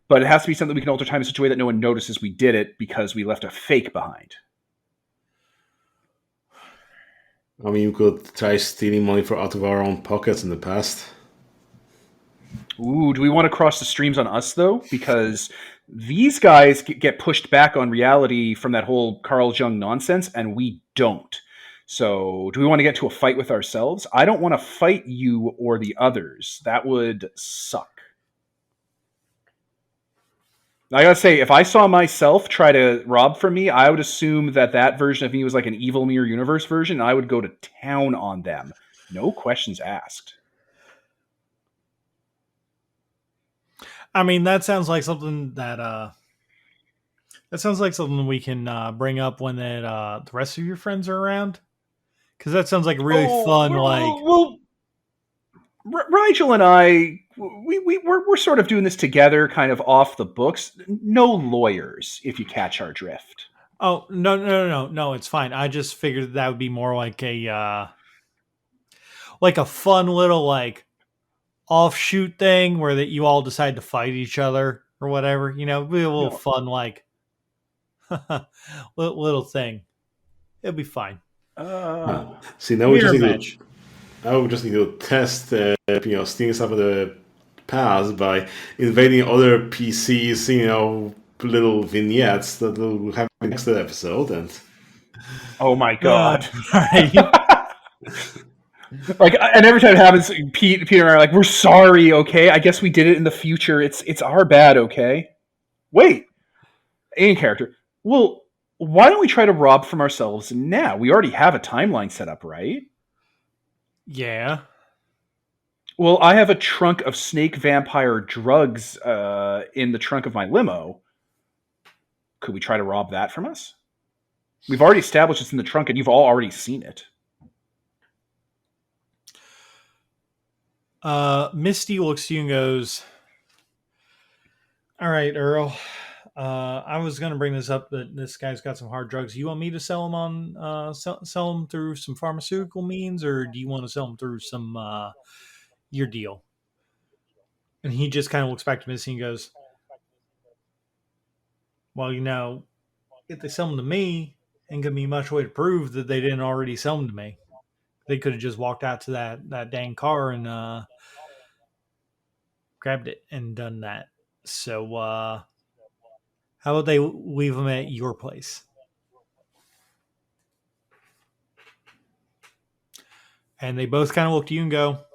But it has to be something we can alter time in such a way that no one notices we did it because we left a fake behind. I mean, you could try stealing money out of our own pockets in the past. Ooh, do we want to cross the streams on us though? Because these guys get pushed back on reality from that whole Carl Jung nonsense, and we don't. So, do we want to get to a fight with ourselves? I don't want to fight you or the others. That would suck. I gotta say, if I saw myself try to rob from me, I would assume that that version of me was like an evil Mirror Universe version, and I would go to town on them. No questions asked. I mean, that sounds like something we can bring up when the rest of your friends are around. Because that sounds like a really Oh, fun, like, well, Rigel and I, we're sort of doing this together, kind of off the books. No lawyers, if you catch our drift. oh no, it's fine. I just figured that would be more like a fun little like offshoot thing where that you all decide to fight each other or whatever. Be a little No. fun like little thing. It'll be fine. See, now we just Mirror need to. match. Now we just need to test, stealing stuff of the past by invading other PCs. Little vignettes that we'll have in the next episode, and Oh my god! Right. Like, and every time it happens, Peter and I are like, "We're sorry, okay? I guess we did it in the future. It's our bad, okay?" Wait, in character. Well, why don't we try to rob from ourselves now? We already have a timeline set up, right? Yeah. Well, I have a trunk of snake vampire drugs in the trunk of my limo. Could we try to rob that from us? We've already established it's in the trunk, and you've all already seen it. Misty looks to you and goes, "All right, Earl. I was gonna bring this up that this guy's got some hard drugs. You want me to sell them sell them through some pharmaceutical means, or do you want to sell them through some your deal?" And he just kind of looks back to Misty and goes, "Well, if they sell them to me, ain't gonna be much way to prove that they didn't already sell them to me. They could have just walked out to that dang car and grabbed it and done that. So how about they leave them at your place?" And they both kind of look to you and go,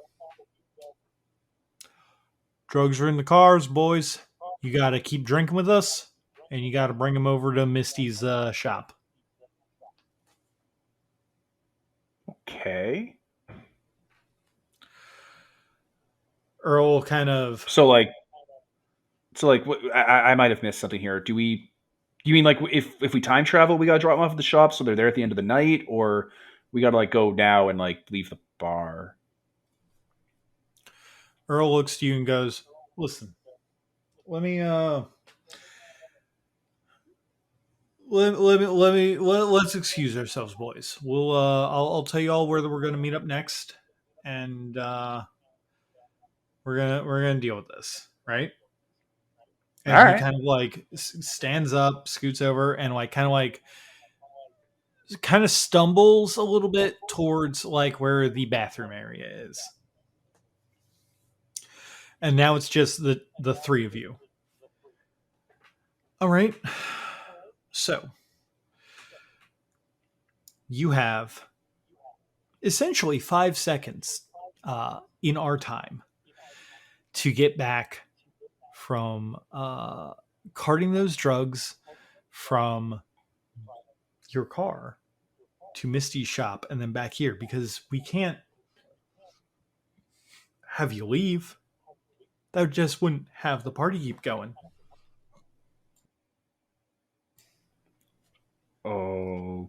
"Drugs are in the cars, boys. You got to keep drinking with us, and you got to bring them over to Misty's shop." Okay. Earl kind of, So, like, So like, I might have missed something here. Do you mean like if we time travel, we gotta drop them off at the shop so they're there at the end of the night, or we gotta like go now and like leave the bar? Earl looks to you and goes, "Listen, let me let's excuse ourselves, boys. I'll tell you all where we're going to meet up next, and we're gonna deal with this, right?" All And he right. kind of like stands up, scoots over, and like kind of stumbles a little bit towards like where the bathroom area is. And now it's just the three of you. All right. So you have essentially 5 seconds in our time to get back from carting those drugs from your car to Misty's shop and then back here, because we can't have you leave. That just wouldn't have the party keep going. Okay.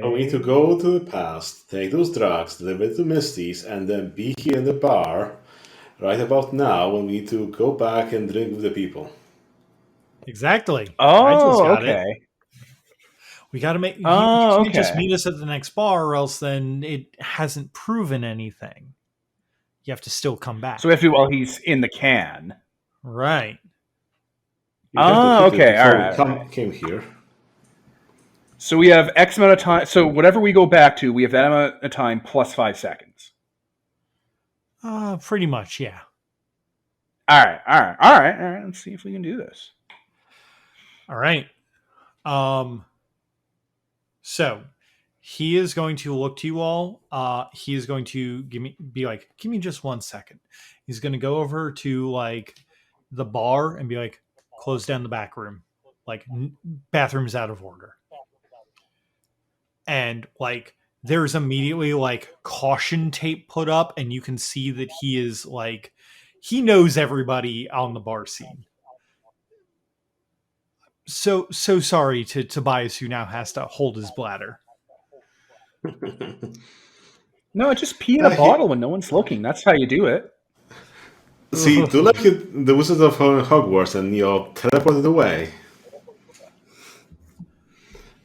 We need to go to the past, take those drugs, deliver it to Misty's, and then be here in the bar right about now when we need to go back and drink with the people. Exactly. Nigel's Oh, got it. okay. We got to make you Oh, can't just okay. meet us at the next bar, or else then it hasn't proven anything. You have to still come back. So we have to do while he's in the can. Right. You have to Oh, hit it okay. All before we right. All right. came here. So we have X amount of time. So whatever we go back to, we have that amount of time plus 5 seconds. Pretty much, yeah. All right. All right. All right. All right. Let's see if we can do this. All right. So he is going to look to you all. He is going to give me just 1 second. He's going to go over to like the bar and be like, close down the back room, like bathroom's out of order. And like there's immediately like caution tape put up, and you can see that he is like he knows everybody on the bar scene. So sorry to Tobias, who now has to hold his bladder. No, just pee in a He, bottle when no one's looking. That's how you do it. see, do like the Wizard of Hogwarts and teleported away.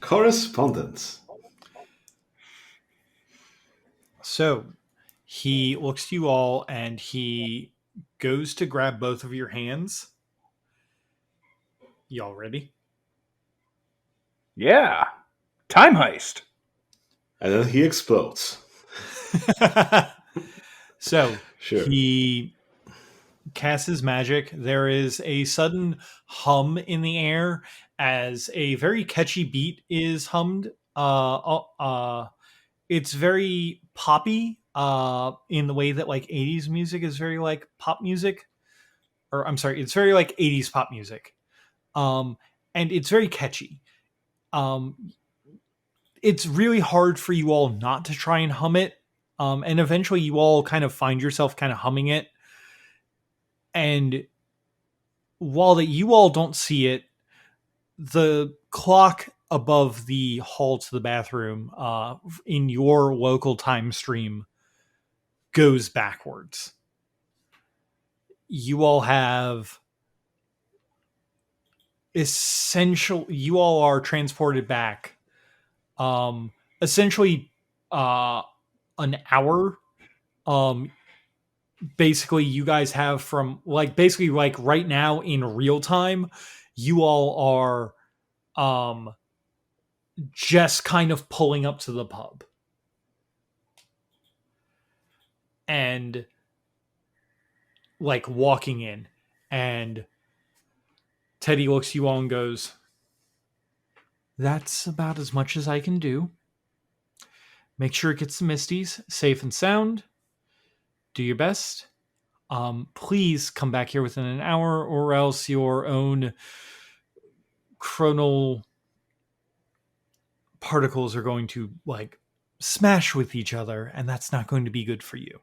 Correspondence. So he looks to you all and he goes to grab both of your hands. Y'all ready? Yeah. Time heist. And then he explodes. So Sure. he casts his magic. There is a sudden hum in the air as a very catchy beat is hummed. It's very poppy in the way that like 80s music is very like pop music. Or I'm sorry, it's very like 80s pop music. And it's very catchy. It's really hard for you all not to try and hum it. And eventually you all kind of find yourself kind of humming it. And while that you all don't see it, the clock above the hall to the bathroom in your local time stream goes backwards. You all have you all are transported back essentially an hour. Basically you guys have from like basically like right now in real time, you all are just kind of pulling up to the pub. And like walking in, and Teddy looks you all and goes, "That's about as much as I can do. Make sure it gets the Misties safe and sound. Do your best. Please come back here within an hour, or else your own chronal particles are going to like smash with each other, and that's not going to be good for you."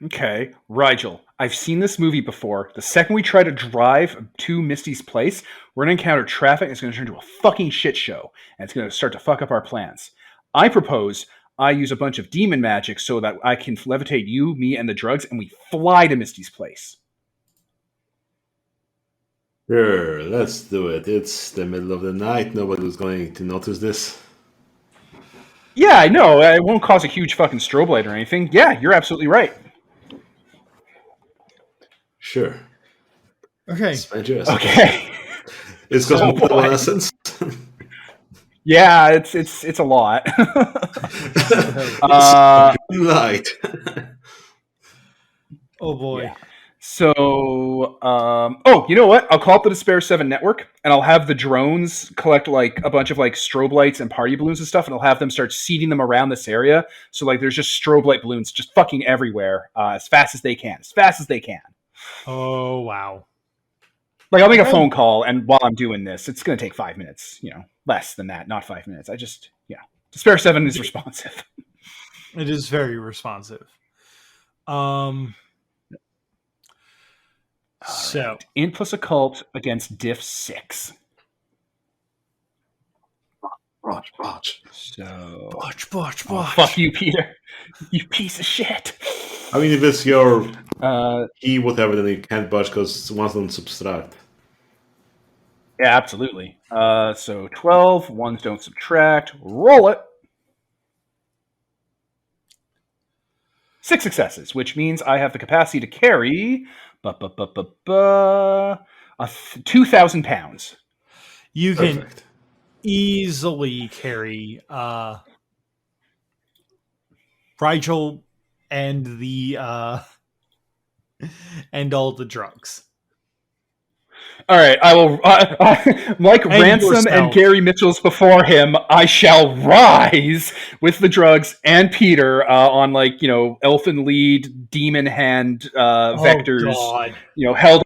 Okay, Rigel, I've seen this movie before. The second we try to drive to Misty's place, we're going to encounter traffic and it's going to turn into a fucking shit show. And it's going to start to fuck up our plans. I propose I use a bunch of demon magic so that I can levitate you, me, and the drugs, and we fly to Misty's place. Sure, let's do it. It's the middle of the night. Nobody's going to notice this. Yeah, I know. It won't cause a huge fucking strobe light or anything. Yeah, you're absolutely right. Sure. Okay. Spend your Okay. It's because more than one essence. Yeah, it's a lot. Light. Oh boy. Yeah. So, you know what? I'll call up the Despair 7 network, and I'll have the drones collect like a bunch of like strobe lights and party balloons and stuff, and I'll have them start seeding them around this area. So like, there's just strobe light balloons just fucking everywhere, as fast as they can, Oh wow. Like, I'll make a phone call, and while I'm doing this, it's going to take 5 minutes. Less than that, not 5 minutes. Despair 7 is responsive. It is very responsive. So right. Int plus occult against diff 6. Botch. So botch. Fuck you, Peter. You piece of shit. I mean, if it's your key, whatever, then you can't botch because one's don't subtract. Yeah, absolutely. So 12, ones don't subtract. Roll it. 6 successes, which means I have the capacity to carry 2,000 pounds. You can easily carry Rigel and the and all the drugs. All right, I will. Like Ransom yourself. and Gary Mitchell's before him, I shall rise with the drugs and Peter on elfin lead, demon hand vectors. God. Held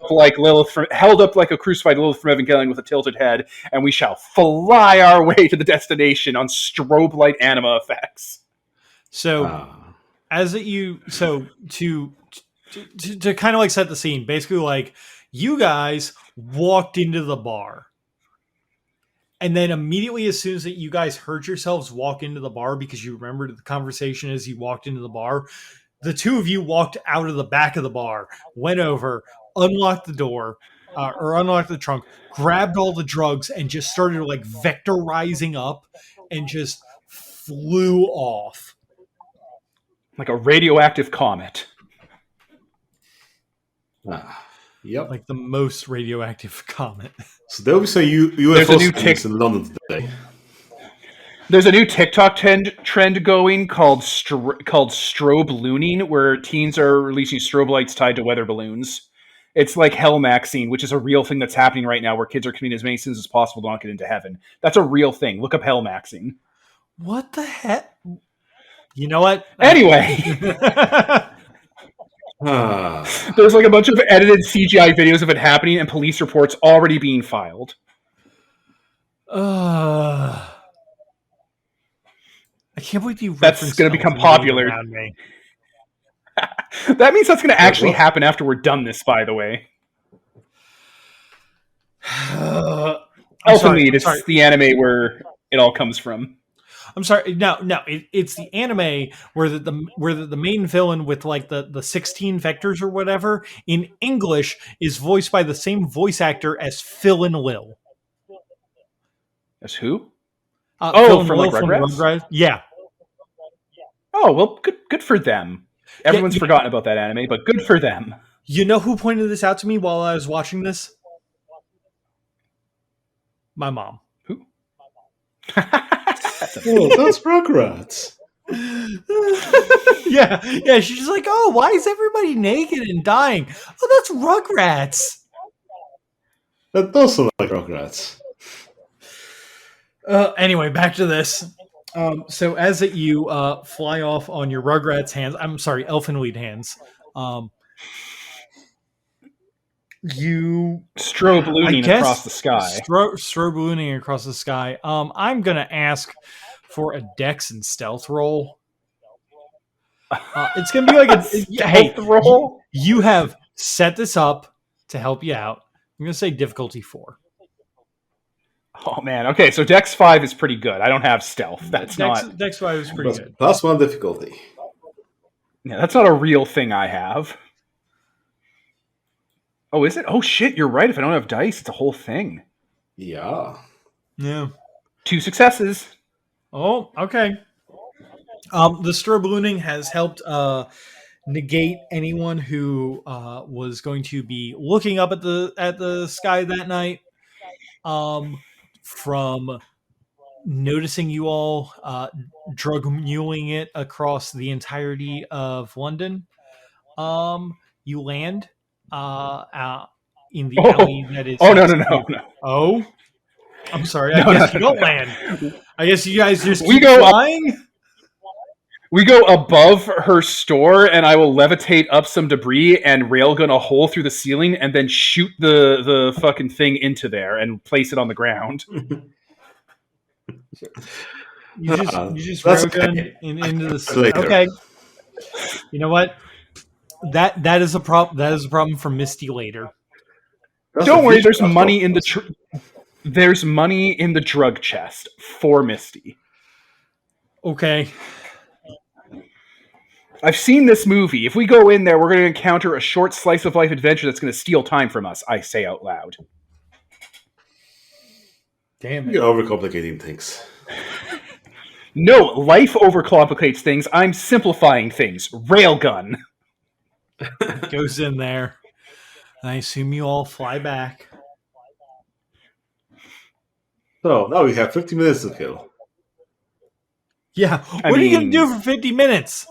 up like a crucified Lilith from Evangelion with a tilted head, and we shall fly our way to the destination on strobe light anima effects. So, to kind of like set the scene, basically like you guys walked into the bar. And then immediately as soon as that you guys heard yourselves walk into the bar because you remembered the conversation as you walked into the bar, the two of you walked out of the back of the bar, went over, unlocked the door, or unlocked the trunk, grabbed all the drugs, and just started like vectorizing up and just flew off. Like a radioactive comet. Yep. Like the most radioactive comet. So there will be some UFO sightings in London today. There's a new TikTok trend going called strobe looning, where teens are releasing strobe lights tied to weather balloons. It's like Hell Maxine, which is a real thing that's happening right now, where kids are committing as many sins as possible to not get into heaven. That's a real thing. Look up Hell Maxine. What the heck? You know what? Anyway. There's like a bunch of edited CGI videos of it happening and police reports already being filed. I can't believe you. That's going to become popular. That means that's going to actually happen after we're done this, by the way. Ultimately, it's the anime where it all comes from. I'm sorry. No, it's the anime where the main villain with like the 16 vectors or whatever in English is voiced by the same voice actor as Phil and Lil. As who? Phil from like Rugrats? Yeah. Oh well, good for them. Everyone's forgotten about that anime, but good for them. You know who pointed this out to me while I was watching this? My mom. Who? That's Rugrats. yeah. She's just like, oh, why is everybody naked and dying? Oh, that's Rugrats. That does sound like Rugrats. Anyway, back to this. So as you fly off on your Rugrats hands, I'm sorry, Elfin lead hands. You strobe ballooning across the sky. Strobe ballooning across the sky. I'm gonna ask for a Dex and Stealth roll. It's going to be like hey, roll. you have set this up to help you out. I'm going to say difficulty 4. Oh man. Okay, so Dex 5 is pretty good. I don't have stealth. That's not. Dex 5 is pretty good. +1 difficulty. Yeah, that's not a real thing I have. Oh, is it? Oh shit, you're right. If I don't have dice, it's a whole thing. Yeah. 2 successes. Oh, okay. The strobe ballooning has helped negate anyone who was going to be looking up at the sky that night from noticing you all drug muling it across the entirety of London. You land in the alley that is. Oh no. Oh, I'm sorry. I No, guess no, you don't no. land. I guess you guys just We keep go up- flying. We go above her store, and I will levitate up some debris and railgun a hole through the ceiling, and then shoot the fucking thing into there and place it on the ground. You just That's railgun into the later. okay. You know what? That is a problem. That is a problem for Misty later. Don't worry. There's money in the there's money in the drug chest for Misty. Okay. I've seen this movie. If we go in there, we're going to encounter a short slice of life adventure that's going to steal time from us. I say out loud. Damn it. You're overcomplicating things. No, life overcomplicates things. I'm simplifying things. Railgun. Goes in there. I assume you all fly back. So now we have 50 minutes to kill. Yeah. What are you going to do for 50 minutes?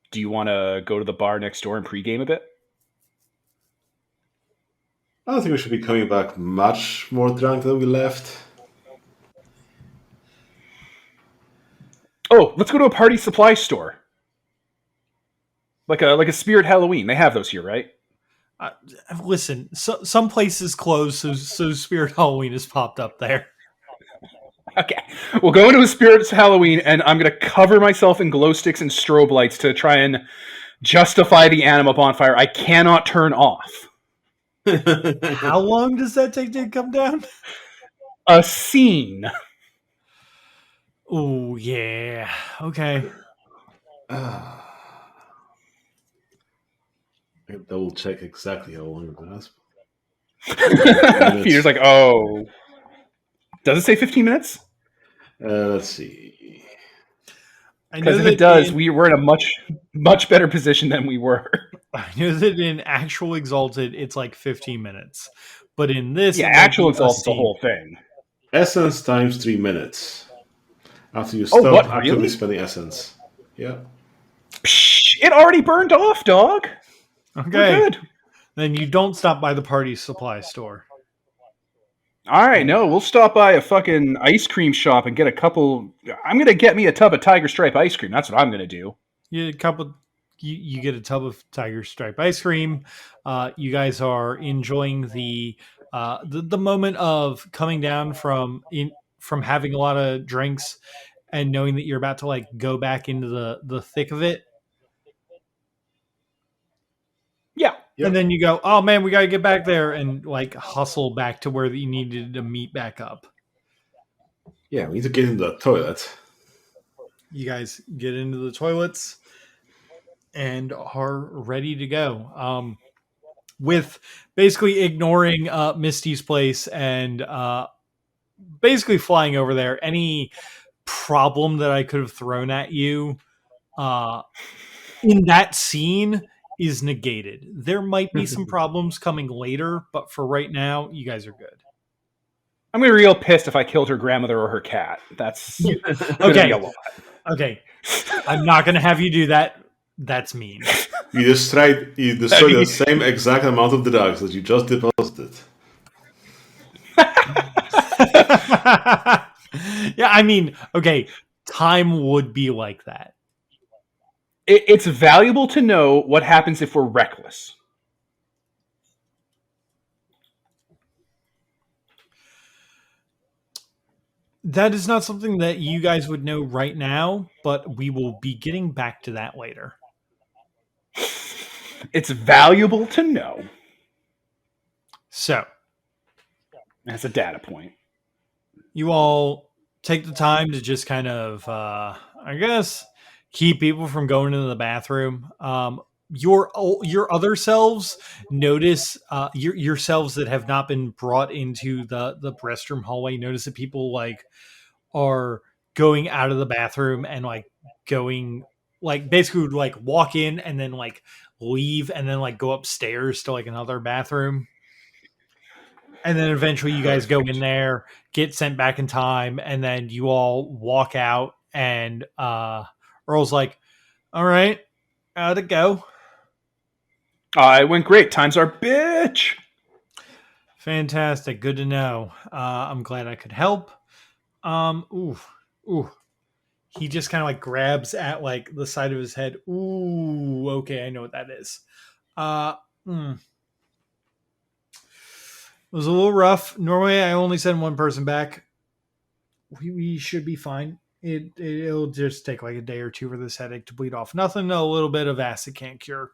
Do you want to go to the bar next door and pregame a bit? I don't think we should be coming back much more drunk than we left. Oh, let's go to a party supply store. Like a Spirit Halloween. They have those here, right? Listen, some places closed, so Spirit Halloween has popped up there. Okay. We'll go into a Spirit's Halloween, and I'm going to cover myself in glow sticks and strobe lights to try and justify the anima bonfire I cannot turn off. How long does that take to come down? A scene. Oh, yeah. Okay. I double check exactly how long it lasts. Peter's like, oh. Does it say 15 minutes? Let's see. Because if it does, we're in a much better position than we were. I know that in actual Exalted, it's like 15 minutes. But in this... Yeah, actual Exalted is the whole thing. Essence times 3 minutes. After you stop actively really? spending essence. Yeah. Psh, it already burned off, dog. Okay. We're good. Then you don't stop by the party supply store. All right, no, we'll stop by a fucking ice cream shop and get a couple... I'm going to get me a tub of Tiger Stripe ice cream. That's what I'm going to do. You get a tub of Tiger Stripe ice cream. You guys are enjoying the moment of coming down from having a lot of drinks and knowing that you're about to like go back into the thick of it. Yeah. Yep. And then you go, oh man, we got to get back there and like hustle back to where you needed to meet back up. Yeah, we need to get into the toilet. You guys get into the toilets and are ready to go. With basically ignoring Misty's place and basically flying over there. Any problem that I could have thrown at you in that scene is negated. There might be some problems coming later, but for right now, you guys are good. I'm going to be real pissed if I killed her grandmother or her cat. That's going to be a lot. Okay. I'm not going to have you do that. That's mean. You destroyed the same exact amount of drugs that you just deposited. Yeah, I mean, okay, time would be like that. It's valuable to know what happens if we're reckless. That is not something that you guys would know right now, but we will be getting back to that later. It's valuable to know So, as a data point. you all take the time to just kind of, I guess, keep people from going into the bathroom. Your other selves notice yourselves that have not been brought into the restroom hallway. Notice that people like are going out of the bathroom and like going like basically would like walk in and then like leave and then like go upstairs to like another bathroom. And then eventually you guys go in there, get sent back in time, and then you all walk out and Earl's like, all right, how'd it go? It went great. Times are bitch. Fantastic. Good to know. I'm glad I could help. Ooh. He just kind of like grabs at like the side of his head. Ooh, okay, I know what that is. It was a little rough. Normally, I only send one person back. We should be fine. It'll just take like a day or two for this headache to bleed off. Nothing a little bit of acid can't cure.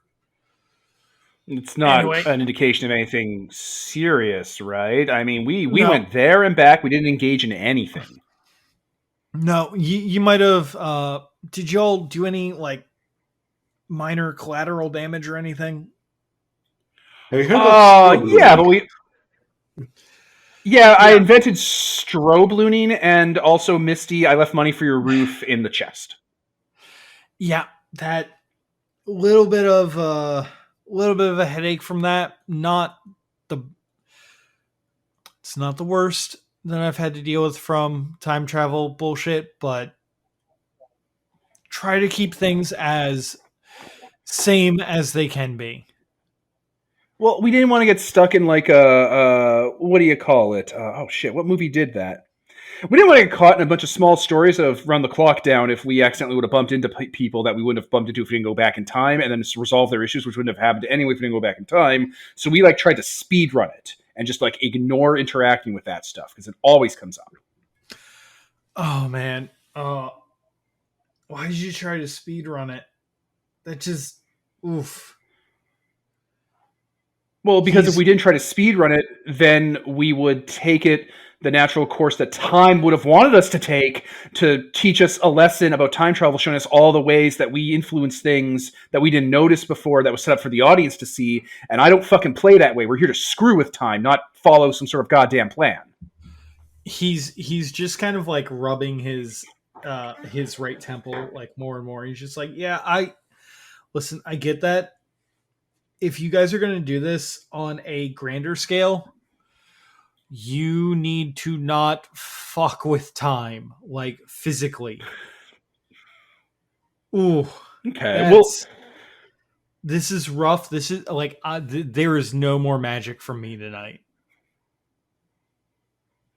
It's not Anyway. an indication of anything serious, right? I mean, we No. went there and back. We didn't engage in anything. No, you might have. Did y'all do any like minor collateral damage or anything? Have you heard of Yeah, but we. Yeah, I Yeah. invented strobelooning and also Misty. I left money for your roof in the chest. Yeah, that little bit of a headache from that. It's not the worst that I've had to deal with from time travel bullshit, but try to keep things as same as they can be. Well, we didn't want to get stuck in like a what do you call it? Oh shit, what movie did that? We didn't want to get caught in a bunch of small stories of run the clock down if we accidentally would have bumped into people that we wouldn't have bumped into if we didn't go back in time, and then just resolve their issues, which wouldn't have happened anyway if we didn't go back in time. So we like tried to speed run it and just like ignore interacting with that stuff because it always comes up. Oh man, why did you try to speed run it? That just oof. Well, because if we didn't try to speed run it, then we would take it the natural course that time would have wanted us to take to teach us a lesson about time travel, showing us all the ways that we influence things that we didn't notice before that was set up for the audience to see. And I don't fucking play that way. We're here to screw with time, not follow some sort of goddamn plan. He's just kind of like rubbing his right temple like more and more. He's just like, yeah, I get that. If you guys are going to do this on a grander scale, you need to not fuck with time, like physically. Ooh. Okay. Well, this is rough. This is like, there is no more magic from me tonight.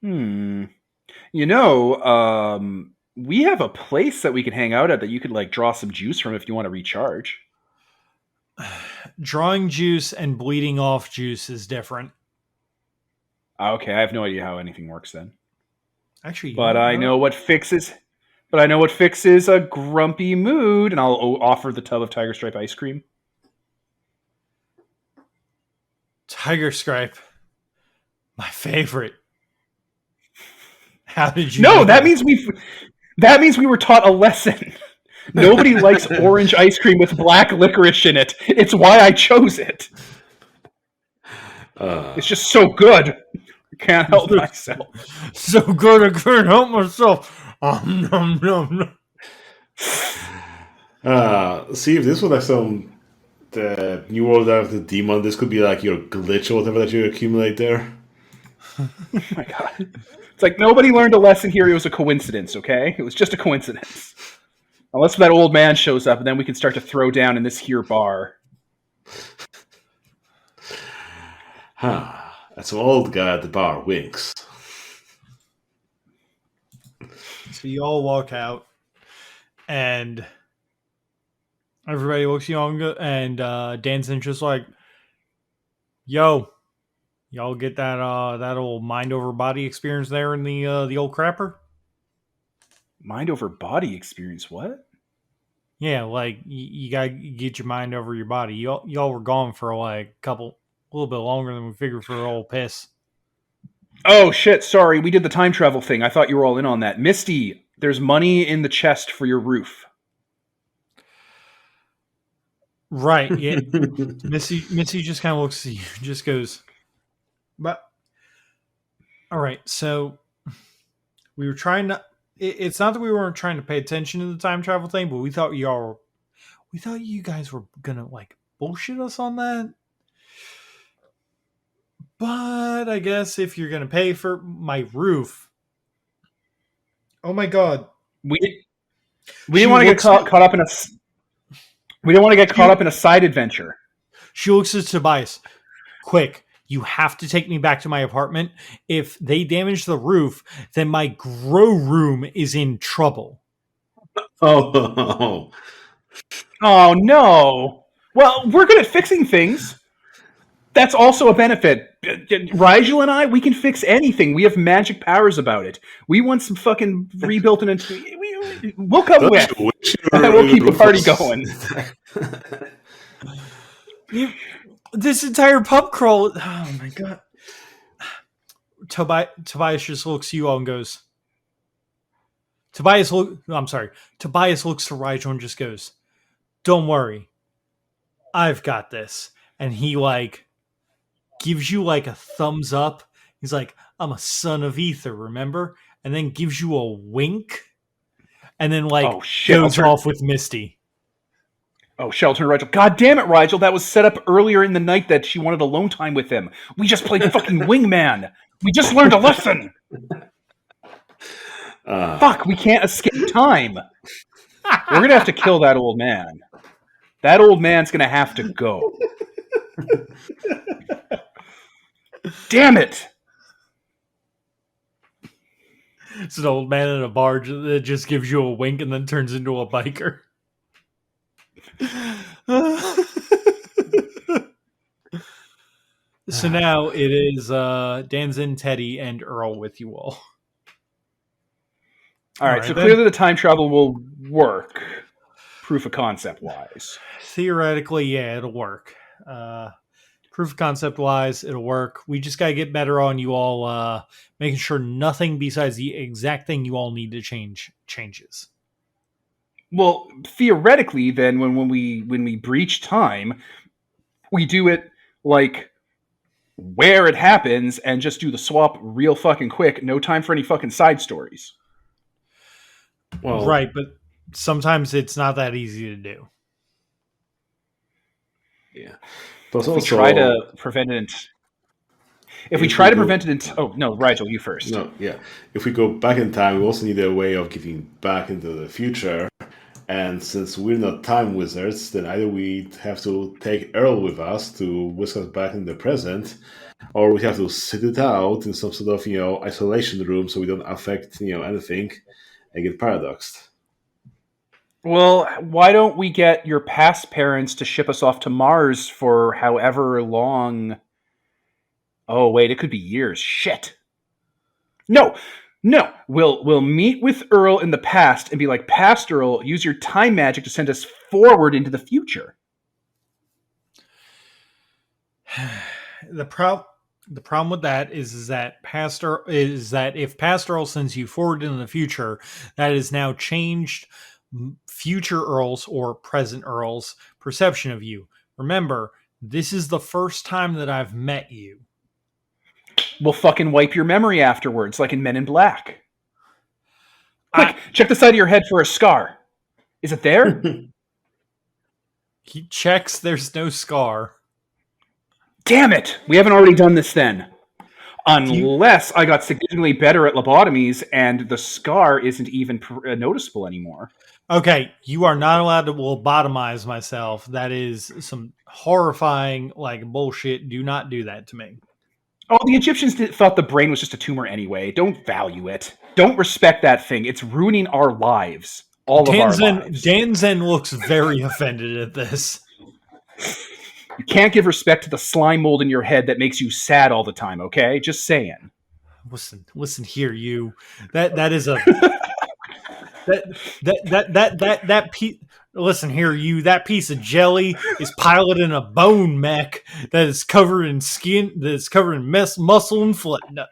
You know, we have a place that we can hang out at that you could like draw some juice from if you want to recharge. Drawing juice and bleeding off juice is different. Okay, I have no idea how anything works then. Actually, but I know what fixes. But I know what fixes a grumpy mood, and I'll offer the tub of Tiger Stripe ice cream. Tiger Stripe, my favorite. How did you? No, that means we were taught a lesson. Nobody likes orange ice cream with black licorice in it. It's why I chose it. It's just so good. I can't help myself. So good, I can't help myself. Nom, nom, nom. See, if this was like some the New World of the Demon, this could be like your glitch or whatever that you accumulate there. Oh my god. It's like nobody learned a lesson here. It was a coincidence, okay? It was just a coincidence. Unless that old man shows up, and then we can start to throw down in this here bar. That's an old guy at the bar winks. So you all walk out, and everybody looks young, and Dan's just like, "Yo, y'all get that old mind over body experience there in the old crapper?" Mind over body experience. What? Yeah, like you gotta get your mind over your body. Y'all were gone for like a little bit longer than we figured for old piss. Oh shit! Sorry, we did the time travel thing. I thought you were all in on that. Misty, there's money in the chest for your roof. Right? Yeah. Missy just kind of looks at you, just goes, "But all right." So we were trying to. It's not that we weren't trying to pay attention to the time travel thing, but we thought you guys were gonna like bullshit us on that. But I guess if you're gonna pay for my roof, oh my god, We didn't want to get caught up in a. We didn't want to get caught up in a side adventure. She looks at Tobias. Quick, you have to take me back to my apartment. If they damage the roof, then my grow room is in trouble. Oh, Oh no! Well, we're good at fixing things. That's also a benefit. Rigel and I, we can fix anything. We have magic powers about it. We want some fucking rebuilt and we'll come with. We'll keep the party going. This entire pub crawl. Oh my god. Tobias just looks at you all and goes. Tobias looks to Rigel and just goes, "Don't worry. I've got this." And he like gives you like a thumbs up. He's like, "I'm a son of ether, remember?" And then gives you a wink. And then like goes off with Misty. Oh, Shelton and Rigel. God damn it, Rigel. That was set up earlier in the night that she wanted alone time with him. We just played fucking wingman. We just learned a lesson. Fuck, we can't escape time. We're going to have to kill that old man. That old man's going to have to go. Damn it. It's an old man in a bar that just gives you a wink and then turns into a biker. So now it is Danzin, Teddy, and Earl with you all. All right, so clearly the time travel will work, proof of concept wise. Theoretically, yeah, it'll work. Proof of concept wise, it'll work. We just got to get better on you all making sure nothing besides the exact thing you all need to changes. Well, theoretically, then when we breach time, we do it like where it happens and just do the swap real fucking quick. No time for any fucking side stories. Well, right, but sometimes it's not that easy to do. Yeah. Plus, we try to prevent it. If we try to prevent it, oh no, Rigel, you first. No, yeah. If we go back in time, we also need a way of getting back into the future. And since we're not time wizards, then either we have to take Earl with us to whisk us back in the present, or we have to sit it out in some sort of isolation room so we don't affect anything and get paradoxed. Well, why don't we get your past parents to ship us off to Mars for however long? Oh, wait, it could be years. Shit. No. We'll meet with Earl in the past and be like, "Past Earl, use your time magic to send us forward into the future." The problem with that is that if Past Earl sends you forward into the future, that is now changed future Earls or present Earls' perception of you. Remember, this is the first time that I've met you. We'll fucking wipe your memory afterwards, like in Men in Black. Quick, check the side of your head for a scar. Is it there? He checks, there's no scar. Damn it! We haven't already done this then. Unless I got significantly better at lobotomies and the scar isn't even noticeable anymore. Okay, you are not allowed to lobotomize myself. That is some horrifying, bullshit. Do not do that to me. Oh, the Egyptians thought the brain was just a tumor anyway. Don't value it. Don't respect that thing. It's ruining our lives. All of our lives. Danzen looks very offended at this. You can't give respect to the slime mold in your head that makes you sad all the time, okay? Just saying. Listen here, you. That is a That piece. Listen here, you. That piece of jelly is piloting a bone mech that is covered in skin, that's covered in muscle and flesh. No.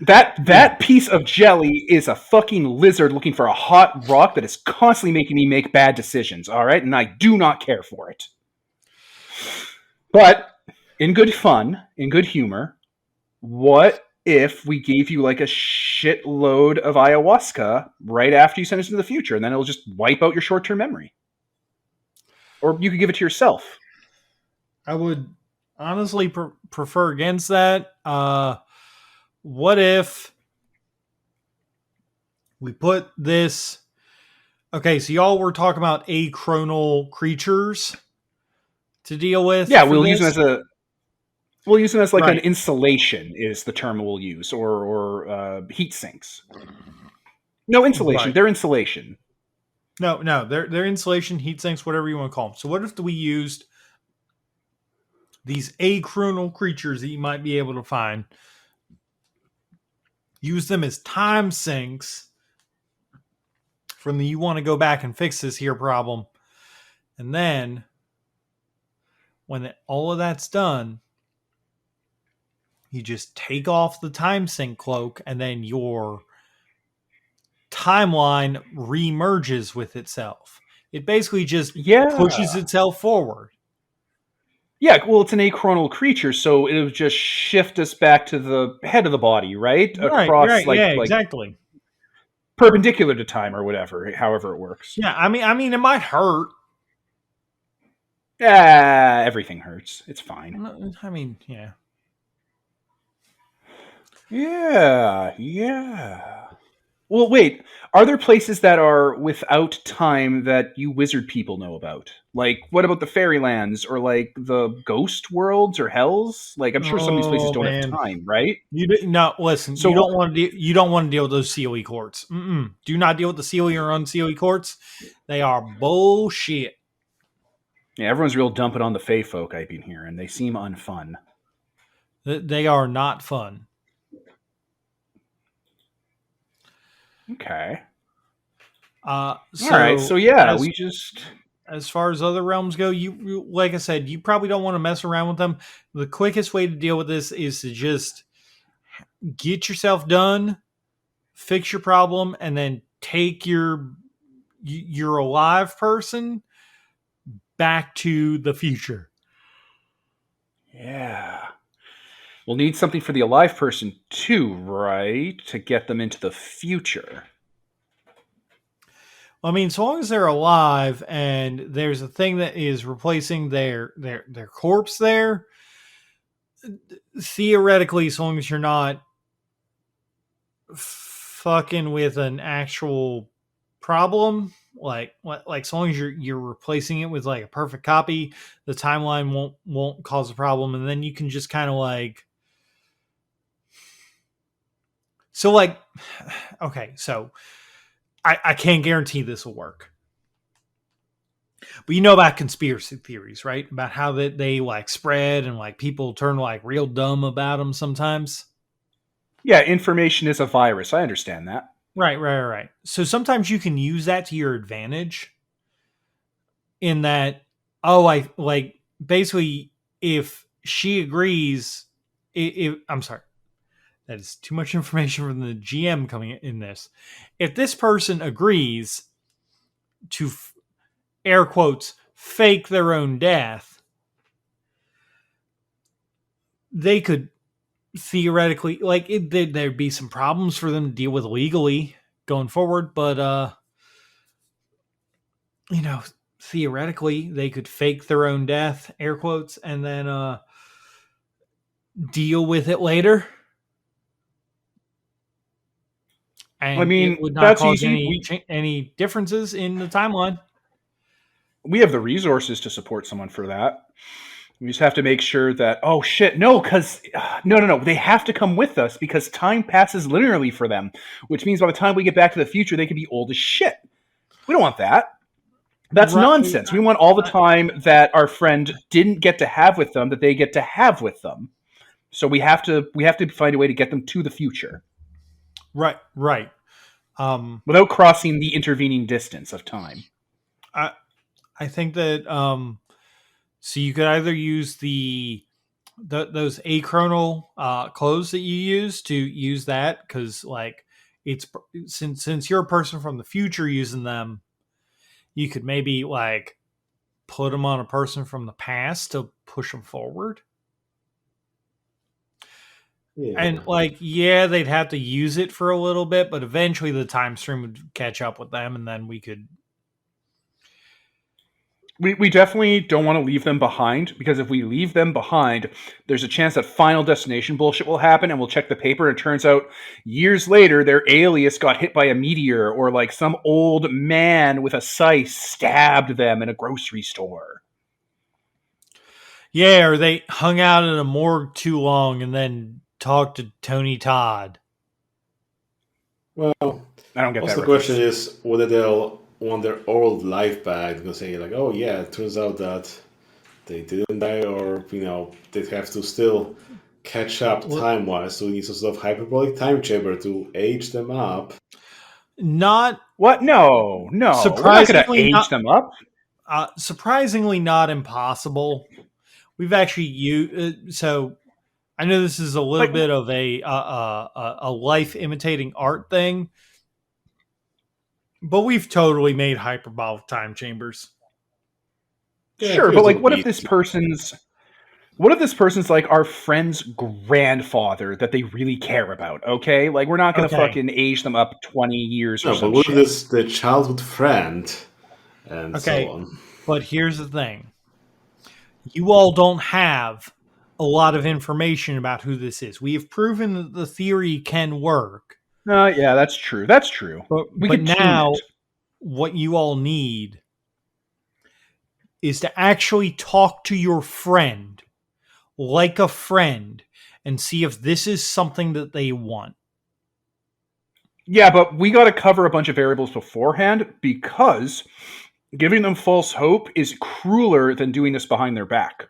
That piece of jelly is a fucking lizard looking for a hot rock that is constantly making me make bad decisions, all right? And I do not care for it. But in good fun, in good humor, what if we gave you like a shitload of ayahuasca right after you send us into the future, and then it'll just wipe out your short-term memory? Or you could give it to yourself. I would honestly prefer against that. What if we put this? Okay, so y'all were talking about achronal creatures to deal with. Yeah, we'll use them as like Right. an insulation is the term we'll use, or heat sinks. No, insulation. Right. They're insulation. No, they're insulation, heat sinks, whatever you want to call them. So what if we used these achronal creatures that you might be able to find, use them as time sinks from the you want to go back and fix this here problem, and then when all of that's done, you just take off the time sink cloak, and then your timeline remerges with itself. It basically just pushes itself forward. Yeah, well, it's an achronal creature, so it'll just shift us back to the head of the body, right? Across, Right, exactly. Perpendicular to time or whatever, however it works. Yeah, I mean, it might hurt. Yeah, everything hurts. It's fine. I mean, yeah. Yeah. Well, wait. Are there places that are without time that you wizard people know about? Like, what about the fairylands or like the ghost worlds or hells? Like, I'm sure some of these places don't have time, right? Listen. So you don't want to deal with those COE courts. Do not deal with the COE or un-COE courts. They are bullshit. Yeah, everyone's real dumping on the Fae folk I've been hearing. They seem unfun. They are not fun. Okay. All right. So yeah, we just. As far as other realms go, you like I said, you probably don't want to mess around with them. The quickest way to deal with this is to just get yourself done, fix your problem, and then take your alive person back to the future. Yeah. We'll need something for the alive person too, right? To get them into the future. I mean, so long as they're alive and there's a thing that is replacing their corpse there, theoretically, so long as you're not fucking with an actual problem, like so long as you're replacing it with like a perfect copy, the timeline won't cause a problem, and then you can just kind of like. So like, okay, so I can't guarantee this will work. But you know about conspiracy theories, right? About how they like spread and like people turn like real dumb about them sometimes. Yeah, information is a virus. I understand that. Right. So sometimes you can use that to your advantage in that, I like basically if she agrees, I'm sorry. That is too much information from the GM coming in this. If this person agrees to, air quotes, fake their own death, they could theoretically, like, there'd be some problems for them to deal with legally going forward, but, theoretically, they could fake their own death, air quotes, and then deal with it later. And I mean, it would not that's cause easy. any differences in the timeline. We have the resources to support someone for that. We just have to make sure that, no, they have to come with us because time passes linearly for them, which means by the time we get back to the future, they could be old as shit. We don't want that. That's nonsense. We want all the time that our friend didn't get to have with them that they get to have with them. So we have to find a way to get them to the future. Right. without crossing the intervening distance of time. I think that so you could either use those achronal clothes that you use to use that, because like it's since you're a person from the future using them, you could maybe like put them on a person from the past to push them forward. Yeah. And like, yeah, they'd have to use it for a little bit, but eventually the time stream would catch up with them, and then we could. We definitely don't want to leave them behind, because if we leave them behind, there's a chance that Final Destination bullshit will happen, and we'll check the paper, and it turns out years later their alias got hit by a meteor, or like some old man with a scythe stabbed them in a grocery store. Yeah, or they hung out in a morgue too long and then talked to Tony Todd. Well, I don't get also that. The question is whether they'll want their old life back. They'll say like, "Oh yeah, it turns out that they didn't die," or they have to still catch up time-wise. So we need some sort of hyperbolic time chamber to age them up. Not what? No, we're not going to age them up. Surprisingly, not impossible. We've actually used so. I know this is a little bit of a life imitating art thing, but we've totally made hyperbolic time chambers. Yeah, sure, but like, what if this person's like our friend's grandfather that they really care about? Okay, like we're not going to fucking age them up 20 years or something. No, but what if this the childhood friend and so on? But here's the thing: you all don't have a lot of information about who this is. We have proven that the theory can work. Yeah, that's true. That's true. But now, what you all need is to actually talk to your friend like a friend and see if this is something that they want. Yeah, but we got to cover a bunch of variables beforehand, because giving them false hope is crueler than doing this behind their back.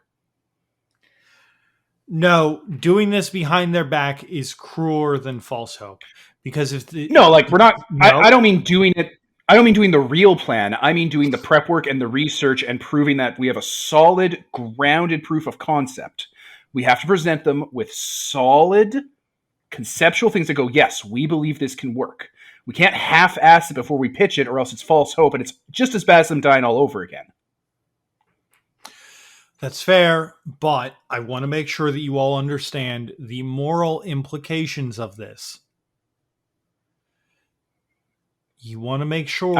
No, doing this behind their back is crueler than false hope. Because if we're not. No. I don't mean doing it. I don't mean doing the real plan. I mean doing the prep work and the research and proving that we have a solid, grounded proof of concept. We have to present them with solid, conceptual things that go, yes, we believe this can work. We can't half-ass it before we pitch it, or else it's false hope, and it's just as bad as them dying all over again. That's fair, but I want to make sure that you all understand the moral implications of this. You want to make sure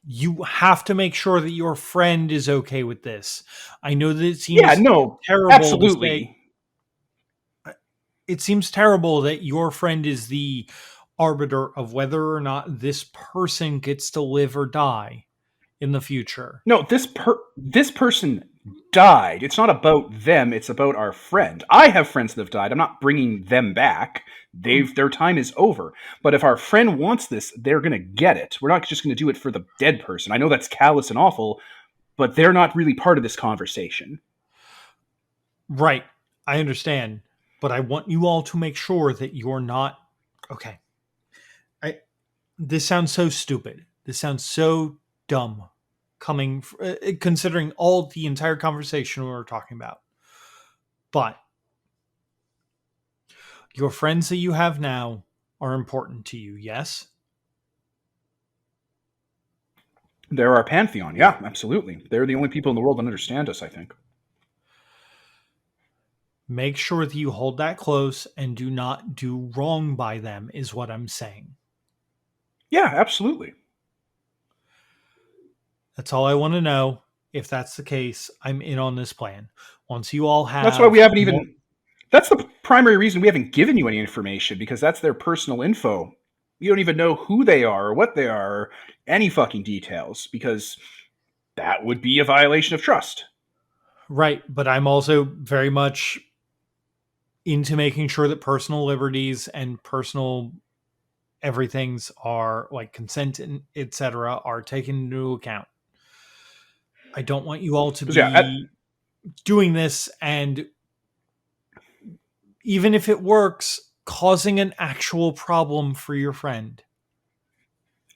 you have to make sure that your friend is okay with this. I know that it seems terrible. Absolutely. It seems terrible that your friend is the arbiter of whether or not this person gets to live or die in the future. No, this person died. It's not about them. It's about our friend. I have friends that have died. I'm not bringing them back. Their time is over. But if our friend wants this, they're going to get it. We're not just going to do it for the dead person. I know that's callous and awful, but they're not really part of this conversation. Right. I understand. But I want you all to make sure that you're not... Okay. This sounds so stupid. This sounds so dumb, considering all the entire conversation we were talking about. But your friends that you have now are important to you, yes? They're our pantheon. Yeah, absolutely. They're the only people in the world that understand us, I think. Make sure that you hold that close and do not do wrong by them, is what I'm saying. Yeah, absolutely. That's all I want to know. If that's the case, I'm in on this plan. Once you all have... That's why we haven't even... That's the primary reason we haven't given you any information, because that's their personal info. You don't even know who they are or what they are or any fucking details, because that would be a violation of trust. Right, but I'm also very much into making sure that personal liberties and personal everything's are like consent and etc. are taken into account. I don't want you all to be doing this and, even if it works, causing an actual problem for your friend.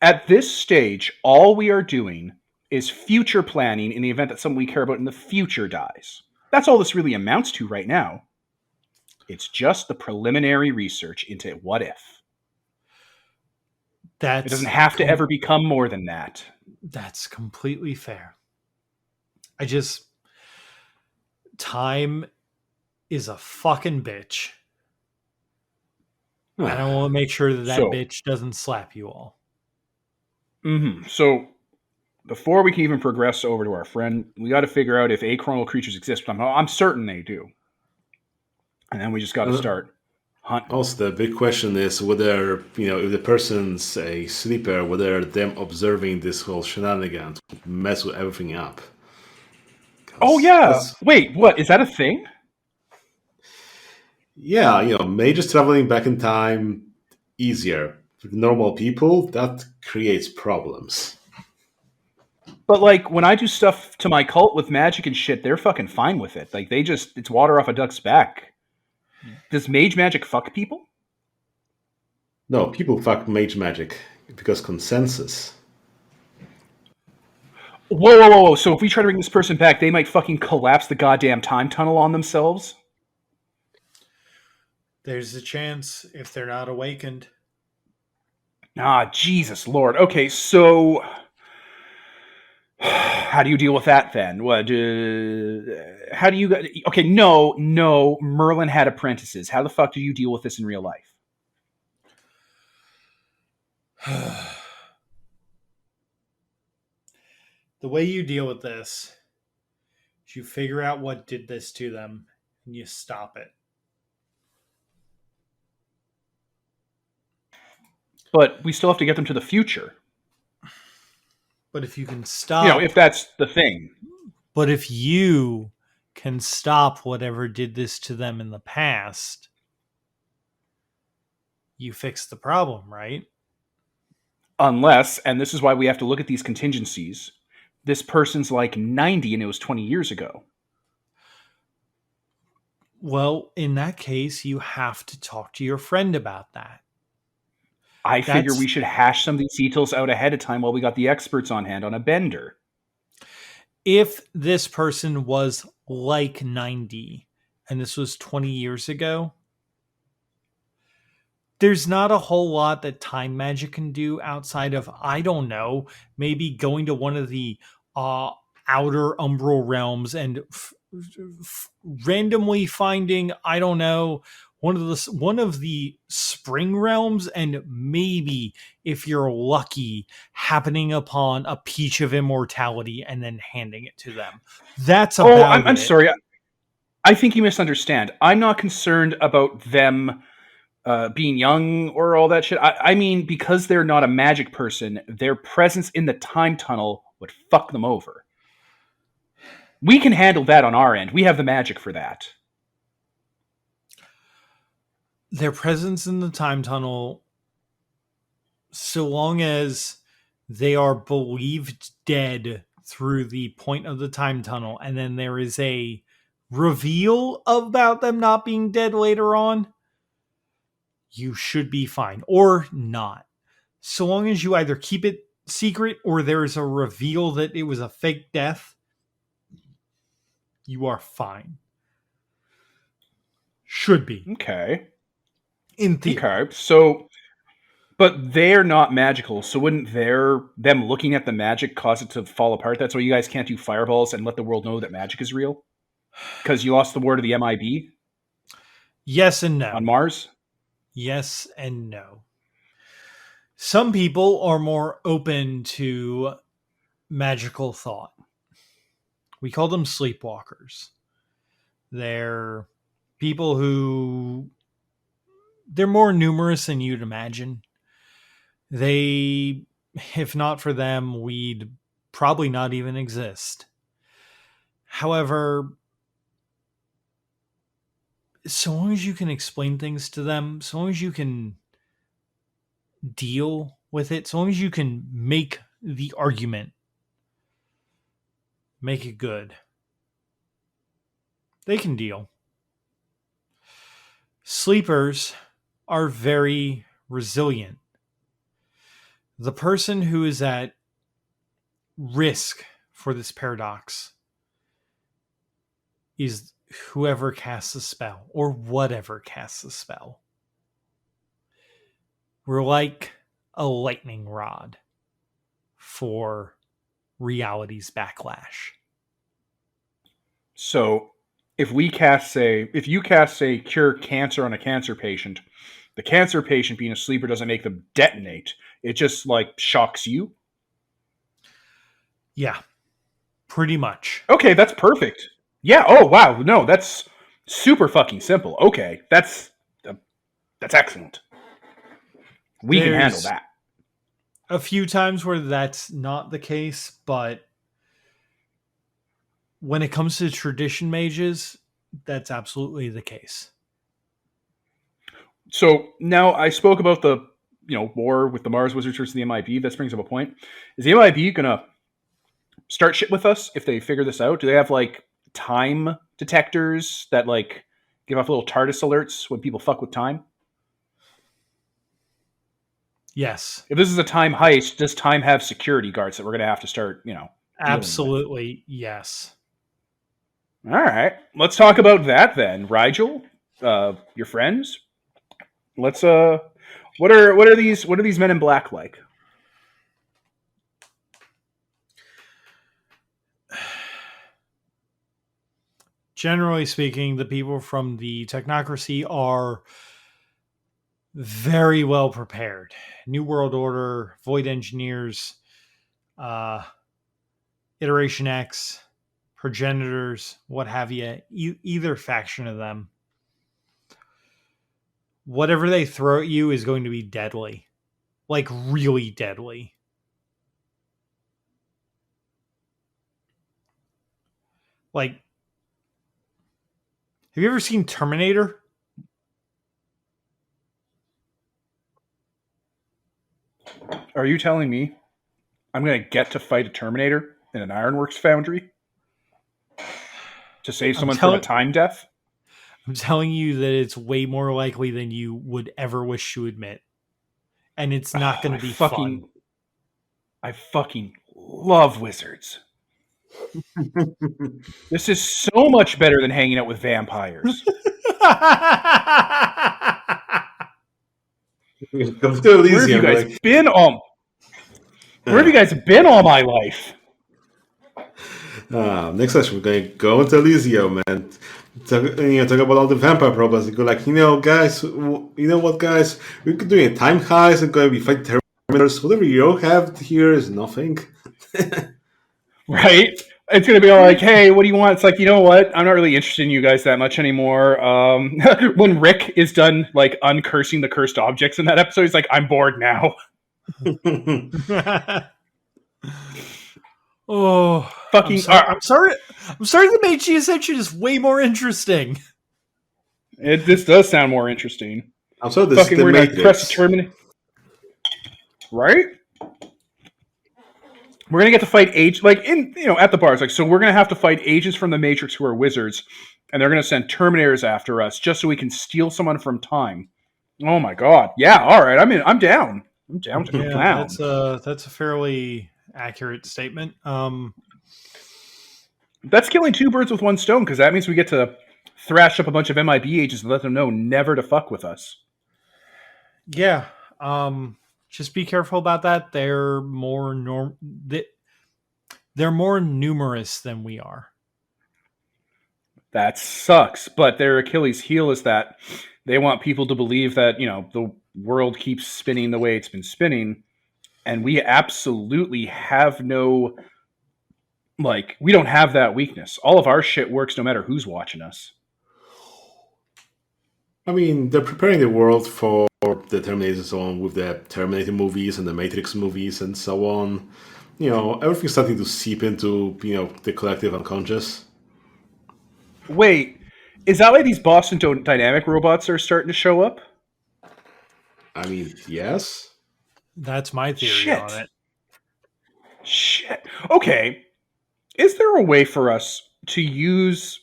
At this stage, all we are doing is future planning in the event that someone we care about in the future dies. That's all this really amounts to right now. It's just the preliminary research into what if. It doesn't have to ever become more than that. That's completely fair. Time is a fucking bitch. And I want to make sure that bitch doesn't slap you all. So, before we can even progress over to our friend, we got to figure out if achronal creatures exist. I'm certain they do. And then we just got to start hunting. Also, the big question is whether, if the person's a sleeper, whether them observing this whole shenanigans would mess with everything up. Oh, yeah. Wait, what? Is that a thing? Yeah, mages traveling back in time, easier. For normal people, that creates problems. But, like, when I do stuff to my cult with magic and shit, they're fucking fine with it. Like, it's water off a duck's back. Does mage magic fuck people? No, people fuck mage magic because consensus. Whoa. So if we try to bring this person back, they might fucking collapse the goddamn time tunnel on themselves? There's a chance if they're not awakened. Ah, Jesus Lord. Okay, so how do you deal with that then? How do you... Okay, no, Merlin had apprentices. How the fuck do you deal with this in real life? The way you deal with this is you figure out what did this to them and you stop it. But we still have to get them to the future. But if you can stop... if that's the thing. But if you can stop whatever did this to them in the past, you fix the problem, right? Unless, and this is why we have to look at these contingencies, this person's like 90 and it was 20 years ago. Well, in that case, you have to talk to your friend about that. I figure we should hash some of these details out ahead of time while we got the experts on hand on a bender. If this person was like 90 and this was 20 years ago, there's not a whole lot that time magic can do outside of, I don't know, maybe going to one of the outer umbral realms and randomly finding, I don't know, one of the spring realms, and maybe, if you're lucky, happening upon a peach of immortality and then handing it to them. That's about it. I'm sorry. I think you misunderstand. I'm not concerned about them being young or all that shit. I mean, because they're not a magic person, their presence in the time tunnel would fuck them over. We can handle that on our end. We have the magic for that. Their presence in the time tunnel, so long as they are believed dead through the point of the time tunnel, and then there is a reveal about them not being dead later on, you should be fine. Or not. So long as you either keep it secret or there is a reveal that it was a fake death, you are fine. Should be. Okay. In theory. Okay. So, but they're not magical, so wouldn't them looking at the magic cause it to fall apart? That's why you guys can't do fireballs and let the world know that magic is real? Because you lost the war to the MIB? Yes and no. On Mars? Yes and no. Some people are more open to magical thought. We call them sleepwalkers. They're people who... they're more numerous than you'd imagine. If not for them, we'd probably not even exist. However, so long as you can explain things to them, so long as you can deal with it, so long as you can make the argument, make it good, they can deal. Sleepers are very resilient. The person who is at risk for this paradox is whoever casts a spell or whatever casts a spell. We're like a lightning rod for reality's backlash. So if you cast a cure cancer on a cancer patient, the cancer patient being a sleeper doesn't make them detonate. It just like shocks you. Yeah, pretty much. Okay, that's perfect. Yeah. Oh wow. No, that's super fucking simple. Okay, that's excellent. We can handle There's that. a few times where that's not the case, but when it comes to tradition mages, that's absolutely the case. So now I spoke about the war with the Mars Wizards versus the MIB. This brings up a point. Is the MIB gonna start shit with us if they figure this out? Do they have like time detectors that like give off little TARDIS alerts when people fuck with time? Yes. If this is a time heist, does time have security guards that we're gonna have to start, Absolutely, yes. All right, let's talk about that then, Rigel. Your friends. Let's what are these men in black like? Generally speaking, the people from the technocracy are very well prepared. New World Order, Void Engineers, Iteration X, Progenitors, what have you, either faction of them. Whatever they throw at you is going to be deadly. Like, really deadly. Like, have you ever seen Terminator? Are you telling me I'm going to get to fight a Terminator in an Ironworks foundry to save someone from a time death? I'm telling you that it's way more likely than you would ever wish to admit. And it's not going to be fun. I fucking love wizards. This is so much better than hanging out with vampires. Come to Elysium. Where have you guys been all? Where have you guys been all my life? Next session, we're going to go into Elysium and talk about all the vampire problems. And go like, guys, you know what, guys? We could do a time heist and going to be fighting Terminators. Whatever you have here is nothing. Right? It's going to be all like, hey, what do you want? It's like, you know what? I'm not really interested in you guys that much anymore. When Rick is done, like, uncursing the cursed objects in that episode, he's like, I'm bored now. Oh, fucking! I'm sorry. The Meiji Ascension is way more interesting. This does sound more interesting. I'm sorry. This fucking we're gonna press terminate, right? We're gonna get to fight at the bars. Like, so we're gonna have to fight agents from the Matrix who are wizards, and they're gonna send Terminators after us just so we can steal someone from time. Oh my god! Yeah, all right. I'm down. I'm down to clown. That's a fairly accurate statement. That's killing two birds with one stone, because that means we get to thrash up a bunch of MIB agents and let them know never to fuck with us. Yeah. Just be careful about that. They're more they're more numerous than we are. That sucks, but their Achilles heel is that they want people to believe that, the world keeps spinning the way it's been spinning, and we absolutely have no, we don't have that weakness. All of our shit works no matter who's watching us. I mean, they're preparing the world for the Terminator and so on with the Terminator movies and the Matrix movies and so on. Everything's starting to seep into, the collective unconscious. Wait, is that why these Boston Dynamic robots are starting to show up? I mean, yes. That's my theory on it. Shit. Okay. Is there a way for us to use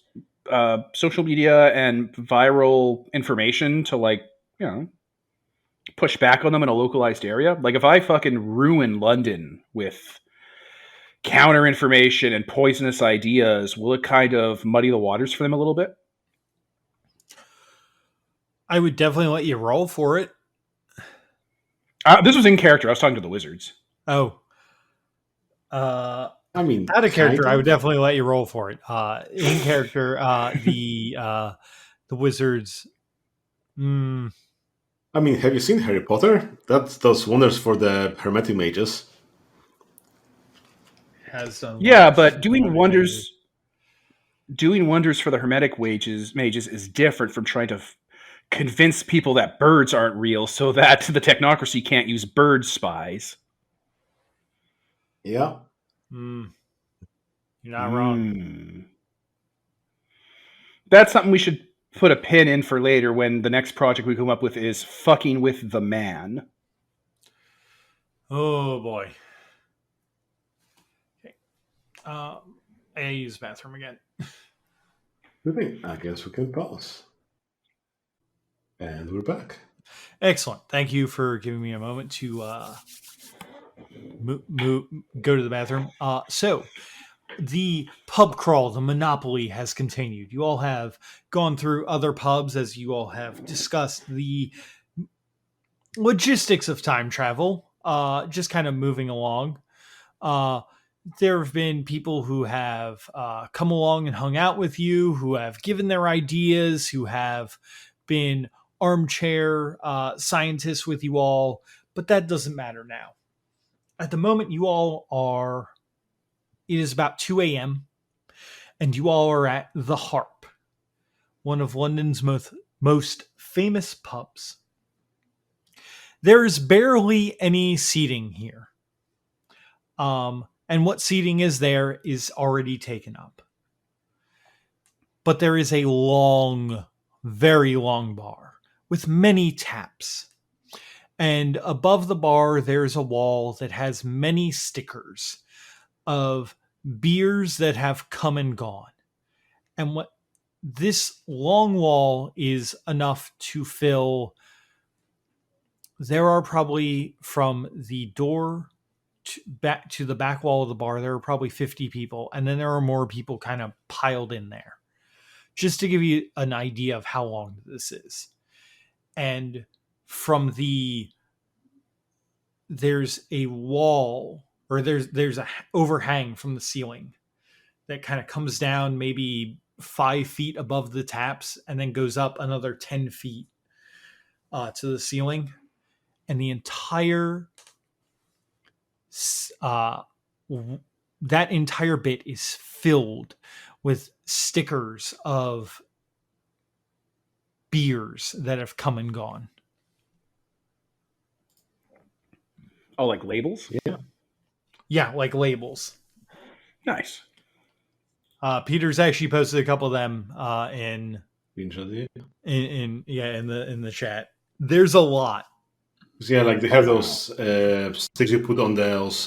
social media and viral information to, push back on them in a localized area. Like if I fucking ruin London with counter information and poisonous ideas, will it kind of muddy the waters for them a little bit? I would definitely let you roll for it. This was in character. I was talking to the wizards. Oh. I mean, Out of character, kind I of. would definitely let you roll for it. In character, the wizards. I mean, have you seen Harry Potter? That does wonders for the hermetic mages. Has done Yeah, but doing wonders for the hermetic mages is different from trying to convince people that birds aren't real so that the technocracy can't use bird spies. Yeah. You're not wrong. That's something we should put a pin in for later when the next project we come up with is fucking with the man. Oh boy. Okay. I use the bathroom again. I guess we can pause. And we're back. Excellent. Thank you for giving me a moment to go to the bathroom. So the pub crawl, the Monopoly has continued. You all have gone through other pubs as you all have discussed the logistics of time travel, just kind of moving along. There have been people who have come along and hung out with you, who have given their ideas, who have been armchair scientists with you all, but that doesn't matter now. At the moment, you all are, it is about 2 a.m., and you all are at the Harp, one of London's most famous pubs. There is barely any seating here. And what seating is there is already taken up. But there is a long, very long bar with many taps. And above the bar, there's a wall that has many stickers of beers that have come and gone. And what this long wall is enough to fill, there are probably from the door back to the back wall of the bar, there are probably 50 people. And then there are more people kind of piled in there. Just to give you an idea of how long this is. And from there's a wall, or there's a overhang from the ceiling that kind of comes down maybe 5 feet above the taps and then goes up another 10 feet to the ceiling. And the entire that entire bit is filled with stickers of beers that have come and gone. Oh, like labels? Yeah, like labels. Nice. Peter's actually posted a couple of them in the chat. There's a lot. Yeah, like they have those sticks you put on those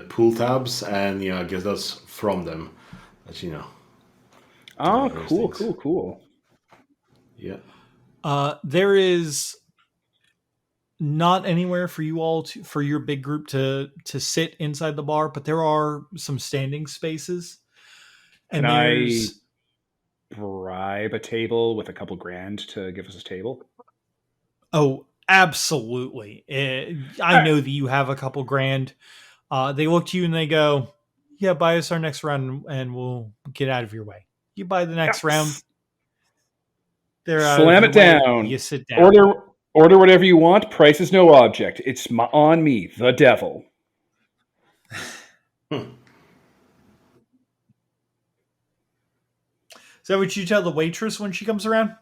pull tabs, and I guess that's from them. As you know. Oh, cool. Yeah. There is not anywhere for you all for your big group to sit inside the bar, but there are some standing spaces. And Can I bribe a table with a couple grand to give us a table? Oh, absolutely. I know that you have a couple grand. They look to you and they go, yeah, buy us our next round and we'll get out of your way. You buy the next round. They're Slam it down. You sit down. Order whatever you want. Price is no object. It's on me, the devil. Is that what you tell the waitress when she comes around?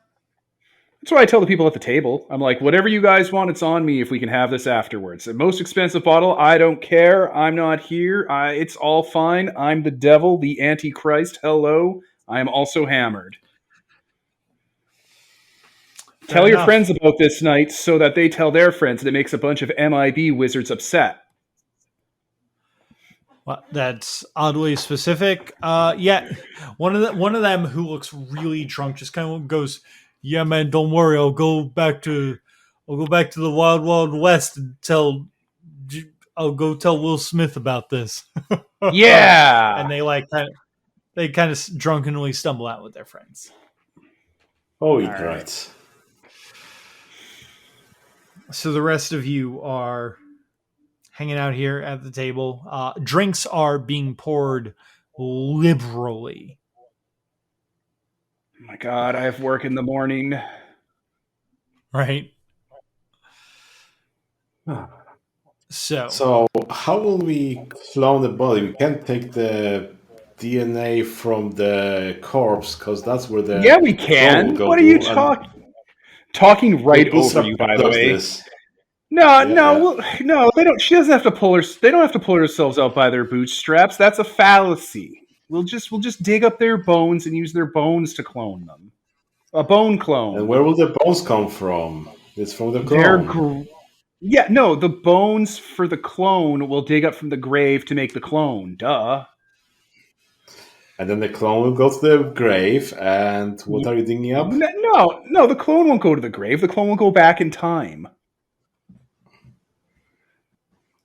That's what I tell the people at the table. I'm like, whatever you guys want, it's on me if we can have this afterwards. The most expensive bottle, I don't care. I'm not here. It's all fine. I'm the devil, the Antichrist. Hello. I am also hammered. Tell your friends about this night so that they tell their friends, and it makes a bunch of MIB wizards upset. Well, that's oddly specific. Yeah, one of them who looks really drunk just kind of goes, "Yeah, man, don't worry. I'll go back to I'll go back to the Wild Wild West and I'll go tell Will Smith about this. Yeah. And they kind of drunkenly stumble out with their friends. Oh, right. right. So the rest of you are hanging out here at the table. Drinks are being poured liberally. Oh my God, I have work in the morning. Right? So how will we clone the body? We can't take the DNA from the corpse because that's where the Yeah, we clone will can. go What to. are you talking right over you? By the way, This. no, Yeah, no, yeah. well, no. They don't. She doesn't have to pull her. They don't have to pull themselves out by their bootstraps. That's a fallacy. We'll just dig up their bones and use their bones to clone them. A bone clone. And where will the bones come from? It's from the They're clone. Yeah, no, the bones for the clone will dig up from the grave to make the clone. Duh. And then the clone will go to the grave, and what are you digging up? No, the clone won't go to the grave. The clone will go back in time.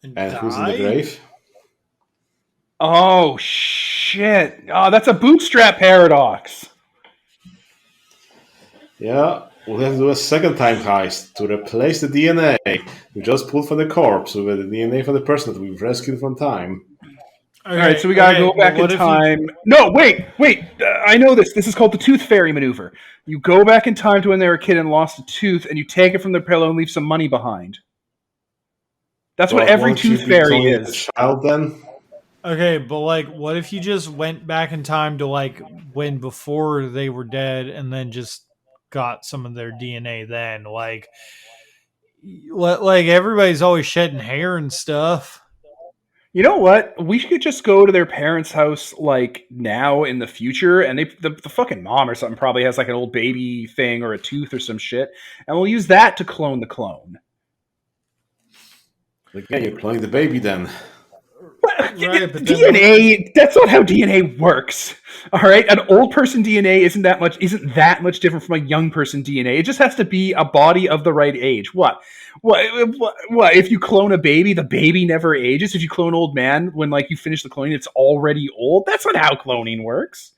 And who's in the grave? Oh, shit. Oh, that's a bootstrap paradox. Yeah, we'll have to do a second time heist to replace the DNA we just pulled from the corpse with the DNA from the person that we've rescued from time. Okay, all right, so we gotta go back in time. No, wait. I know this. This is called the tooth fairy maneuver. You go back in time to when they were a kid and lost a tooth, and you take it from their pillow and leave some money behind. That's what every tooth fairy is. A child, then? Okay, but like, what if you just went back in time to like when before they were dead, and then just got some of their DNA? Then, like everybody's always shedding hair and stuff. You know what? We should just go to their parents' house like now in the future, and the fucking mom or something probably has like an old baby thing or a tooth or some shit, and we'll use that to clone the clone. Again, you're cloning the baby then. Right, but DNA, that's not how DNA works. All right, an old person DNA isn't that much different from a young person DNA. It just has to be a body of the right age. What? If you clone a baby, the baby never ages. If you clone an old man, when like you finish the cloning, it's already old. That's not how cloning works.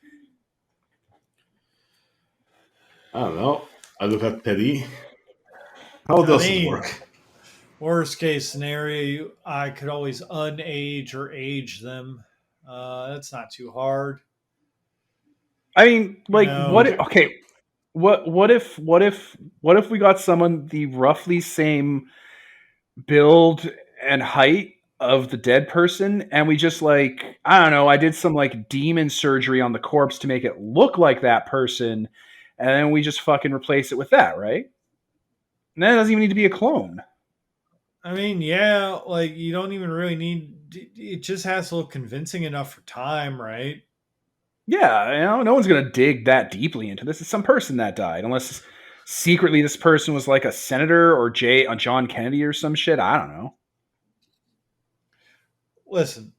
I don't know. I look at Teddy. How does it work? Worst case scenario, I could always unage or age them. That's not too hard. I mean, like, what if we got someone the roughly same build and height of the dead person, and we just like, I don't know, I did some like demon surgery on the corpse to make it look like that person, and then we just fucking replace it with that, right? And then it doesn't even need to be a clone. I mean, yeah, like you don't even really need. It just has to look convincing enough for time, right? Yeah, no one's gonna dig that deeply into this. It's some person that died, unless secretly this person was like a senator or John Kennedy or some shit. I don't know. Listen,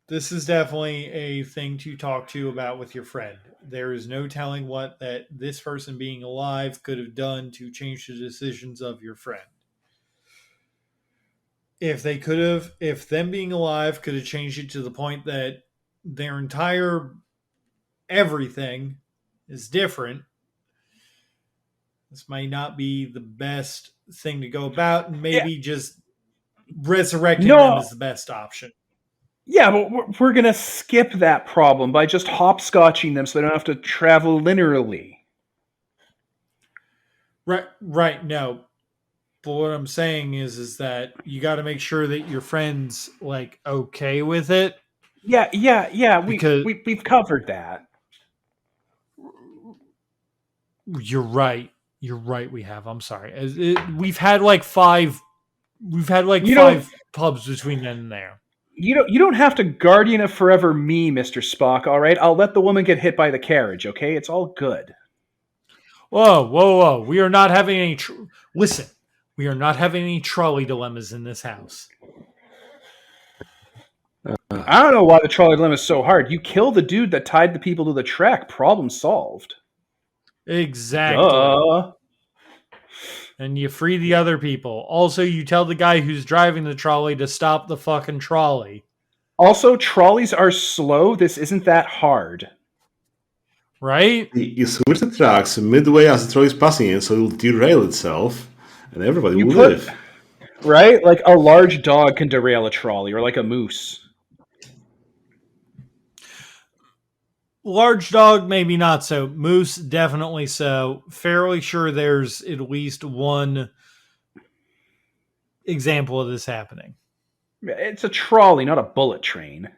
this is definitely a thing to talk to about with your friend. There is no telling what that this person being alive could have done to change the decisions of your friend. If them being alive could have changed it to the point that their entire everything is different, this might not be the best thing to go about, and maybe just resurrecting them is the best option. Yeah, but we're going to skip that problem by just hopscotching them so they don't have to travel linearly. Right, no. But what I'm saying is that you got to make sure that your friend's like okay with it. Yeah. We've covered that. You're right. We have. I'm sorry. We've had like five pubs between then and there. You don't have to Guardian of Forever me, Mr. Spock. All right, I'll let the woman get hit by the carriage. Okay, it's all good. Whoa! We are not having any. Listen. We are not having any trolley dilemmas in this house. I don't know why the trolley dilemma is so hard. You kill the dude that tied the people to the track. Problem solved. Exactly. Duh. And you free the other people. Also, you tell the guy who's driving the trolley to stop the fucking trolley. Also, trolleys are slow. This isn't that hard. Right? You switch the tracks midway as the trolley is passing in, so it will derail itself, and everybody will live. Right? Like a large dog can derail a trolley, or like a moose. Large dog, maybe not so. Moose, definitely so. Fairly sure there's at least one example of this happening. It's a trolley, not a bullet train.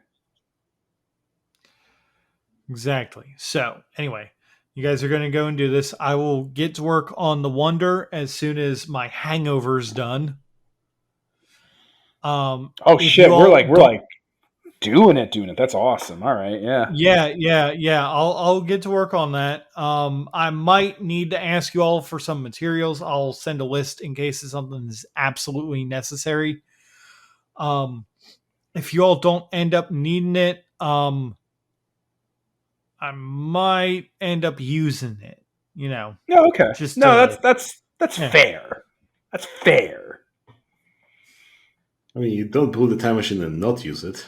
Exactly. So, anyway, you guys are going to go and do this. I will get to work on the Wonder as soon as my hangover's done. Oh shit, we're like doing it. That's awesome. All right, yeah. Yeah. I'll get to work on that. I might need to ask you all for some materials. I'll send a list in case something is absolutely necessary. If you all don't end up needing it, I might end up using it. No, okay. Just that's yeah. fair. That's fair. I mean, you don't build the time machine and not use it.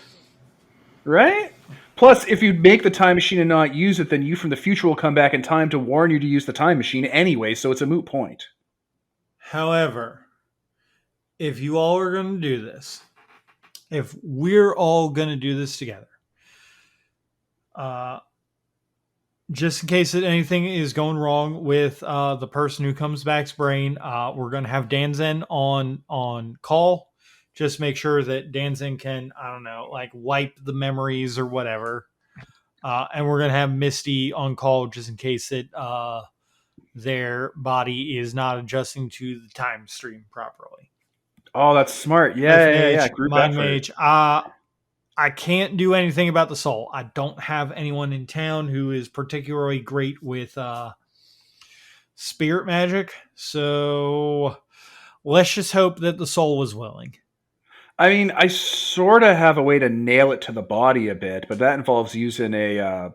Right? Plus, if you make the time machine and not use it, then you from the future will come back in time to warn you to use the time machine anyway, so it's a moot point. However, if you all are going to do this, if we're all going to do this together, just in case that anything is going wrong with the person who comes back's brain, we're going to have Danzen on call. Just make sure that Danzen can, I don't know, like wipe the memories or whatever. And we're going to have Misty on call just in case that their body is not adjusting to the time stream properly. Oh, that's smart. Yeah. Group Mind effort. Mage. I can't do anything about the soul. I don't have anyone in town who is particularly great with spirit magic. So let's just hope that the soul is willing. I mean, I sort of have a way to nail it to the body a bit, but that involves using a...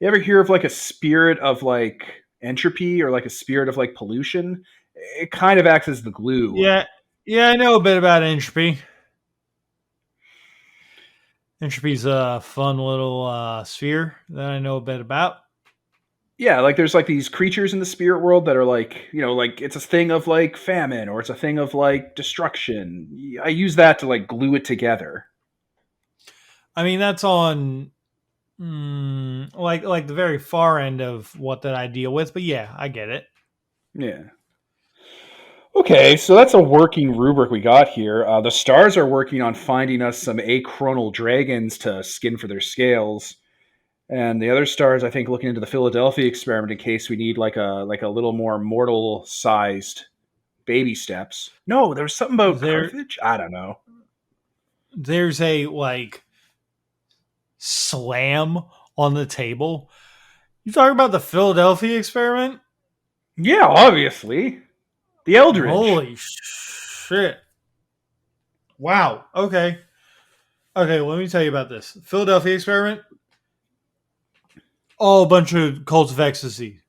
you ever hear of like a spirit of like entropy or like a spirit of like pollution? It kind of acts as the glue. Yeah, I know a bit about entropy. Entropy's a fun little sphere that I know a bit about. Yeah, like there's like these creatures in the spirit world that are like, like it's a thing of like famine or it's a thing of like destruction. I use that to like glue it together. I mean, that's on like the very far end of what that I deal with, but yeah, I get it. Yeah. Okay, so that's a working rubric we got here. The stars are working on finding us some achronal dragons to skin for their scales. And the other stars, I think, looking into the Philadelphia experiment in case we need like a little more mortal-sized baby steps. No, there was something about Carthage? I don't know. There's a like slam on the table. You talking about the Philadelphia experiment? Yeah, obviously. The Eldridge. Holy shit. Wow. Okay, let me tell you about this. Philadelphia experiment. A bunch of cults of ecstasy.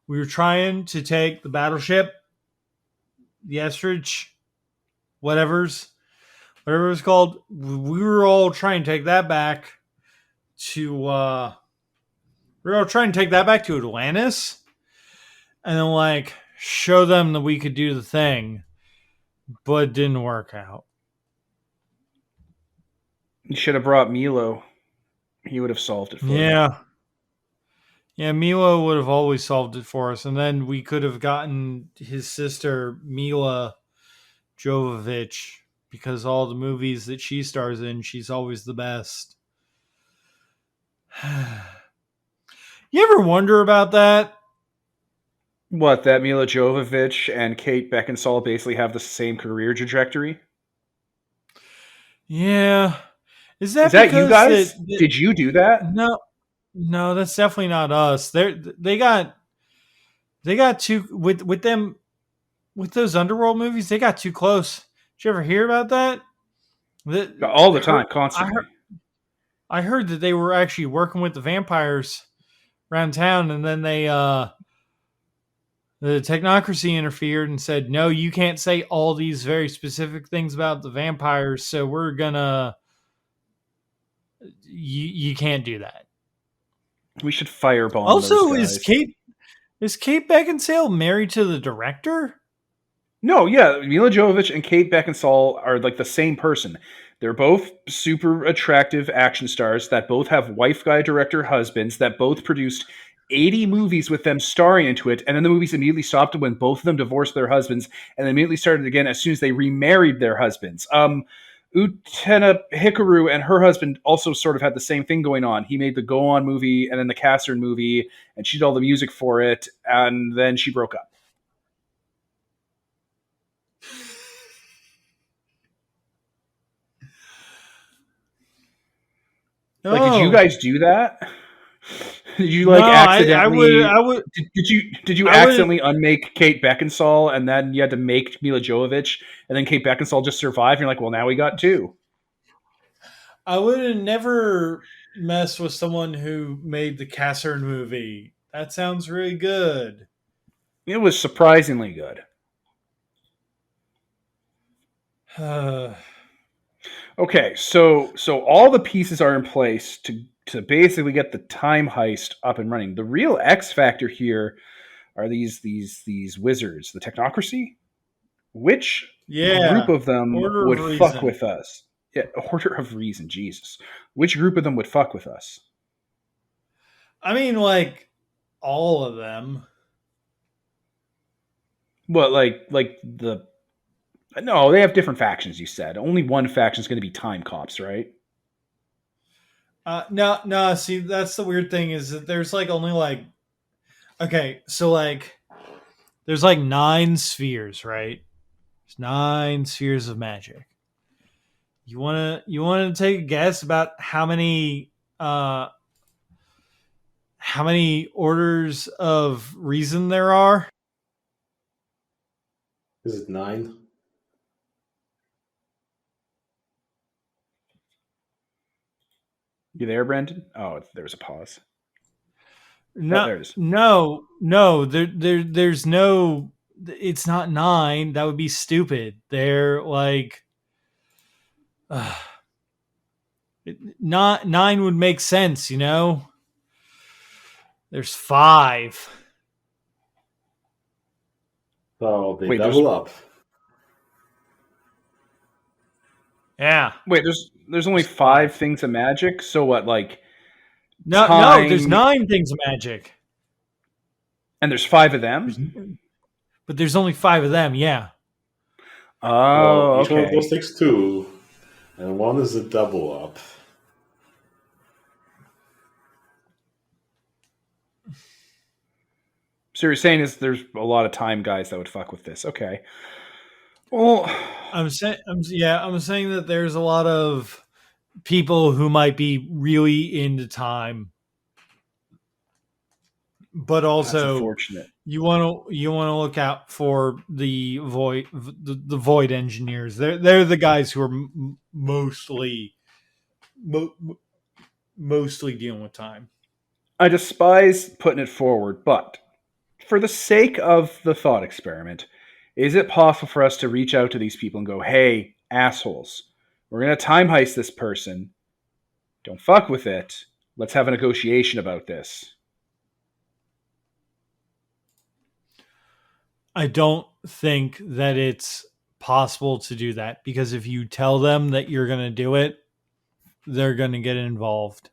We were trying to take the battleship, the Estridge, whatever it's called. We were all trying to take that back to Atlantis, and then like show them that we could do the thing, but it didn't work out. You should have brought Milo. He would have solved it for you. Yeah, Milo would have always solved it for us, and then we could have gotten his sister Mila Jovovich, because all the movies that she stars in, she's always the best. You ever wonder about that? What, that Mila Jovovich and Kate Beckinsale basically have the same career trajectory? Yeah. Is that you guys? Did you do that? No, that's definitely not us. They got too with them with those underworld movies. They got too close. Did you ever hear about that? All the time, constantly. I heard that they were actually working with the vampires around town, and then they The technocracy interfered and said, no, you can't say all these very specific things about the vampires, so we're gonna... You can't do that. We should firebomb Also, those guys. is Kate Beckinsale married to the director? No, yeah, Mila Jovovich and Kate Beckinsale are like the same person. They're both super attractive action stars that both have wife guy director husbands that both produced 80 movies with them starring into it, and then the movies immediately stopped when both of them divorced their husbands, and then immediately started again as soon as they remarried their husbands. Utena Hikaru and her husband also sort of had the same thing going on. He made the Go On movie and then the Catherine movie, and she did all the music for it, and then she broke up. Like, did you guys do that? Did you like accidentally? I would. Did you accidentally unmake Kate Beckinsale, and then you had to make Mila Jovovich, and then Kate Beckinsale just survived? And you're like, well, now we got two. I would have never messed with someone who made the Catherine movie. That sounds really good. It was surprisingly good. Okay, so all the pieces are in place to basically get the time heist up and running. The real X factor here are these wizards, the technocracy. Which group of them would fuck with us? Yeah, Order of Reason, Jesus. Which group of them would fuck with us? I mean, like, all of them. What, like the... No, they have different factions, you said. Only one faction is going to be Time Cops, right? No, see, that's the weird thing is that there's, like, only, like... Okay, so, like, there's, like, 9 spheres, right? There's 9 spheres of magic. You wanna take a guess about how many orders of reason there are? Is it 9? You there, Brandon? Oh, there's a pause. No, there it is. No. There's no. It's not 9. That would be stupid. They're like, not 9 would make sense, you know. There's 5. So they double up. Yeah. Wait, there's only 5 things of magic. So what, like? No, there's 9 things of magic. And there's 5 of them? But there's only 5 of them, yeah. Oh, each one of those takes 2, and 1 is a double up. So you're saying is there's a lot of time guys that would fuck with this. Okay. Well, I'm saying that there's a lot of people who might be really into time. But also, you want to look out for the void engineers. They're the guys who are mostly dealing with time. I despise putting it forward, but for the sake of the thought experiment, is it possible for us to reach out to these people and go, "Hey, assholes, we're gonna time heist this person. Don't fuck with it. Let's have a negotiation about this." I don't think that it's possible to do that, because if you tell them that you're going to do it, they're going to get involved.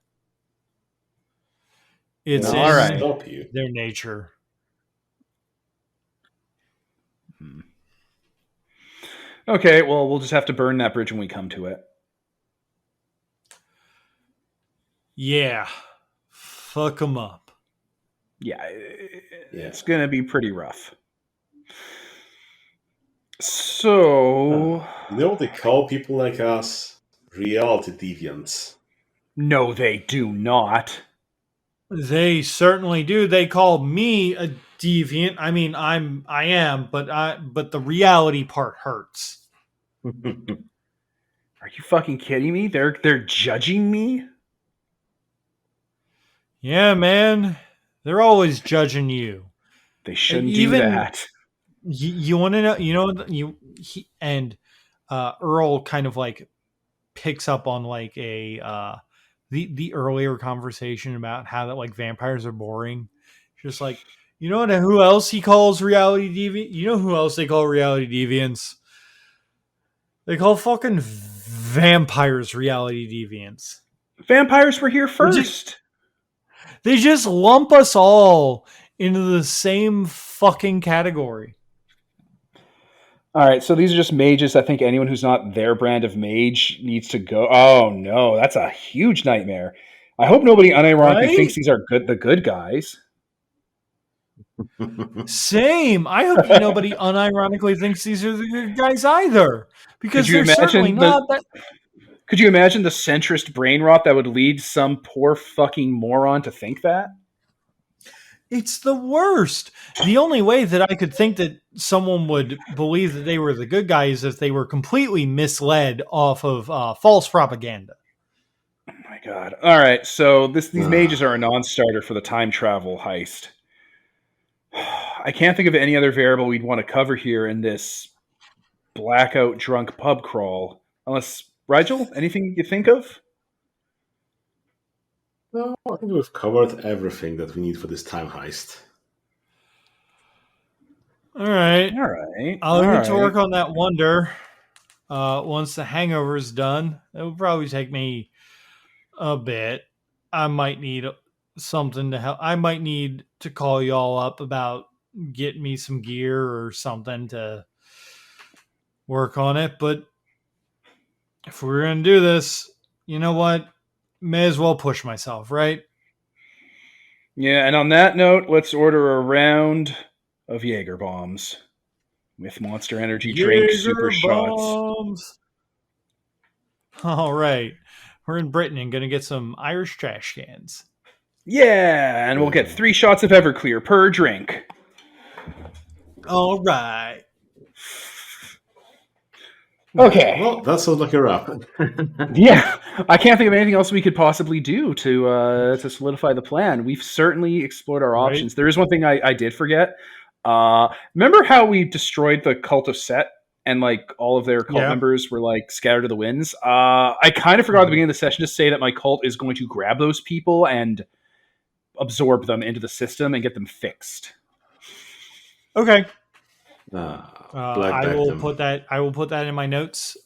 It's in their nature. Okay, well, we'll just have to burn that bridge when we come to it. Yeah. Fuck them up. Yeah, it's going to be pretty rough. So... You know what they call people like us? Reality deviants. No, they do not. They certainly do. They call me a deviant. I mean, I am, but the reality part hurts. Are you fucking kidding me? They're judging me? Yeah, man. They're always judging you. They shouldn't do Even that. you want to know, Earl kind of like picks up on like the earlier conversation about how that like vampires are boring. Just like, who else he calls reality deviant? You know who else they call reality deviants? They call fucking vampires reality deviants. Vampires were here They just, first. they just lump us all into the same fucking category. All right, so these are just mages. I think anyone who's not their brand of mage needs to go. Oh no, that's a huge nightmare. I hope nobody unironically thinks Right? these are the good guys. Same. I hope nobody unironically thinks these are the good guys either, Could because you they're certainly imagine not. That Could you imagine the centrist brain rot that would lead some poor fucking moron to think that? it's the worst. The only way that I could think that someone would believe that they were the good guys is if they were completely misled off of false propaganda. Oh my god. All right, so these mages Ah. are a non-starter for the time travel heist. I can't think of any other variable we'd want to cover here in this blackout drunk pub crawl. Unless, Rigel, anything you think of? No, I think we've covered everything that we need for this time heist. All right. All right. I'll get to work on that wonder. Once the hangover's done, it will probably take me a bit. I might need something to help. I might need to call y'all up about getting me some gear or something to work on it. But if we're going to do this, you know what? May as well push myself, right? Yeah, and on that note, let's order a round of Jaeger bombs with Monster Energy drink super Jaeger shots. bombs. All right. We're in Britain and going to get some Irish trash cans. Yeah, and we'll get 3 shots of Everclear per drink. All right. Okay. Well, that sounds like a wrap. Yeah, I can't think of anything else we could possibly do to solidify the plan. We've certainly explored our Right. options. There is one thing I did forget. Remember how we destroyed the cult of Set and like all of their cult Yeah. members were like scattered to the winds? I kind of forgot at the beginning of the session to say that my cult is going to grab those people and absorb them into the system and get them fixed. Okay. Black I will them. put that. I will put that in my notes.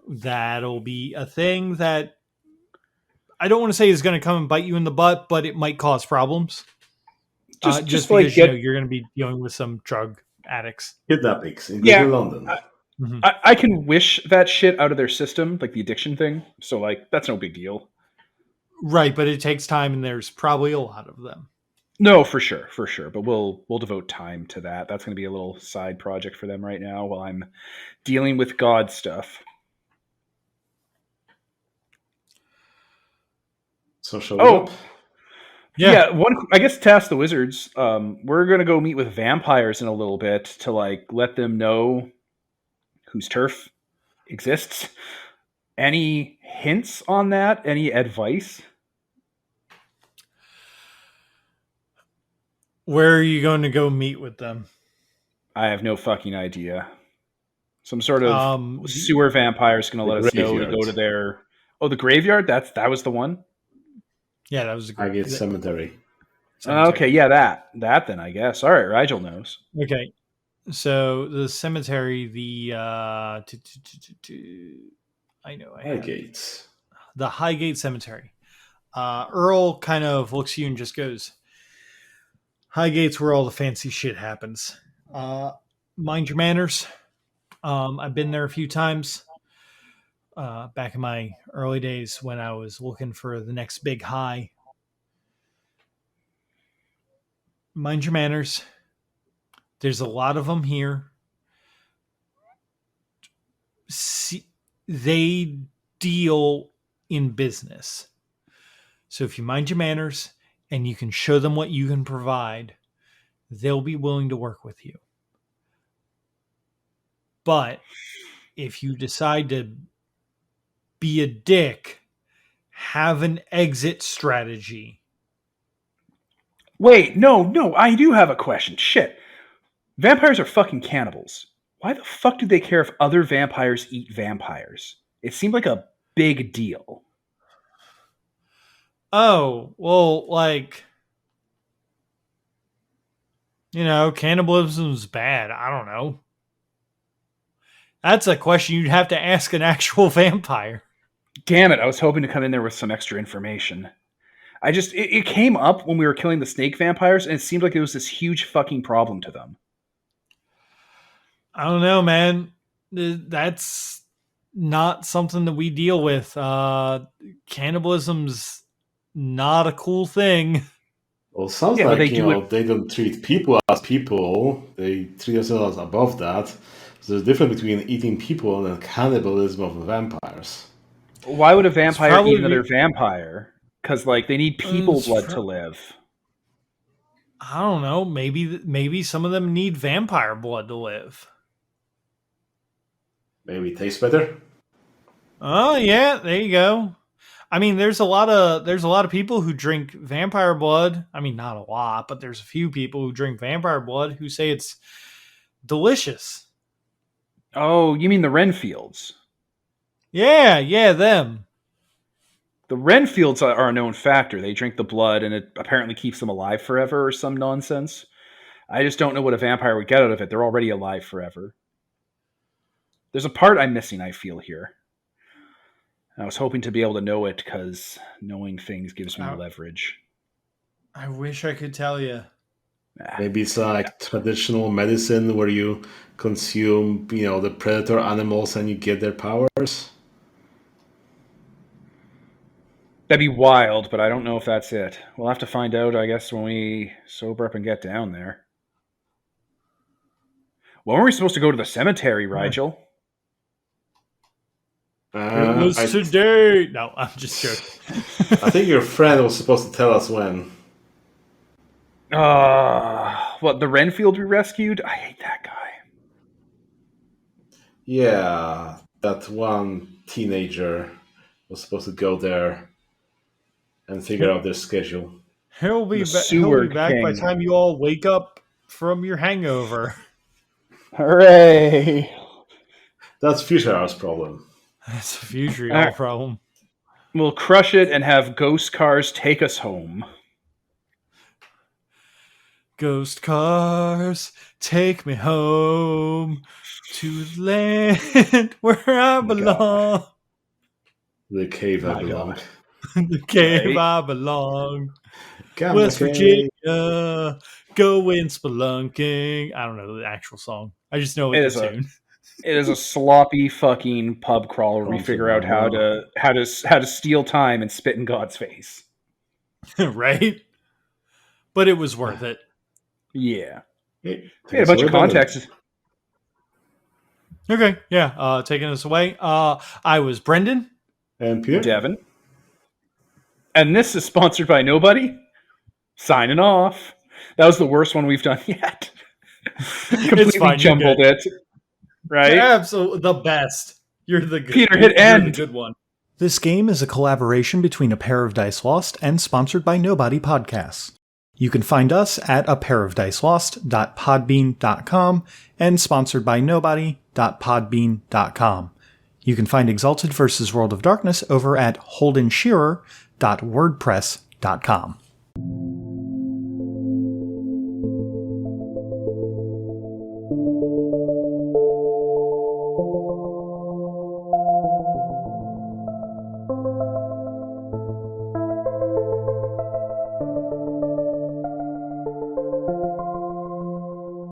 That'll be a thing that I don't want to say is going to come and bite you in the butt, but it might cause problems. Just like because get you're going to be dealing with some drug addicts. Kidnappings, including Yeah. London. I can wish that shit out of their system, like the addiction thing. So like that's no big deal. Right, but it takes time, and there's probably a lot of them. No, for sure. But we'll devote time to that. That's going to be a little side project for them right now while I'm dealing with God stuff. So shall we up? Yeah. One, I guess, task the wizards. We're going to go meet with vampires in a little bit to like let them know whose turf exists. Any hints on that? Any advice? Where are you going to go meet with them? I have no fucking idea. Some sort of sewer vampire is going to let us know to go to their... Oh, the graveyard? That was the one? Yeah, that was the Highgate Cemetery. Okay, yeah, that then, I guess. All right, Rigel knows. Okay. So the cemetery, I know I Highgate. The Highgate Cemetery. Earl kind of looks at you and just goes, Highgate's where all the fancy shit happens. Mind your manners. I've been there a few times. Back in my early days when I was looking for the next big high. Mind your manners. There's a lot of them here. They deal in business. So if you mind your manners and you can show them what you can provide, they'll be willing to work with you. But if you decide to be a dick, have an exit strategy. Wait, no, I do have a question. Shit. Vampires are fucking cannibals. Why the fuck do they care if other vampires eat vampires? It seemed like a big deal. Oh, well, like, cannibalism's bad. I don't know. That's a question you'd have to ask an actual vampire. Damn it, I was hoping to come in there with some extra information. It came up when we were killing the snake vampires, and it seemed like it was this huge fucking problem to them. I don't know, man. That's not something that we deal with. Cannibalism's not a cool thing. Well, it sounds Yeah, but like, they do it. they don't treat people as people. They treat themselves above that. So there's a difference between eating people and cannibalism of vampires. Why would a vampire probably eat another vampire? Because, like, they need people It's blood pro- to live. I don't know. Maybe some of them need vampire blood to live. Maybe it tastes better. Oh yeah, there you go. I mean, there's a lot of people who drink vampire blood. I mean, not a lot, but there's a few people who drink vampire blood who say it's delicious. Oh, you mean the Renfields? Yeah, them. The Renfields are a known factor. They drink the blood, and it apparently keeps them alive forever or some nonsense. I just don't know what a vampire would get out of it. They're already alive forever. There's a part I'm missing, I feel, here. I was hoping to be able to know it, because knowing things gives me leverage. I wish I could tell you. Maybe it's like traditional medicine where you consume, the predator animals and you get their powers. That'd be wild, but I don't know if that's it. We'll have to find out, I guess, when we sober up and get down there. When were we supposed to go to the cemetery, Rigel? It was today. No, I'm just joking. I think your friend was supposed to tell us when. What, the Renfield we rescued? I hate that guy. Yeah, that one teenager was supposed to go there and figure out their schedule. He'll be back by the time you all wake up from your hangover. Hooray! That's Future House problem. That's a future problem. We'll crush it and have ghost cars take us home. Ghost cars, take me home to the land where I belong. God. The cave I belong. The cave I belong. West Virginia, going spelunking. I don't know the actual song. I just know it's a tune. It is a sloppy fucking pub crawl where we figure out how to steal time and spit in God's face. Right? But it was worth it. Yeah. We had a bunch of context. Okay, yeah. Taking us away. I was Brendan. And Peter. Devin. And this is sponsored by nobody. Signing off. That was the worst one we've done yet. Completely jumbled it. Right? You're absolutely the best. You're the good Peter, hit end. The good one. This game is a collaboration between A Pair of Dice Lost and sponsored by Nobody Podcasts. You can find us at apairofdicelost.podbean.com and sponsored by nobody.podbean.com. You can find Exalted vs. World of Darkness over at holdenshearer.wordpress.com.